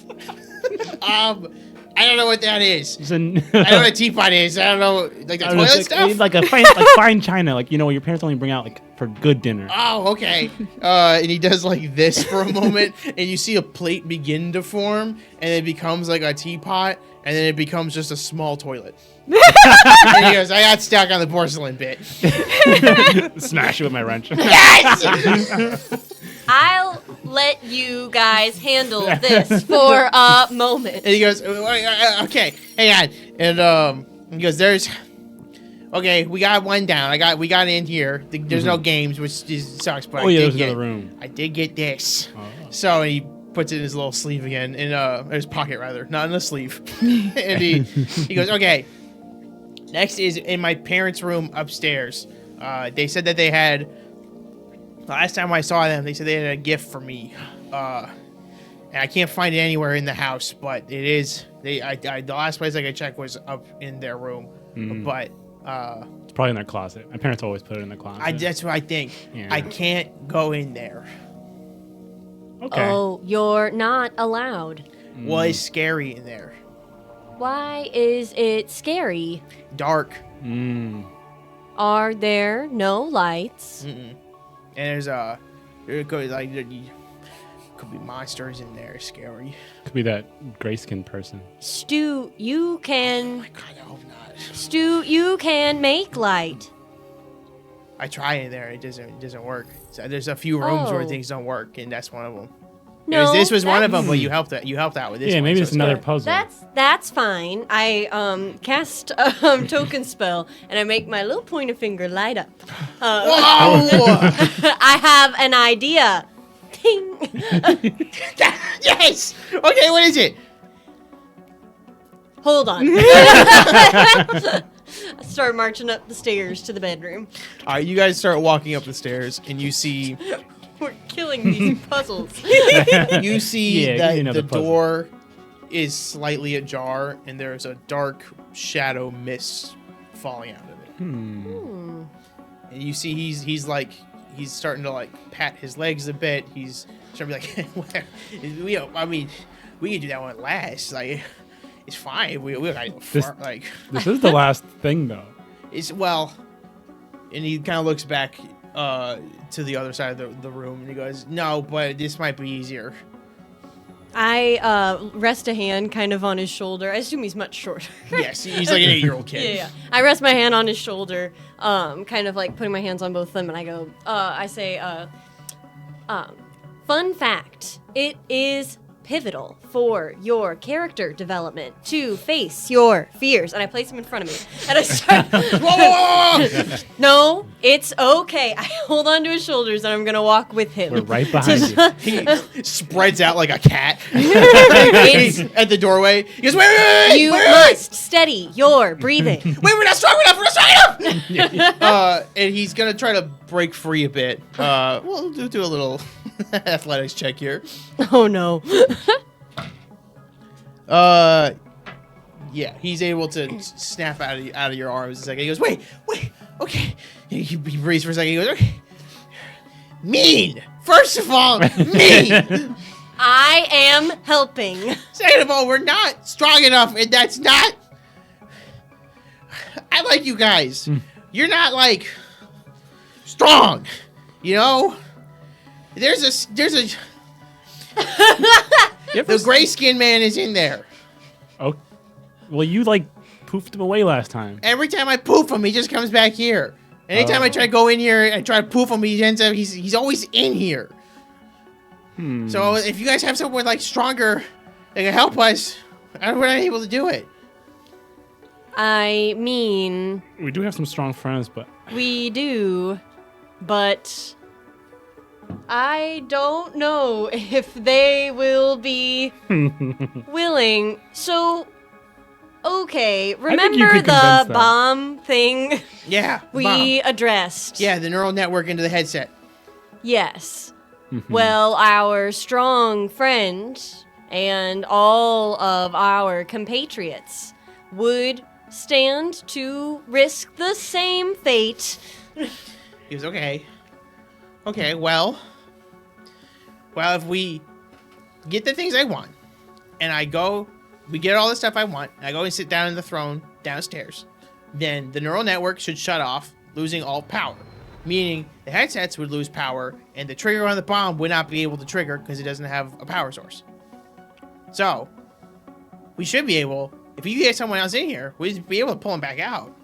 I don't know what that is. It's a- I don't know what a teapot is. I don't know, like the I don't know, toilet it's stuff? like a fine, fine china, like you know, your parents only bring out like for good dinner. Oh, okay. And he does like this for a moment, and you see a plate begin to form, and it becomes like a teapot, and then it becomes just a small toilet. And he goes, I got stuck on the porcelain bit. Smash it with my wrench. Yes! I'll let you guys handle this for a moment. And he goes, okay, hang on. And he goes, okay, we got one down. We got in here. There's no games, which sucks, but Oh I yeah, did there's get, another room. I did get this. Oh. So he puts it in his little sleeve again, in his pocket rather, not in the sleeve. And he goes, okay. Next is in my parents' room upstairs. They said that they had. Last time I saw them, they said they had a gift for me. And I can't find it anywhere in the house, but it is. The last place I could check was up in their room, but. It's probably in their closet. My parents always put it in their closet. That's what I think. Yeah. I can't go in there. Okay. Oh, you're not allowed. Well, it's scary in there. Why is it scary? Dark. Mm. Are there no lights? And there's there could be monsters in there. Scary. Could be that grayskin person. Stu, you can. I kind of hope not. Stu, you can make light. I try in there. It doesn't work. So there's a few rooms where Oh. things don't work, and that's one of them. No, this was one of them, that's- but you helped out with this. Yeah, one, maybe so it's another good. puzzle. That's fine. I cast a token spell and I make my little pointer finger light up. Whoa! I have an idea. Ting. Yes. Okay, what is it? Hold on. I start marching up the stairs to the bedroom. All right, you guys start walking up the stairs, and you see We're killing these puzzles. You see Yeah, give me that another the puzzle. door is slightly ajar, and there's a dark shadow mist falling out of it. And you see he's starting to like pat his legs a bit. He's starting to be like, I mean, we can do that one last. Like, it's fine. We gotta go This- far. Like, This is the last thing, though. it's well, and he kind of looks back to the other side of the room, and he goes, "No, but this might be easier." I rest a hand kind of on his shoulder. I assume he's much shorter. Yes, he's like an 8-year-old kid. Yeah. I rest my hand on his shoulder, kind of like putting my hands on both of them, and I go, I say, fun fact, it is pivotal for your character development to face your fears. And I place him in front of me, and I start, Whoa! no, it's okay. I hold on to his shoulders, and I'm going to walk with him. We're right behind you. He spreads out like a cat It's- at the doorway. He goes, wait, you wait, must steady your breathing. wait, we're not strong enough, we're not strong enough! And he's gonna try to break free a bit. We'll do a little athletics check here. Oh, no. Yeah, he's able to snap out of your arms a second. He goes, wait, okay. He breathes for a second. He goes, okay. Mean! First of all, mean! I am helping. Second of all, we're not strong enough, and that's not... I like you guys. You're not, like, strong, you know? There's a... The gray skin man is in there. Oh, well, you like poofed him away last time. Every time I poof him, he just comes back here. Anytime I try to go in here and try to poof him, he ends up... He's always in here. So if you guys have someone like stronger that can help us, we're not able to do it. I mean, We do have some strong friends, but we do, but I don't know if they will be willing. So, okay, could remember convince the them. bomb thing Yeah. we addressed? Yeah, the neural network into the headset. Yes. Well, our strong friend and all of our compatriots would stand to risk the same fate. He goes, okay. Okay, well, if we get the things I want, and we get all the stuff I want, and I go and sit down in the throne downstairs, then the neural network should shut off, losing all power. Meaning the headsets would lose power, and the trigger on the bomb would not be able to trigger because it doesn't have a power source. So, we should be able, if you get someone else in here, we'd be able to pull him back out.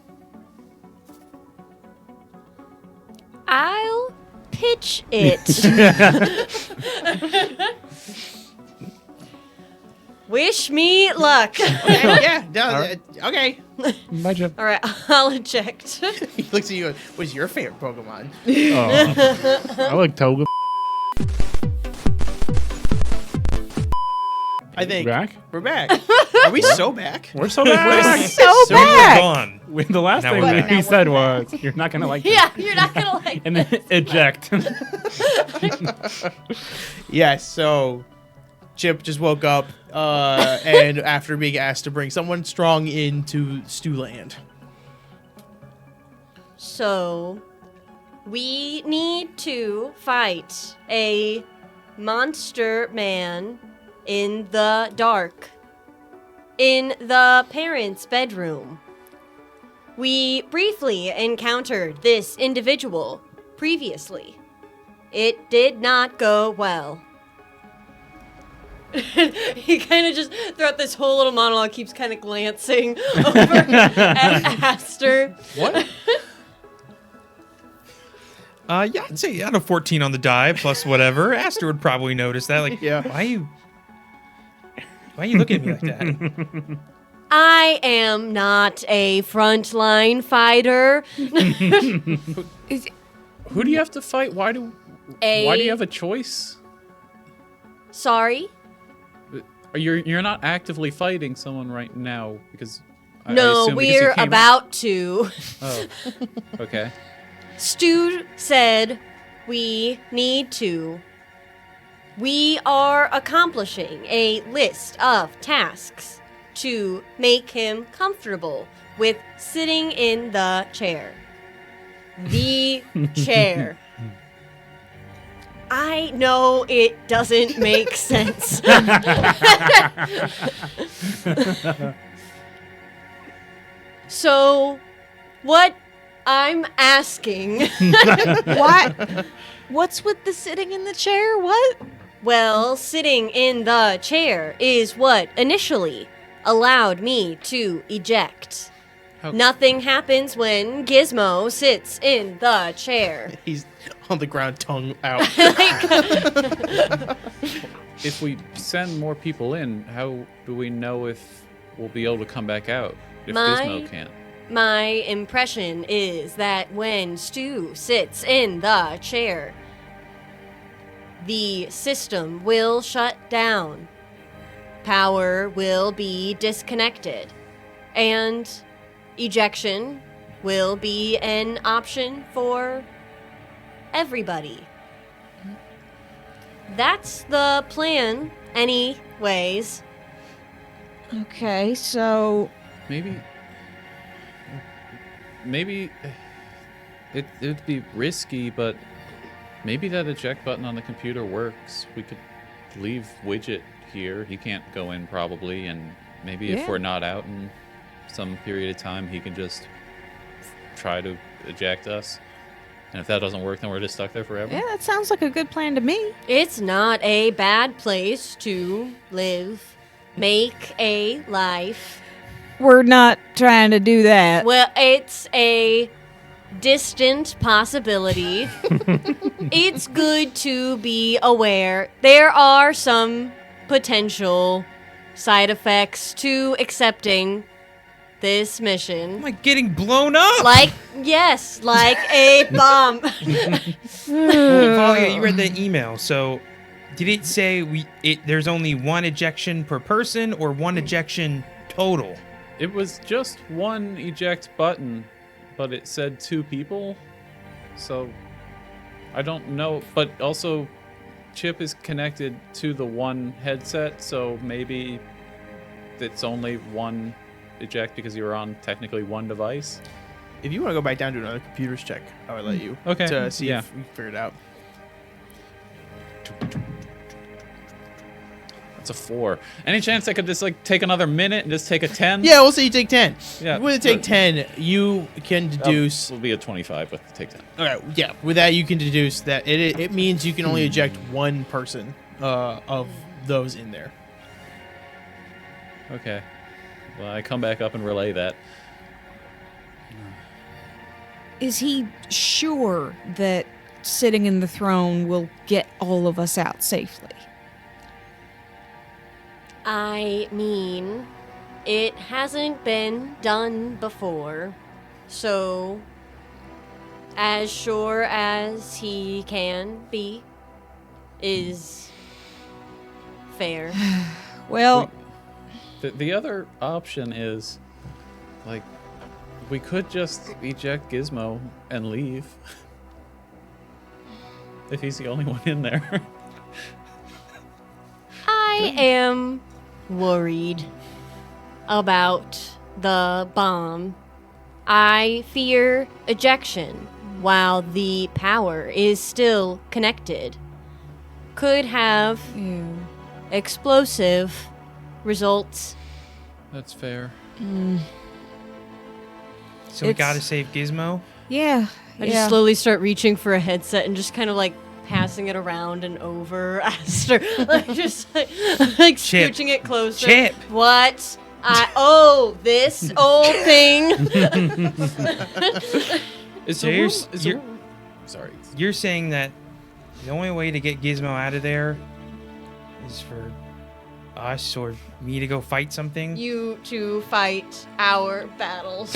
I'll pitch it. Wish me luck. Okay, yeah, no, okay. bye, Jeff. All right, I'll eject. He looks at you and goes, what's your favorite Pokemon? Oh, I like Toga. I think Back? we're back. Are we so back? We're so back. So So bad. we're gone. The last Now thing we're we back. he said was, "You're not gonna like this," Yeah, you're not gonna like and then eject. Yes, so Chip just woke up and after being asked to bring someone strong into Stewland. So, we need to fight a monster man in the dark in the parents' bedroom. We briefly encountered this individual previously. It did not go well. He kind of just, throughout this whole little monologue, keeps kind of glancing over at Aster. What? Yeah, I'd say out of 14 on the die plus whatever. Aster would probably notice that. Like, Yeah. why are you looking at me like that? I am not a frontline fighter. Who do you have to fight? Why do you have a choice? Sorry? You're not actively fighting someone right now because I No, assume because you we're came- about to. Oh, okay. Stu said we need to. We are accomplishing a list of tasks to make him comfortable with sitting in the chair. The chair. I know it doesn't make sense. So, what I'm asking, What? What's with the sitting in the chair? What? well, sitting in the chair is what initially allowed me to eject. How- Nothing happens when Gizmo sits in the chair. He's on the ground, tongue out. If we send more people in, how do we know if we'll be able to come back out if Gizmo can't? My impression is that when Stu sits in the chair, the system will shut down. Power will be disconnected. And ejection will be an option for everybody. That's the plan, anyways. Okay, so Maybe it'd be risky, but maybe that eject button on the computer works. We could leave Widget here. He can't go in probably, and maybe if Yeah. we're not out in some period of time, he can just try to eject us. And if that doesn't work, then we're just stuck there forever. yeah, that sounds like a good plan to me. It's not a bad place to live. Make a life. We're not trying to do that. Well, it's a distant possibility. It's good to be aware. There are some potential side effects to accepting this I'm mission. like getting blown up. Like, yes, like a bomb. Well, Valia, you read the email, so did it say there's only one ejection per person or one ejection total? It was just one eject button, but it said 2 people. So I don't know. But also, Chip is connected to the one headset, so maybe it's only one eject because you're on technically one device. If you want to go back down to another computers check, I would let you. Okay, To see yeah. if we figure it out. That's a 4. Any chance I could just like take another minute and just take a 10? Yeah, we'll say you take 10. Yeah, With a take good. 10, you can deduce. Will be a 25 with the take 10. All right, yeah. With that, you can deduce that it means you can only eject one person of those in there. Okay. Well, I come back up and relay that. Is he sure that sitting in the throne will get all of us out safely? I mean, it hasn't been done before, so as sure as he can be is fair. Well, The other option is, like, we could just eject Gizmo and leave. If he's the only one in there. I am worried about the bomb. I fear ejection while the power is still connected could have ew. explosive results. That's fair. So we It's- gotta save Gizmo? Yeah. I yeah. just slowly start reaching for a headset and just kind of like passing it around and over Aster, like just like Chip. scooching it closer. Chip. What? This old thing. Is So the you're room, s- is the you're- room- Sorry. You're saying that the only way to get Gizmo out of there is for us or me to go fight something? You to fight our battles.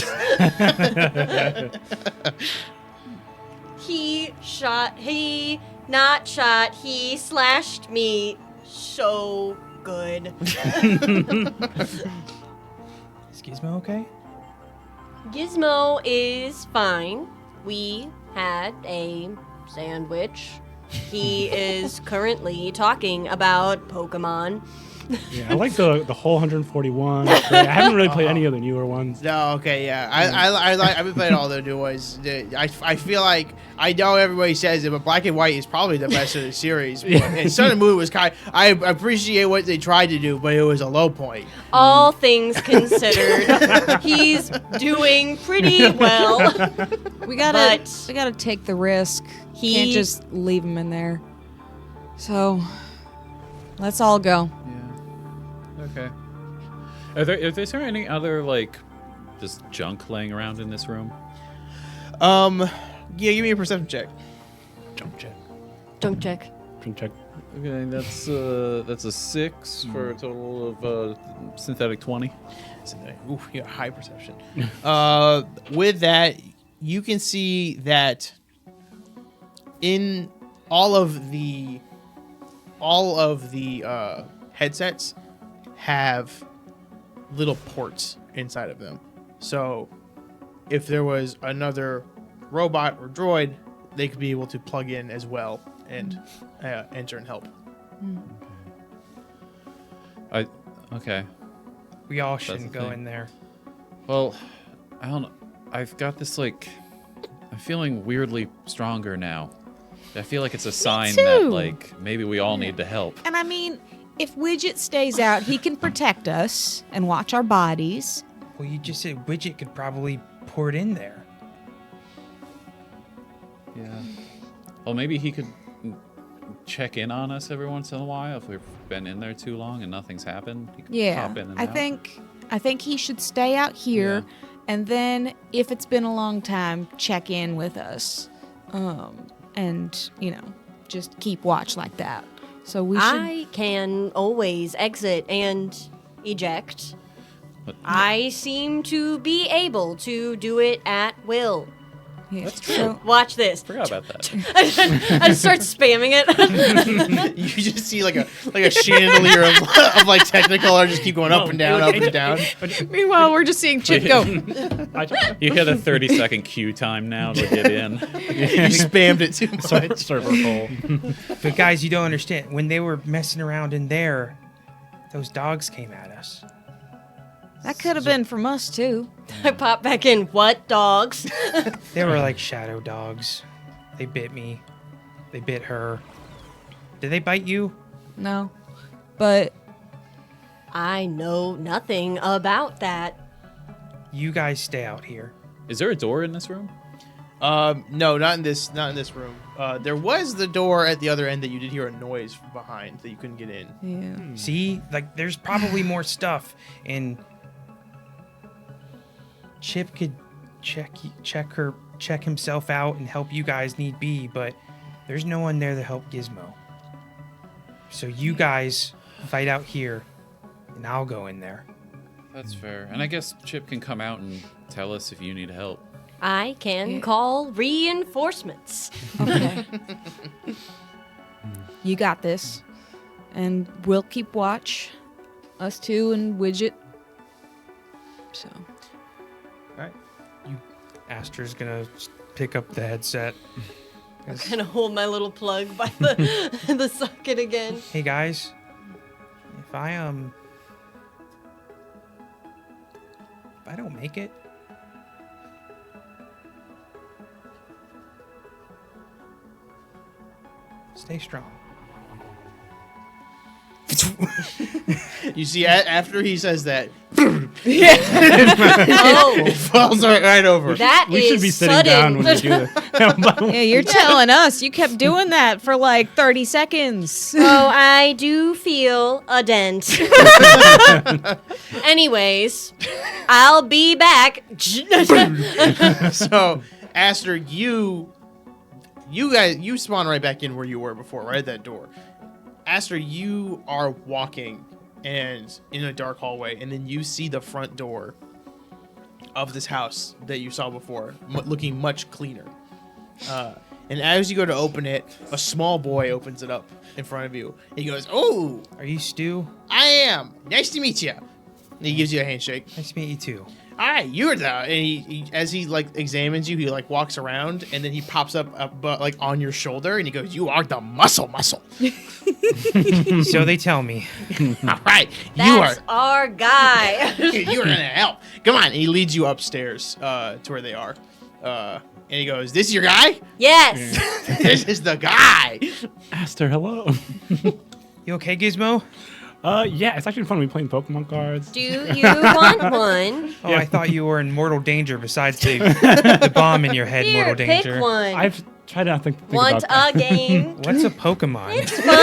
He slashed me so good. Is Gizmo okay? Gizmo is fine. We had a sandwich. He is currently talking about Pokemon. Yeah, I like the whole 141. I haven't really played any of the newer ones. No, okay, yeah. I've been playing all the new ones. I feel like I know everybody says it, but Black and White is probably the best of the series. And Sun and Moon was I appreciate what they tried to do, but it was a low point. All things considered, he's doing pretty well. We gotta take the risk. Can't just leave him in there. So, let's all go. Okay. Is there any other, like, just junk laying around in this room? Yeah, give me a perception check. Jump check. Don't check. Jump check. Okay, that's a 6 for a total of synthetic 20. Ooh, yeah, high perception. With that, you can see that in all of the headsets have little ports inside of them. So if there was another robot or droid, they could be able to plug in as well and enter and help. Okay. We all the shouldn't go thing. in there. Well, I don't know. I've got this, like, I'm feeling weirdly stronger now. I feel like it's a sign that, too. like, maybe we all need to help. And I mean, if Widget stays out, he can protect us and watch our bodies. Well, you just said Widget could probably port in there. Yeah. Well, maybe he could check in on us every once in a while if we've been in there too long and nothing's happened. He could Yeah, pop in and I out. think he should stay out here, Yeah. and then if it's been a long time, check in with us, and just keep watch like that. So we should. I can always exit and eject. But- I seem to be able to do it at will. Yeah. That's true. So, Watch this. Forgot about that. I just start spamming it. You just see like a chandelier of like Technicolor just keep going up and down, up and down. meanwhile, we're just seeing Chip go. You hit a 30-second queue time now to get in. You spammed it too much. Server full. But guys, you don't understand. When they were messing around in there, those dogs came at us. That could have been from us too. I pop back in. What dogs? They were like shadow dogs. They bit me. They bit her. Did they bite you? No, but I know nothing about that. You guys stay out here. Is there a door in this room? No, not in this room. There was the door at the other end that you did hear a noise behind that you couldn't get in. yeah. See? Like, there's probably more stuff. And Chip could check himself out and help you guys need be, but there's no one there to help Gizmo. So you guys fight out here, and I'll go in there. That's fair. And I guess Chip can come out and tell us if you need help. I can Yeah. call reinforcements. Okay. You got this, and we'll keep watch. Us two and Widget. So. Aster's gonna pick up the headset. Gonna hold my little plug by the the socket again. Hey guys, if I don't make it, stay strong. You see, after he says that, Oh, it falls right over. that We is should be sitting sudden. down when we do this. Yeah, you're telling us you kept doing that for like 30 seconds. Oh, I do feel a dent. Anyways, I'll be back. So, Aster, you guys spawn right back in where you were before, right at that door. Aster, you are walking and in a dark hallway, and then you see the front door of this house that you saw before, looking much cleaner. And as you go to open it, a small boy opens it up in front of you. He goes, "Oh, Are you Stu? I am. Nice to meet you." And he gives you a handshake. Nice to meet you too. All right, you're the. And he as he like examines you, he like walks around, and then he pops up like on your shoulder, and he goes, "You are the muscle." So they tell me. All right, That's our guy. you are gonna help. Come on, and he leads you upstairs to where they are, and he goes, "This is your guy? Yes. This is the guy." Aster, hello. You okay, Gizmo? Yeah, it's actually fun. We playing Pokemon cards. Do you want one? Oh, I thought you were in mortal danger besides the bomb in your head, Here, mortal danger. pick one. I've tried not to think Want about a that. game? What's a Pokemon? It's fun.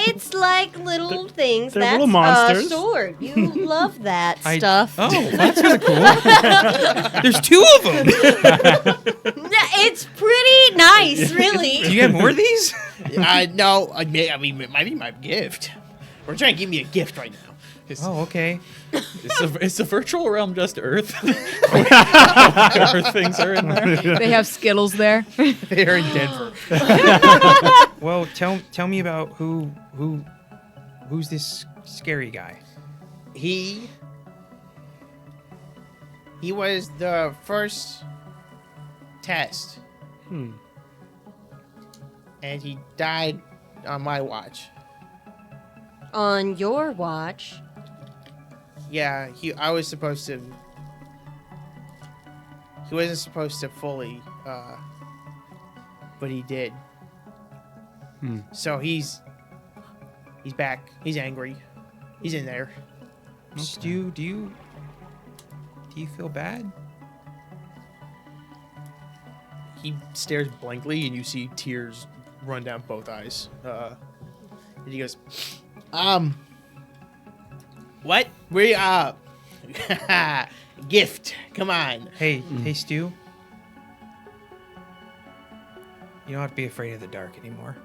It's like little things. they're That's little monsters. a sword. You love that stuff. Oh, that's kind of cool. There's 2 of them. It's pretty nice, really. Do you have more of these? No, I mean, it might be my gift. We're trying to give me a gift right now. Oh, okay. Is the virtual realm just Earth? Earth things are in there. They have Skittles there. They're in Denver. Well, tell me about who's this scary guy? He was the first test. And he died on my watch. On your watch. Yeah, I was supposed to. He wasn't supposed to fully, but he did. So he's back. He's angry. He's in there. Stu, do you feel bad? He stares blankly, and you see tears run down both eyes. And he goes, what? We, gift. Come on. Hey, Stu. You don't have to be afraid of the dark anymore.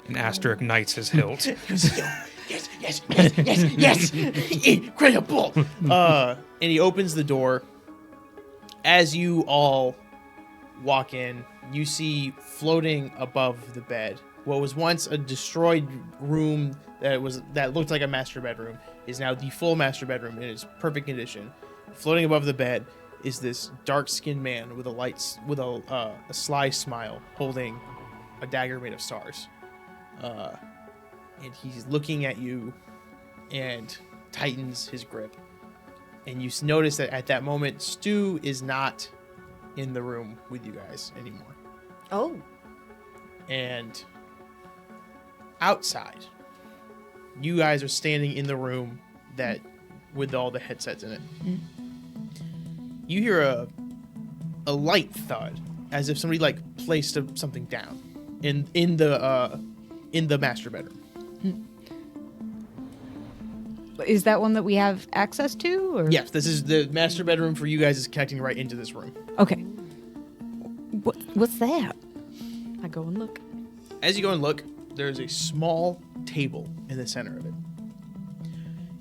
And Aster ignites his hilt. Yes. Incredible. And he opens the door. As you all walk in, you see floating above the bed what was once a destroyed room that looked like a master bedroom is now the full master bedroom in its perfect condition. Floating above the bed is this dark-skinned man with a sly smile, holding a dagger made of stars. And he's looking at you and tightens his grip. And you notice that at that moment, Stu is not in the room with you guys anymore. Oh. And outside, you guys are standing in the room that with all the headsets in it. You hear a light thud, as if somebody like placed something down in the master bedroom. Is that one that we have access to? Or? Yes, this is the master bedroom for you guys is connecting right into this room. Okay. What's that? I go and look. As you go and look, there's a small table in the center of it.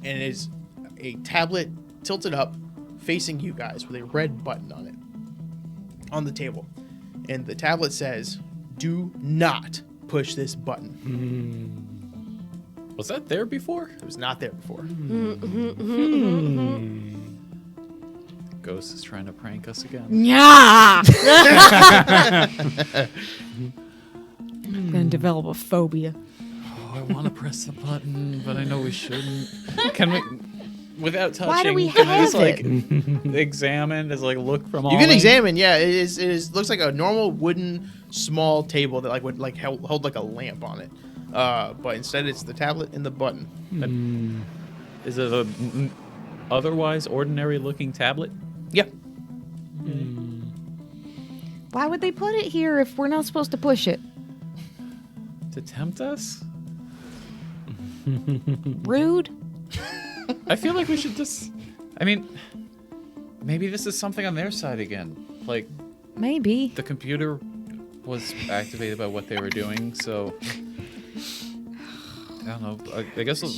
And it is a tablet tilted up, facing you guys with a red button on it. On the table. And the tablet says, "Do not push this button." Was that there before? It was not there before. Ghost is trying to prank us again. Yeah. I'm gonna develop a phobia. Oh, I want to press the button, but I know we shouldn't. Can we, without touching? Why do we can I have just like examine? Just like look from all. You can angles? examine, yeah. It is looks like a normal wooden small table that like would like hold like a lamp on it. But instead it's the tablet and the button. Is it a otherwise ordinary looking tablet? Yeah. Why would they put it here if we're not supposed to push it? To tempt us? Rude. I feel like we should just. I mean, maybe this is something on their side again. Like Maybe. the computer was activated by what they were doing, so I don't know. I guess we'll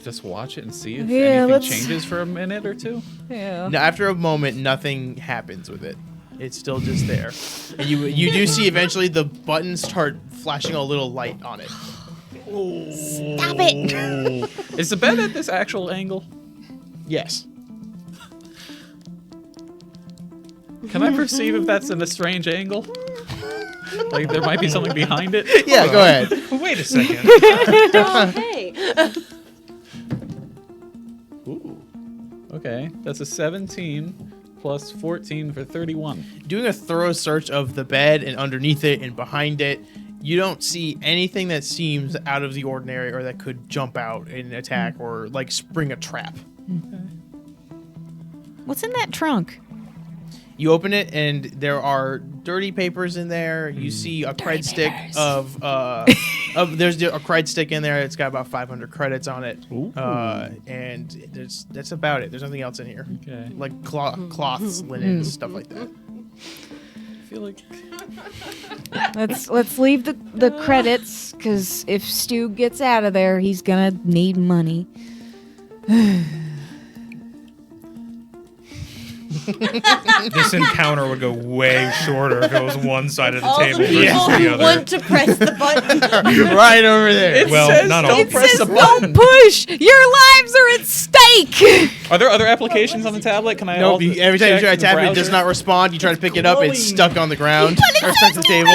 just watch it and see if anything changes for a minute or two. Yeah. Now, after a moment, nothing happens with it. It's still just there. And you do see eventually the buttons start flashing a little light on it. Stop it. Is the bed at this actual angle? Yes. Can I perceive if that's in a strange angle? Like there might be something behind it? Yeah, go ahead. Wait a second. Hey. Ooh. Okay, that's a 17 plus 14 for 31. Doing a thorough search of the bed and underneath it and behind it, you don't see anything that seems out of the ordinary or that could jump out and attack or like spring a trap. What's in that trunk? You open it and there are dirty papers in there. You see a cred stick of there's a cred stick in there. It's got about 500 credits on it. And that's about it. There's nothing else in here. Okay. Like cloths, linens, stuff like that. I feel like Let's leave the credits, because if Stu gets out of there, he's gonna need money. This encounter would go way shorter if it was one side of the All table the versus people the who other. want to press the button. Right over there. Well, says not don't all. press the Don't button. push! Your lives are at stake! Are there other applications on the tablet? Can I Nope, also every time you try to check the tap it, it does browser? not respond. You try to pick it up, it's stuck on the ground. Or stuck to the table.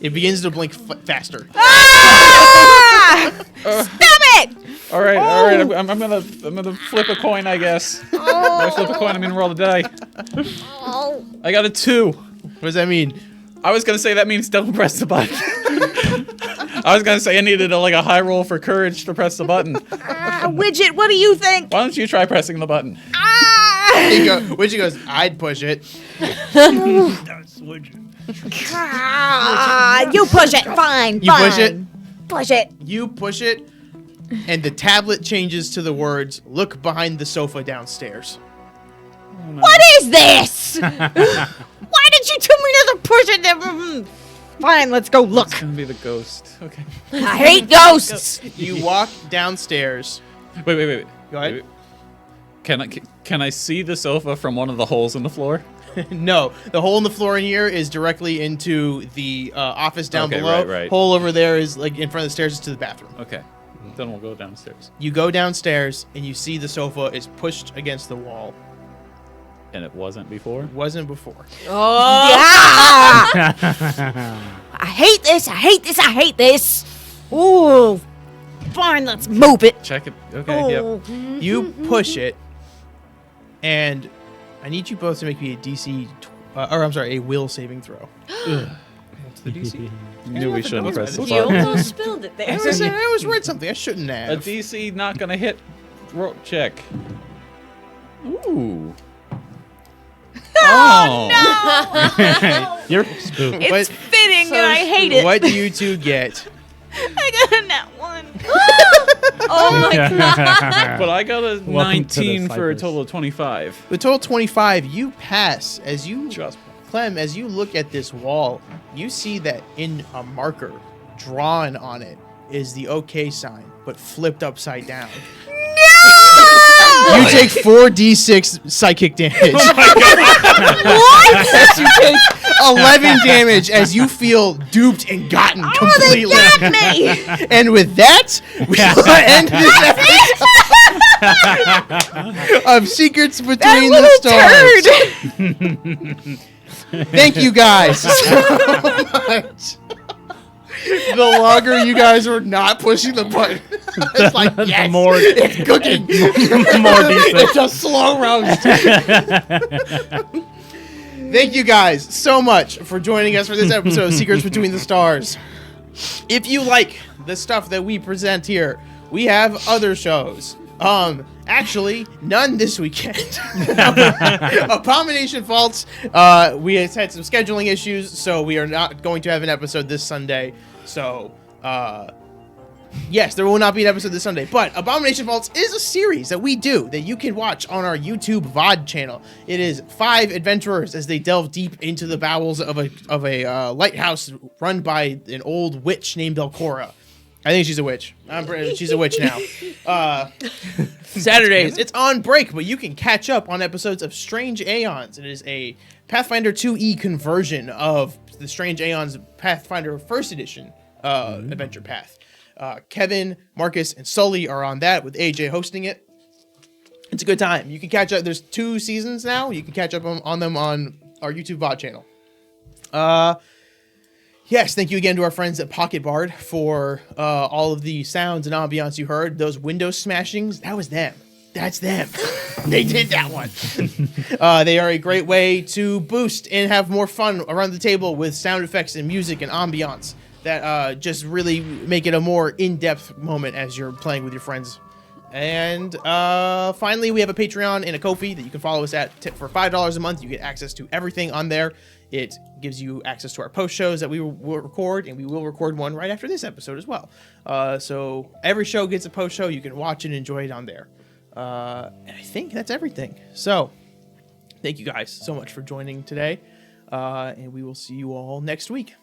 It begins to blink faster. Ah! Stop it! All right. I'm gonna flip a coin, I guess. If I flip a coin, I'm gonna roll the die. I got a 2. What does that mean? I was gonna say that means don't press the button. I was gonna say I needed a high roll for courage to press the button. Widget, what do you think? Why don't you try pressing the button? Which goes, I'd push it. You push it. Fine. You push it? Push it. You push it, and the tablet changes to the words, look behind the sofa downstairs. What is this? Why did you tell me not to push it? Fine, let's go look. It's gonna be the ghost. Okay. I hate ghosts. You walk downstairs. Wait. Go ahead. Wait. Can I see the sofa from one of the holes in the floor? No, the hole in the floor in here is directly into the office down Okay, below. right. Hole over there is like in front of the stairs is to the bathroom. Okay. Then we'll go downstairs. You go downstairs and you see the sofa is pushed against the wall. And it wasn't before? Wasn't before. I hate this. I hate this. I hate this. Ooh. Fine, let's move it. Check it. Okay, yep. You push it, and I need you both to make me a DC, a will saving throw. What's the DC? Knew we shouldn't have pressed the You button. almost spilled it there. I always read something I shouldn't A have. DC not gonna hit. Check. Ooh. Oh, You're spooked. It's fitting, and I hate it. What do you two get? I got a nat 1. Oh my god. But I got a Welcome to the 19 for a Cypress. total of 25. The total 25, you pass. As you, Just. Clem, as you look at this wall, you see that in a marker drawn on it is the OK sign, but flipped upside down. You take 4d6 psychic damage. What? As you take 11 damage as you feel duped and gotten completely. Got me. And with that, we will end this episode of Secrets Between the Stars. Thank you guys so much. The longer you guys were not pushing the button, it's like, yes, more it's cooking. more decent. It's a slow roast. Thank you guys so much for joining us for this episode of Secrets Between the Stars. If you like the stuff that we present here, we have other shows. Actually, none this weekend. Abomination Faults. We had some scheduling issues, so we are not going to have an episode this Sunday. So, yes, there will not be an episode this Sunday. But Abomination Faults is a series that we do that you can watch on our YouTube VOD channel. It is 5 adventurers as they delve deep into the bowels of a lighthouse run by an old witch named Elcora. I think she's a witch. She's a witch now. Saturdays, it's on break, but you can catch up on episodes of Strange Aeons. It is a Pathfinder 2e conversion of the Strange Aeons Pathfinder First Edition adventure path. Kevin, Marcus, and Sully are on that with AJ hosting it. It's a good time. You can catch up. There's 2 seasons now. You can catch up on them on our YouTube VOD channel. Yes, thank you again to our friends at Pocket Bard for all of the sounds and ambiance you heard. Those window smashings, that was them. That's them. They did that one. They are a great way to boost and have more fun around the table with sound effects and music and ambiance that just really make it a more in-depth moment as you're playing with your friends. And finally, we have a Patreon and a Ko-fi that you can follow us at. For $5 a month, you get access to everything on there. It gives you access to our post shows that we will record, and we will record one right after this episode as well. So every show gets a post show. You can watch and enjoy it on there. And I think that's everything. So thank you guys so much for joining today. And we will see you all next week.